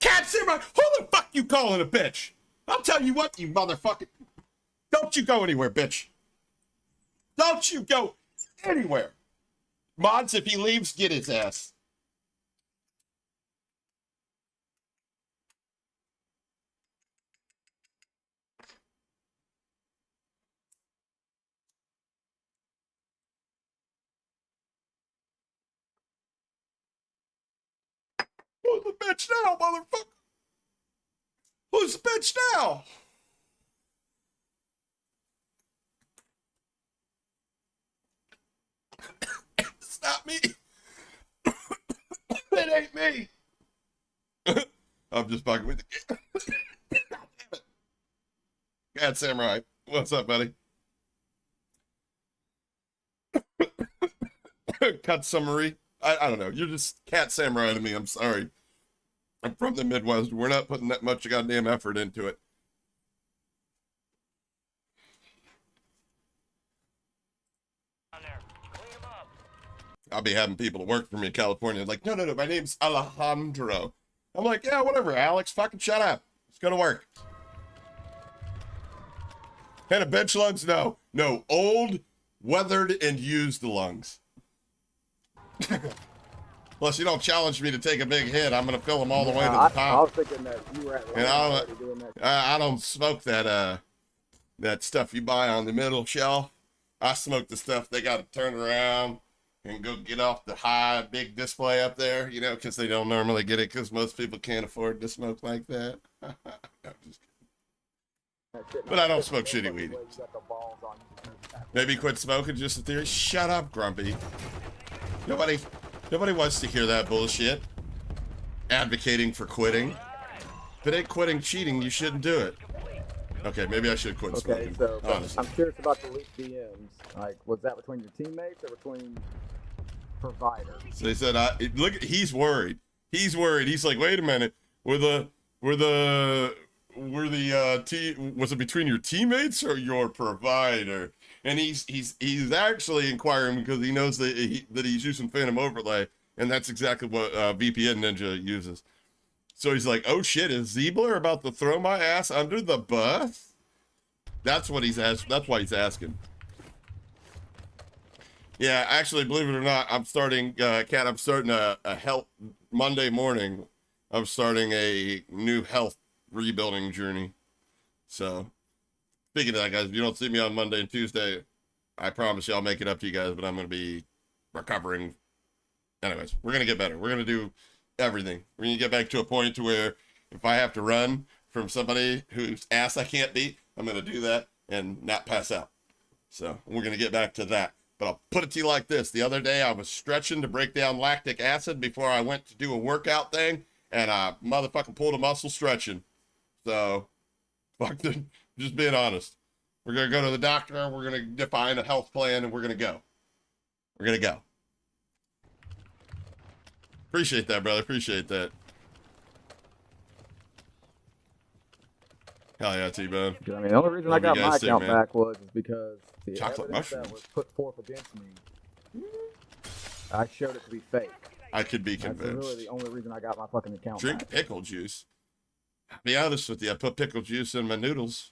Cat Samurai, who the fuck you calling a bitch? I'll tell you what, you motherfucker. Don't you go anywhere, bitch. Don't you go anywhere. Mods, if he leaves, get his ass. Who's the bitch now, motherfucker? Who's the bitch now? It's not me. It ain't me. I'm just fucking with you. Damn it. Cat Samurai, what's up, buddy? Cut summary. I don't know. You're just Cat Samurai to me. I'm sorry. I'm from the Midwest. We're not putting that much goddamn effort into it. I'll be having people that work for me in California like, no, my name's Alejandro. I'm like, yeah, whatever, Alex. Fucking shut up. It's gonna work. And a bench lungs? No. No. Old, weathered, and used lungs. Plus, you don't challenge me to take a big hit. I'm gonna fill them all the way to the top. I was thinking that you were at the I don't smoke that that stuff you buy on the middle shelf. I smoke the stuff they got to turn around and go get off the high big display up there, you know, because they don't normally get it because most people can't afford to smoke like that. No, just kidding. But I don't smoke shitty weed. Maybe quit smoking, just a theory. Shut up, Grumpy. Nobody wants to hear that bullshit. Advocating for quitting. If it ain't quitting cheating, you shouldn't do it. Okay, maybe I should quit Okay, smoking. so but Honestly. I'm curious about the leaked DMs. Like, was that between your teammates or between providers? So they said, look, he's worried. He's worried. He's like, wait a minute. Was it between your teammates or your provider? And he's actually inquiring because he knows that he's using Phantom Overlay, and that's exactly what VPN Ninja uses. So he's like, oh shit, is Ziebler about to throw my ass under the bus? That's what he's asked. That's why he's asking. Yeah, actually, believe it or not, I'm starting, Kat, I'm starting a health, Monday morning, I'm starting a new health rebuilding journey. So, speaking of that, guys, if you don't see me on Monday and Tuesday, I promise you I'll make it up to you guys, but I'm going to be recovering. Anyways, we're going to get better. We're going to do everything. We're going to get back to a point to where if I have to run from somebody whose ass I can't beat, I'm going to do that and not pass out. So, we're going to get back to that. But I'll put it to you like this. The other day I was stretching to break down lactic acid before I went to do a workout thing, and I motherfucking pulled a muscle stretching. So, just being honest. We're going to go to the doctor, we're going to define a health plan, and we're going to go. We're going to go. Appreciate that, brother. Appreciate that. Hell yeah, T-Bone. I mean, the only reason I got my account back was because the chocolate evidence that was put forth against me, I showed it to be fake. I could be convinced. That's really the only reason I got my fucking account Drink back. pickle juice. I'll be honest with you, I put pickle juice in my noodles.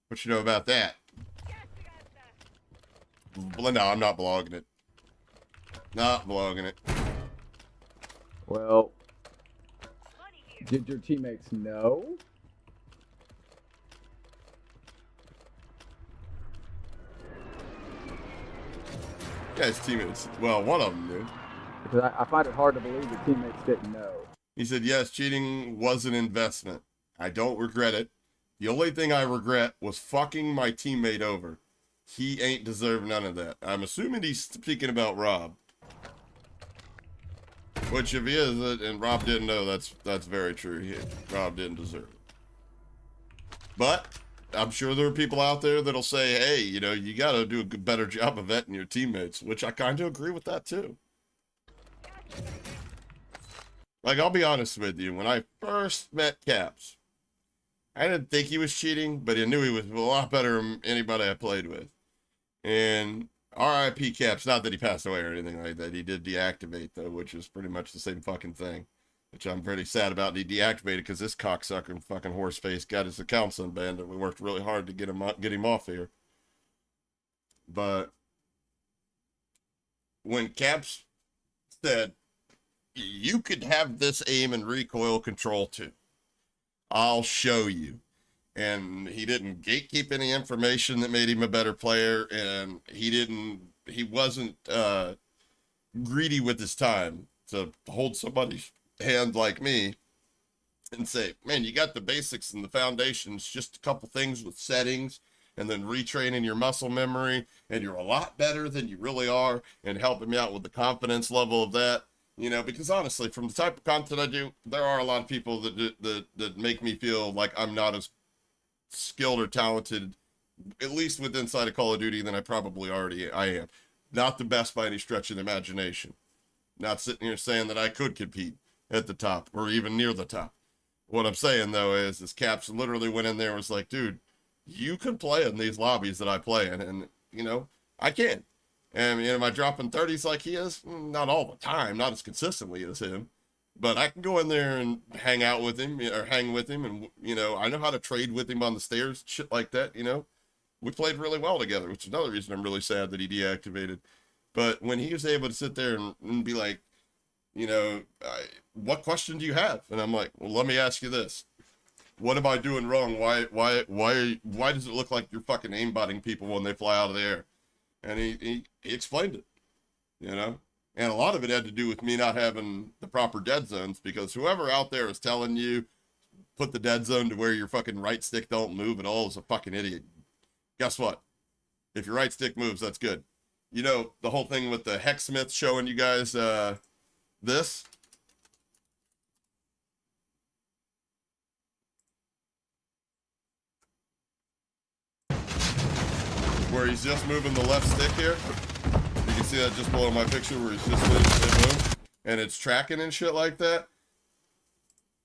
What you know about that? Well, no, I'm not blogging it. Not blogging it. Well, did your teammates know? Yeah, his teammates. Well, one of them knew. Because I find it hard to believe your teammates didn't know. He said, yes, cheating was an investment. I don't regret it. The only thing I regret was fucking my teammate over. He ain't deserved none of that. I'm assuming he's speaking about Rob. Which if he is, and Rob didn't know, that's very true. Rob didn't deserve it. But I'm sure there are people out there that'll say, hey, you know, you got to do a better job of vetting your teammates, which I kind of agree with that too. Like, I'll be honest with you. When I first met Caps, I didn't think he was cheating, but I knew he was a lot better than anybody I played with. And RIP Caps, not that he passed away or anything like that. He did deactivate, though, which is pretty much the same fucking thing. Which I'm pretty sad about. He deactivated because this cocksucker and fucking horseface got his accounts unbanned, and we worked really hard to get him off here. But when Caps said, you could have this aim and recoil control too, I'll show you. And he didn't gatekeep any information that made him a better player, and he wasn't greedy with his time to hold somebody's hand like me and say, man, you got the basics and the foundations, just a couple things with settings, and then retraining your muscle memory, and you're a lot better than you really are, and helping me out with the confidence level of that. You know, because honestly, from the type of content I do, there are a lot of people that make me feel like I'm not as skilled or talented, at least with inside of Call of Duty, than I probably I am. Not the best by any stretch of the imagination. Not sitting here saying that I could compete at the top or even near the top. What I'm saying though is Caps literally went in there and was like, dude, you can play in these lobbies that I play in, and you know, I can. And you know, am I dropping 30s like he is? Not all the time, not as consistently as him. But I can go in there and hang out with him, or hang with him, and you know, I know how to trade with him on the stairs, shit like that. You know, we played really well together, which is another reason I'm really sad that he deactivated. But when he was able to sit there and be like, you know, what question do you have? And I'm like, well, let me ask you this: what am I doing wrong? Why does it look like you're fucking aimbotting people when they fly out of the air? And he explained it, you know. And a lot of it had to do with me not having the proper dead zones, because whoever out there is telling you put the dead zone to where your fucking right stick don't move at all is a fucking idiot. Guess what? If your right stick moves, that's good. You know, the whole thing with the Hexsmith showing you guys this. where he's just moving the left stick here. You can see that just below my picture where he's just moving, and it's tracking and shit like that.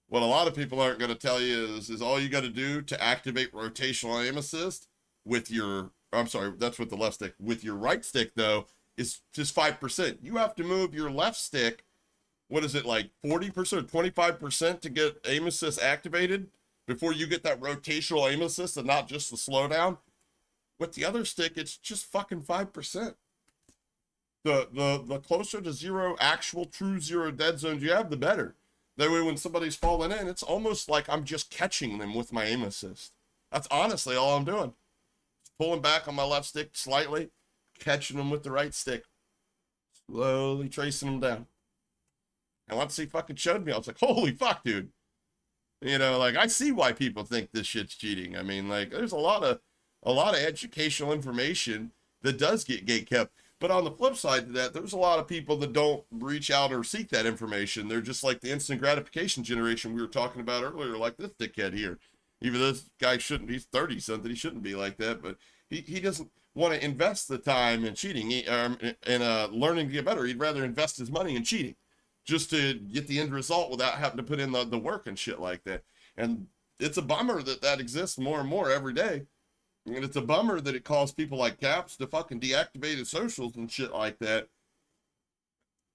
What a lot of people aren't going to tell you is all you got to do to activate rotational aim assist with your, I'm sorry, that's with the left stick. With your right stick, though, is just 5%. You have to move your left stick, what is it, like 40%, 25% to get aim assist activated before you get that rotational aim assist and not just the slowdown. With the other stick, it's just fucking 5%. The closer to zero, actual true zero dead zones you have, the better. That way when somebody's falling in, it's almost like I'm just catching them with my aim assist. That's honestly all I'm doing. Just pulling back on my left stick slightly, catching them with the right stick, slowly tracing them down. And once he fucking showed me, I was like, holy fuck, dude. You know, like, I see why people think this shit's cheating. I mean, like, there's a lot of educational information that does get gatekept. But on the flip side to that, there's a lot of people that don't reach out or seek that information. They're just like the instant gratification generation we were talking about earlier, like this dickhead here. Even though this guy shouldn't, he's 30 something, he shouldn't be like that, but he doesn't want to invest the time in cheating, in learning to get better. He'd rather invest his money in cheating just to get the end result without having to put in the work and shit like that. And it's a bummer that exists more and more every day. And it's a bummer that it caused people like Caps to fucking deactivate his socials and shit like that.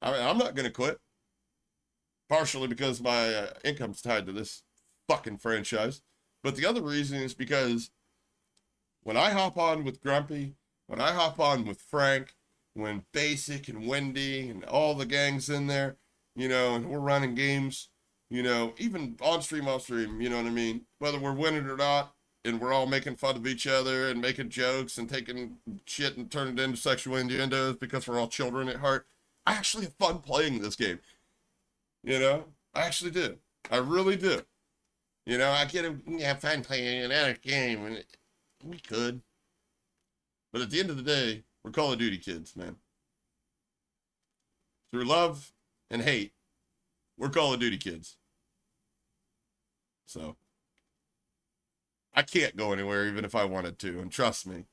I mean, I'm not going to quit. Partially because my income's tied to this fucking franchise. But the other reason is because when I hop on with Grumpy, when I hop on with Frank, when Basic and Wendy and all the gangs in there, you know, and we're running games, you know, even on stream, you know what I mean? Whether we're winning or not, and we're all making fun of each other and making jokes and taking shit and turning it into sexual innuendos because we're all children at heart. I actually have fun playing this game. You know, I actually do. I really do. You know, I get to have fun playing another game, and we could. But at the end of the day, we're Call of Duty kids, man. Through love and hate, we're Call of Duty kids. So I can't go anywhere even if I wanted to, and trust me,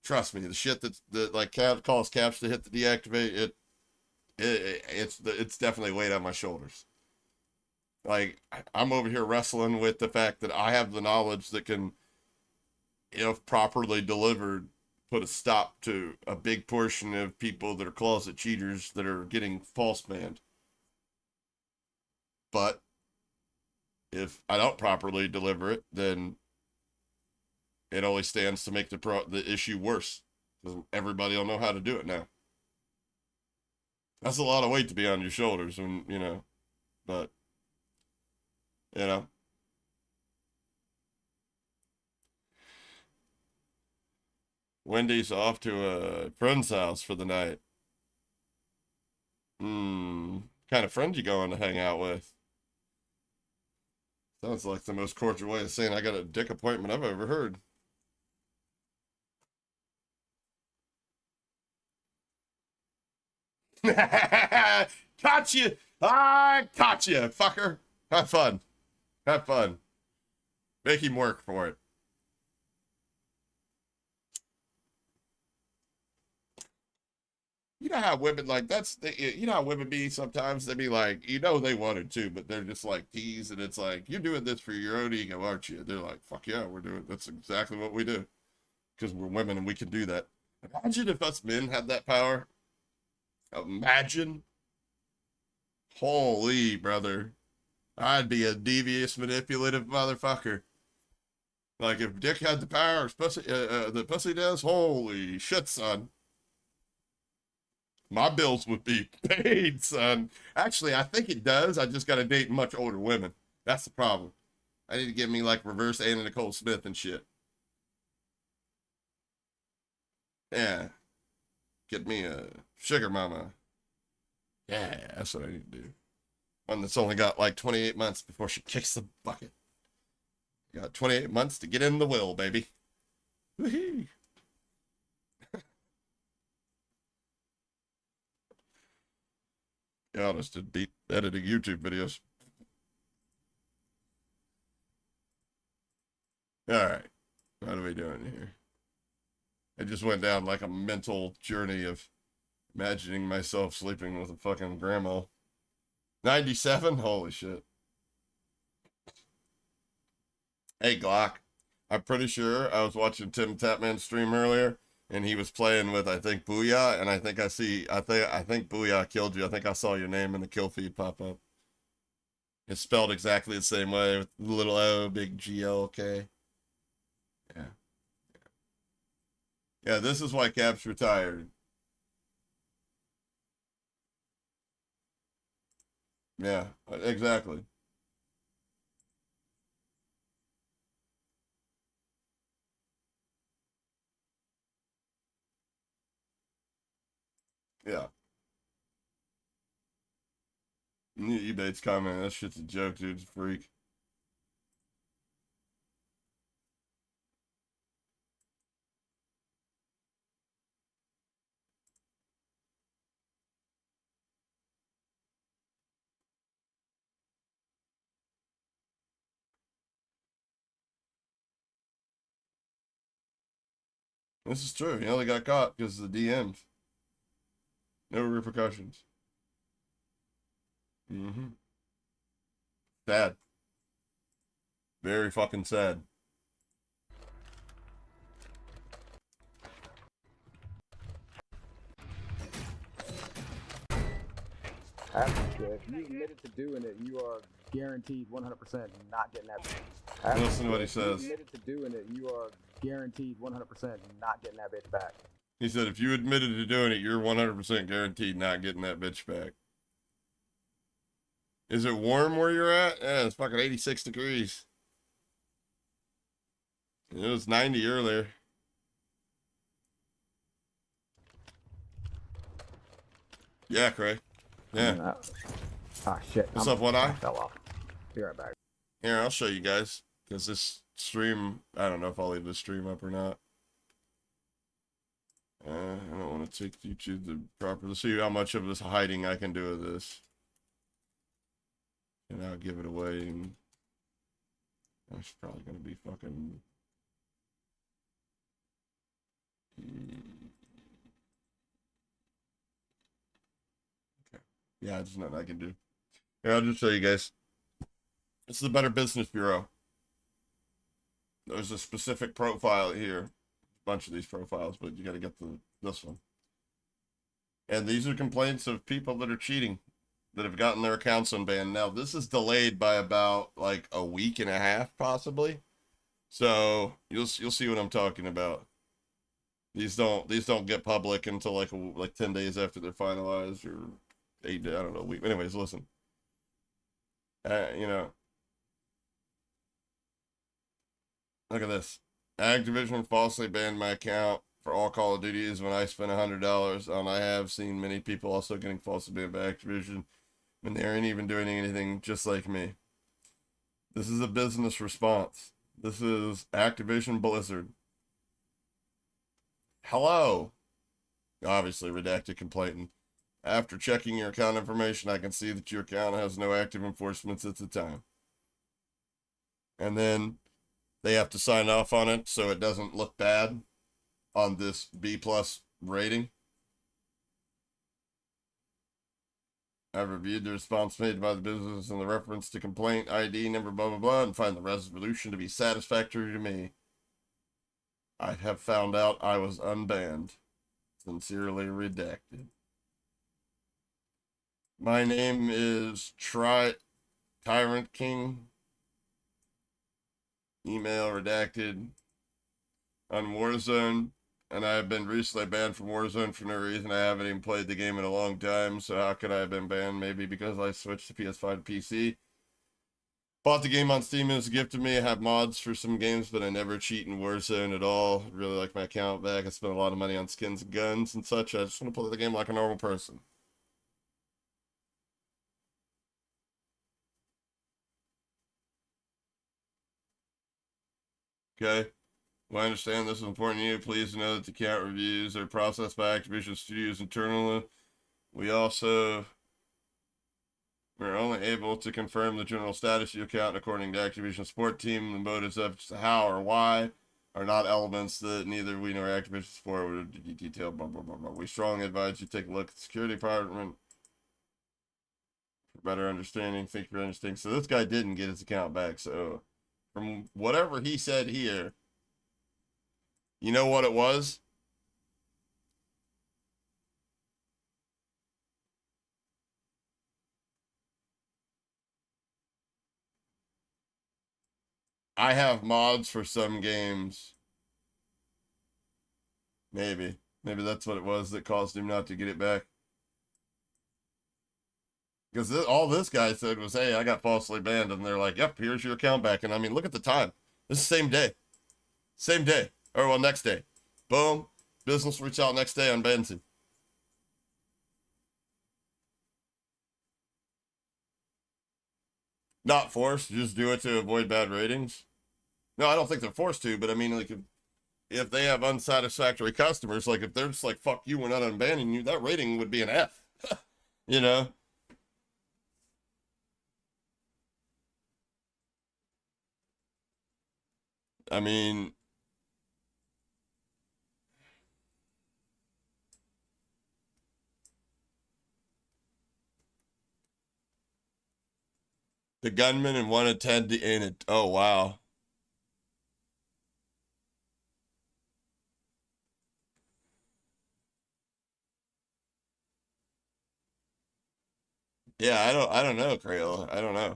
the shit that like Cap calls Caps to hit the deactivate, it's definitely weight on my shoulders. Like, I'm over here wrestling with the fact that I have the knowledge that can, if properly delivered, put a stop to a big portion of people that are closet cheaters that are getting false banned. But if I don't properly deliver it, then it only stands to make the issue worse, because everybody will know how to do it now. That's a lot of weight to be on your shoulders, when, you know, but, you know. Wendy's off to a friend's house for the night. Kind of friend you going to hang out with? Sounds like the most cordial way of saying I got a dick appointment I've ever heard. Caught you! I caught you, fucker! Have fun. Have fun. Make him work for it. You know how women, like, you know how women be sometimes? They be like, you know they wanted to, but they're just like tease, and it's like, you're doing this for your own ego, aren't you? They're like, fuck yeah, we're doing, that's exactly what we do. Because we're women and we can do that. Imagine if us men had that power. Imagine. Holy brother. I'd be a devious, manipulative motherfucker. Like, if Dick had the power, the pussy does, holy shit, son. My bills would be paid, son. Actually, I think it does. I just got to date much older women. That's the problem. I need to get me like reverse Anna Nicole Smith and shit. Yeah. Get me a sugar mama. Yeah, that's what I need to do. One that's only got like 28 months before she kicks the bucket. Got 28 months to get in the will, baby. Woohoo. Be honest, it'd beat editing YouTube videos. All right. What are we doing here? I just went down like a mental journey of imagining myself sleeping with a fucking grandma. 97? Holy shit. Hey, Glock. I'm pretty sure I was watching Tim Tapman stream earlier, and he was playing with, I think, Booyah, and I think Booyah killed you. I think I saw your name in the kill feed pop up. It's spelled exactly the same way, with little O, big G-L-K. Yeah. Yeah, this is why Cap's retired. Yeah, exactly. Yeah. eBay's comment, that shit's a joke, dude. It's a freak. This is true. He only got caught because of the DMs. No repercussions. Mm-hmm. Sad. Very fucking sad. If you admitted to doing it, you are guaranteed 100% not getting that. Listen to what he says. If you admitted to doing it, you are guaranteed 100% not getting that bitch back. He said, if you admitted to doing it, you're 100% guaranteed not getting that bitch back. Is it warm where you're at? Yeah, it's fucking 86 degrees. It was 90 earlier. Yeah, Craig. Yeah. Ah, shit. What's up, One Eye? Fell off. Be right back. Here, I'll show you guys. Because this stream, I don't know if I'll leave this stream up or not. I don't want to take you to the proper... Let's see how much of this hiding I can do with this. And I'll give it away. And that's probably going to be fucking... Okay. Yeah, there's nothing I can do. Here, I'll just show you guys. This is the Better Business Bureau. There's a specific profile here. A bunch of these profiles, but you got to get this one. And these are complaints of people that are cheating, that have gotten their accounts unbanned. Now, this is delayed by about like a week and a half, possibly. So you'll see what I'm talking about. These don't get public until like 10 days after they're finalized, or 8 days, I don't know, week. Anyways, listen. You know, look at this. Activision falsely banned my account for all Call of Duties when I spent $100 on. I have seen many people also getting falsely banned by Activision when they aren't even doing anything, just like me. This is a business response. This is Activision Blizzard. Hello. Obviously redacted complainant. After checking your account information, I can see that your account has no active enforcements at the time. And then they have to sign off on it so it doesn't look bad on this B+ rating. I've reviewed the response made by the business and the reference to complaint ID number blah blah blah and find the resolution to be satisfactory to me. I have found out I was unbanned. Sincerely redacted. My name is Tyrant King. Email redacted. On Warzone, and I have been recently banned from Warzone for no reason. I haven't even played the game in a long time, so how could I have been banned? Maybe because I switched to PS5 to PC. Bought the game on Steam as a gift to me. I have mods for some games, but I never cheat in Warzone at all. Really like my account back. I spent a lot of money on skins and guns and such. I just want to play the game like a normal person. Okay. Well, I understand this is important to you. Please know that the account reviews are processed by Activision Studios internally. We're only able to confirm the general status of your account according to Activision support team. The motives of how or why are not elements that neither we nor Activision support would detail. Blah, blah, blah, blah. We strongly advise you take a look at the security department for better understanding. Thank you for understanding. So this guy didn't get his account back. So from whatever he said here, you know what it was? I have mods for some games. Maybe that's what it was that caused him not to get it back. Because all this guy said was, hey, I got falsely banned. And they're like, yep, here's your account back. And I mean, look at the time. This is the same day. Same day. Or, well, next day. Boom. Business reach out next day on Benson. Not forced. Just do it to avoid bad ratings. No, I don't think they're forced to. But, I mean, like, if they have unsatisfactory customers, like, if they're just like, fuck you, we're not unbanning you, that rating would be an F. You know? I mean, the gunman and 1 in 10 in it. Oh, wow. Yeah, I don't know, Crayola. I don't know.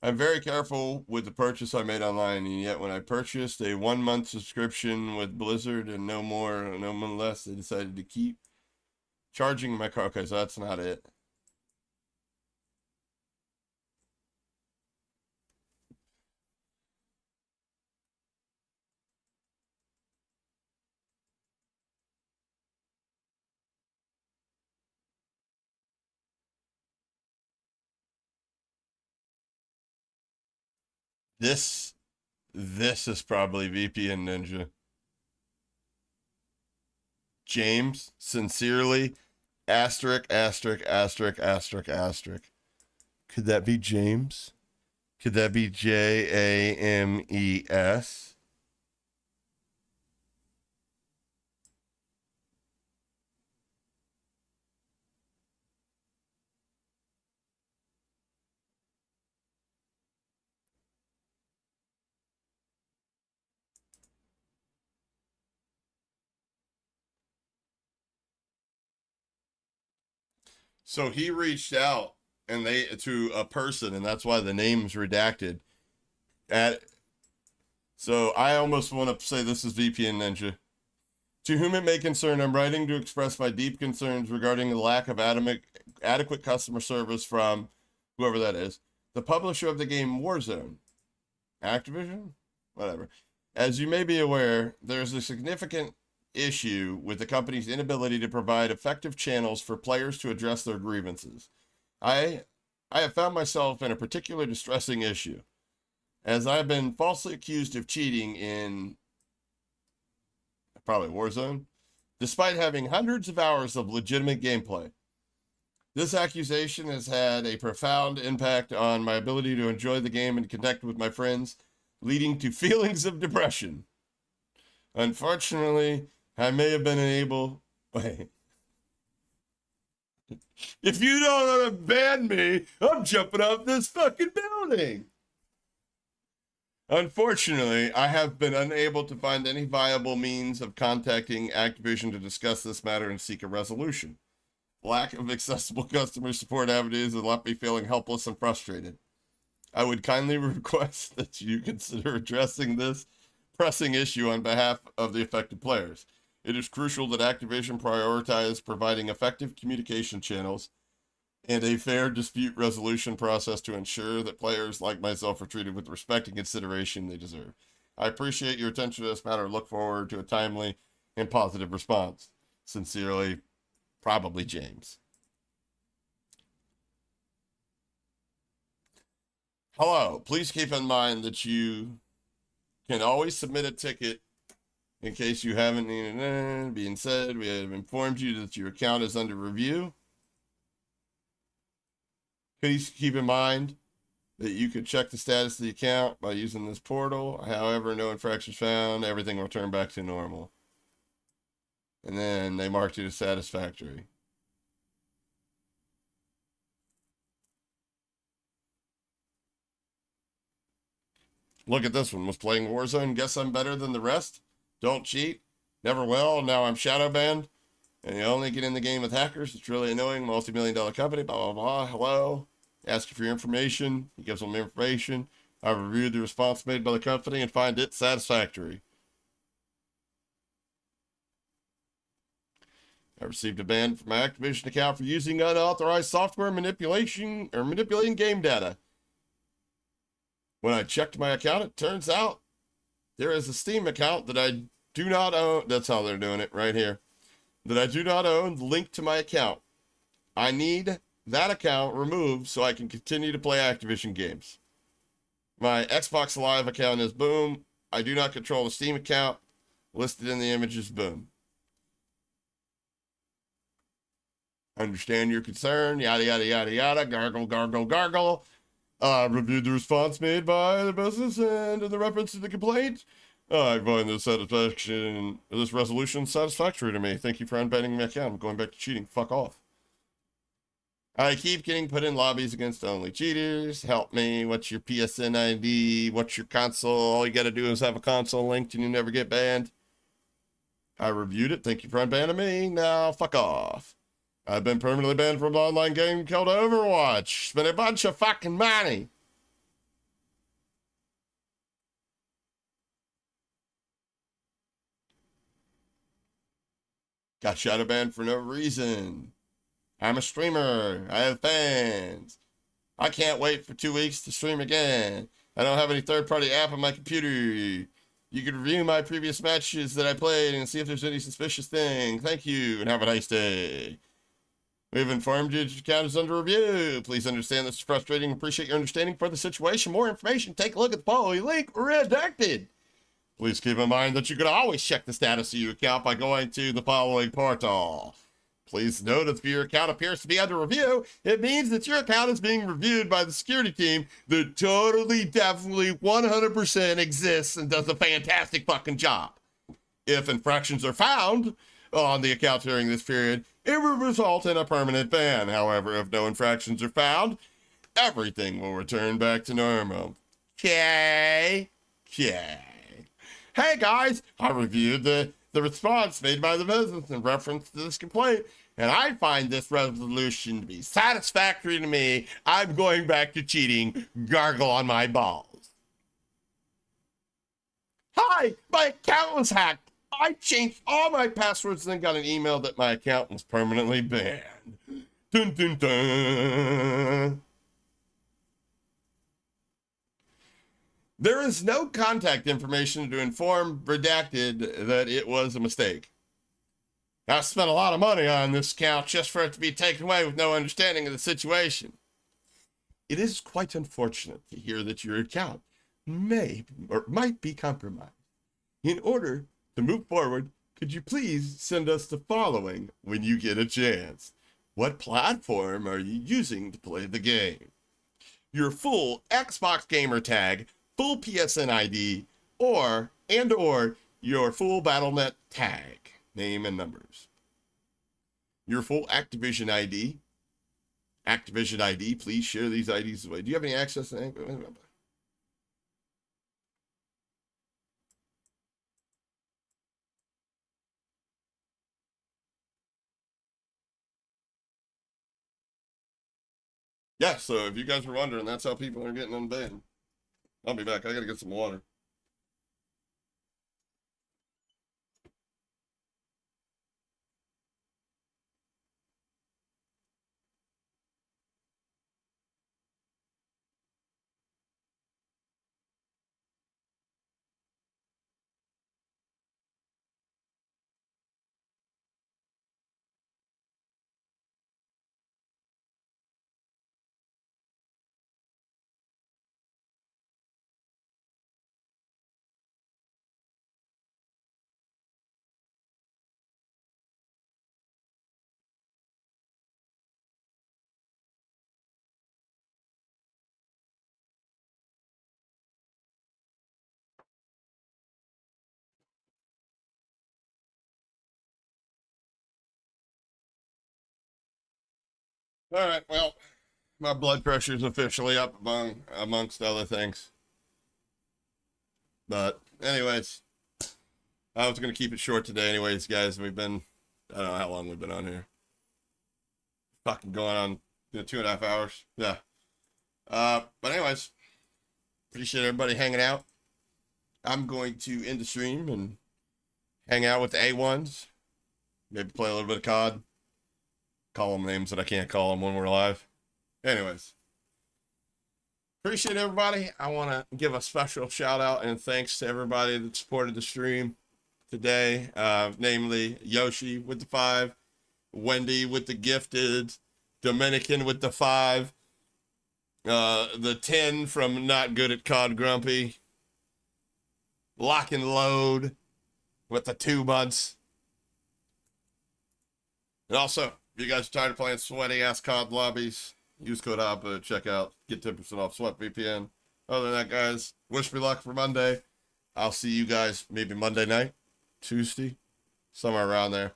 I'm very careful with the purchase I made online, and yet when I purchased a 1-month subscription with Blizzard and no more, no one less, they decided to keep charging my car. Okay, so that's not it. This is probably VPN Ninja. James, sincerely, asterisk, asterisk, asterisk, asterisk, asterisk. Could that be James? Could that be James? So he reached out and to a person, and that's why the name's redacted. So I almost want to say this is VPN Ninja. To whom it may concern, I'm writing to express my deep concerns regarding the lack of adequate customer service from whoever that is, the publisher of the game Warzone. Activision? Whatever. As you may be aware, there's a significant issue with the company's inability to provide effective channels for players to address their grievances. I have found myself in a particularly distressing issue, as I've been falsely accused of cheating in probably Warzone, despite having hundreds of hours of legitimate gameplay. This accusation has had a profound impact on my ability to enjoy the game and connect with my friends, leading to feelings of depression. Unfortunately, I may have been unable. Wait. If you don't ban me, I'm jumping off this fucking building. Unfortunately, I have been unable to find any viable means of contacting Activision to discuss this matter and seek a resolution. Lack of accessible customer support avenues has left me feeling helpless and frustrated. I would kindly request that you consider addressing this pressing issue on behalf of the affected players. It is crucial that Activision prioritize providing effective communication channels and a fair dispute resolution process to ensure that players like myself are treated with respect and consideration they deserve. I appreciate your attention to this matter and look forward to a timely and positive response. Sincerely, probably James. Hello, please keep in mind that you can always submit a ticket in case you haven't. Being said, we have informed you that your account is under review. Please keep in mind that you could check the status of the account by using this portal. However, no infractions found. Everything will return back to normal. And then they marked it as satisfactory. Look at this one. Was playing Warzone. Guess I'm better than the rest. Don't cheat. Never will. Now I'm shadow banned. And you only get in the game with hackers. It's really annoying. Multi-million-dollar company. Blah, blah, blah. Hello. Ask you for your information. He gives them information. I reviewed the response made by the company and find it satisfactory. I received a ban from my Activision account for using unauthorized software manipulation or manipulating game data. When I checked my account, it turns out there is a Steam account that I do not own. That's how they're doing it right here. That I do not own linked to my account. I need that account removed so I can continue to play Activision games. My Xbox Live account is boom. I do not control the Steam account. Listed in the images, boom. Understand your concern, yada, yada, yada, yada, gargle, gargle, gargle. Reviewed the response made by the business and in the reference to the complaint. I find this resolution satisfactory to me. Thank you for unbanning my account. I'm going back to cheating. Fuck off. I keep getting put in lobbies against only cheaters. Help me. What's your PSN ID? What's your console? All you got to do is have a console linked and you never get banned. I reviewed it. Thank you for unbanning me. Now, fuck off. I've been permanently banned from an online game called Overwatch. Spent a bunch of fucking money. Got shadow banned for no reason. I'm a streamer. I have fans. I can't wait for 2 weeks to stream again. I don't have any third-party app on my computer. You can review my previous matches that I played and see if there's any suspicious thing. Thank you, and have a nice day. We've informed you that your account is under review. Please understand this is frustrating. Appreciate your understanding for the situation. More information, take a look at the following link. Redacted. Please keep in mind that you can always check the status of your account by going to the following portal. Please note if your account appears to be under review, it means that your account is being reviewed by the security team that totally, definitely, 100% exists and does a fantastic fucking job. If infractions are found on the account during this period, it will result in a permanent ban. However, if no infractions are found, everything will return back to normal. Okay. Hey guys, I reviewed the response made by the business in reference to this complaint, and I find this resolution to be satisfactory to me. I'm going back to cheating. Gargle on my balls. Hi, my account was hacked. I changed all my passwords and then got an email that my account was permanently banned. Dun, dun, dun. There is no contact information to inform Redacted that it was a mistake. I spent a lot of money on this account just for it to be taken away with no understanding of the situation. It is quite unfortunate to hear that your account may or might be compromised. In order to move forward, could you please send us the following when you get a chance? What platform are you using to play the game? Your full Xbox gamer tag, full PSN ID, or your full BattleNet tag, name and numbers. Your full Activision ID. Activision ID, please share these IDs away. Do you have any access to anything? Yeah, so if you guys were wondering, that's how people are getting unbanned. I'll be back. I gotta get some water. All right, well, my blood pressure is officially up amongst other things. But anyways, I was going to keep it short today anyways, guys. We've been, I don't know how long we've been on here. Fucking going on 2.5 hours. Yeah. But anyways, appreciate everybody hanging out. I'm going to end the stream and hang out with the A1s. Maybe play a little bit of COD. Call them names that I can't call them when we're live. Anyways. Appreciate everybody. I want to give a special shout out and thanks to everybody that supported the stream today. Namely Yoshi with the 5, Wendy with the gifted, Dominican with the 5, the 10 from Not Good at COD Grumpy, Lock and Load with the 2 months. And also, if you guys are tired of playing sweaty ass COD lobbies, use code APA, check out, get 10% off Sweat VPN. Other than that, guys, wish me luck for Monday. I'll see you guys maybe Monday night, Tuesday, somewhere around there.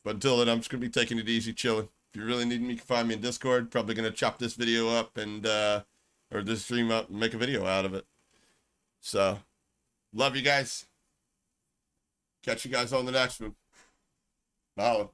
But until then, I'm just going to be taking it easy, chilling. If you really need me, you can find me in Discord. Probably going to chop this video up and, or this stream up and make a video out of it. So, love you guys. Catch you guys on the next one. Bye.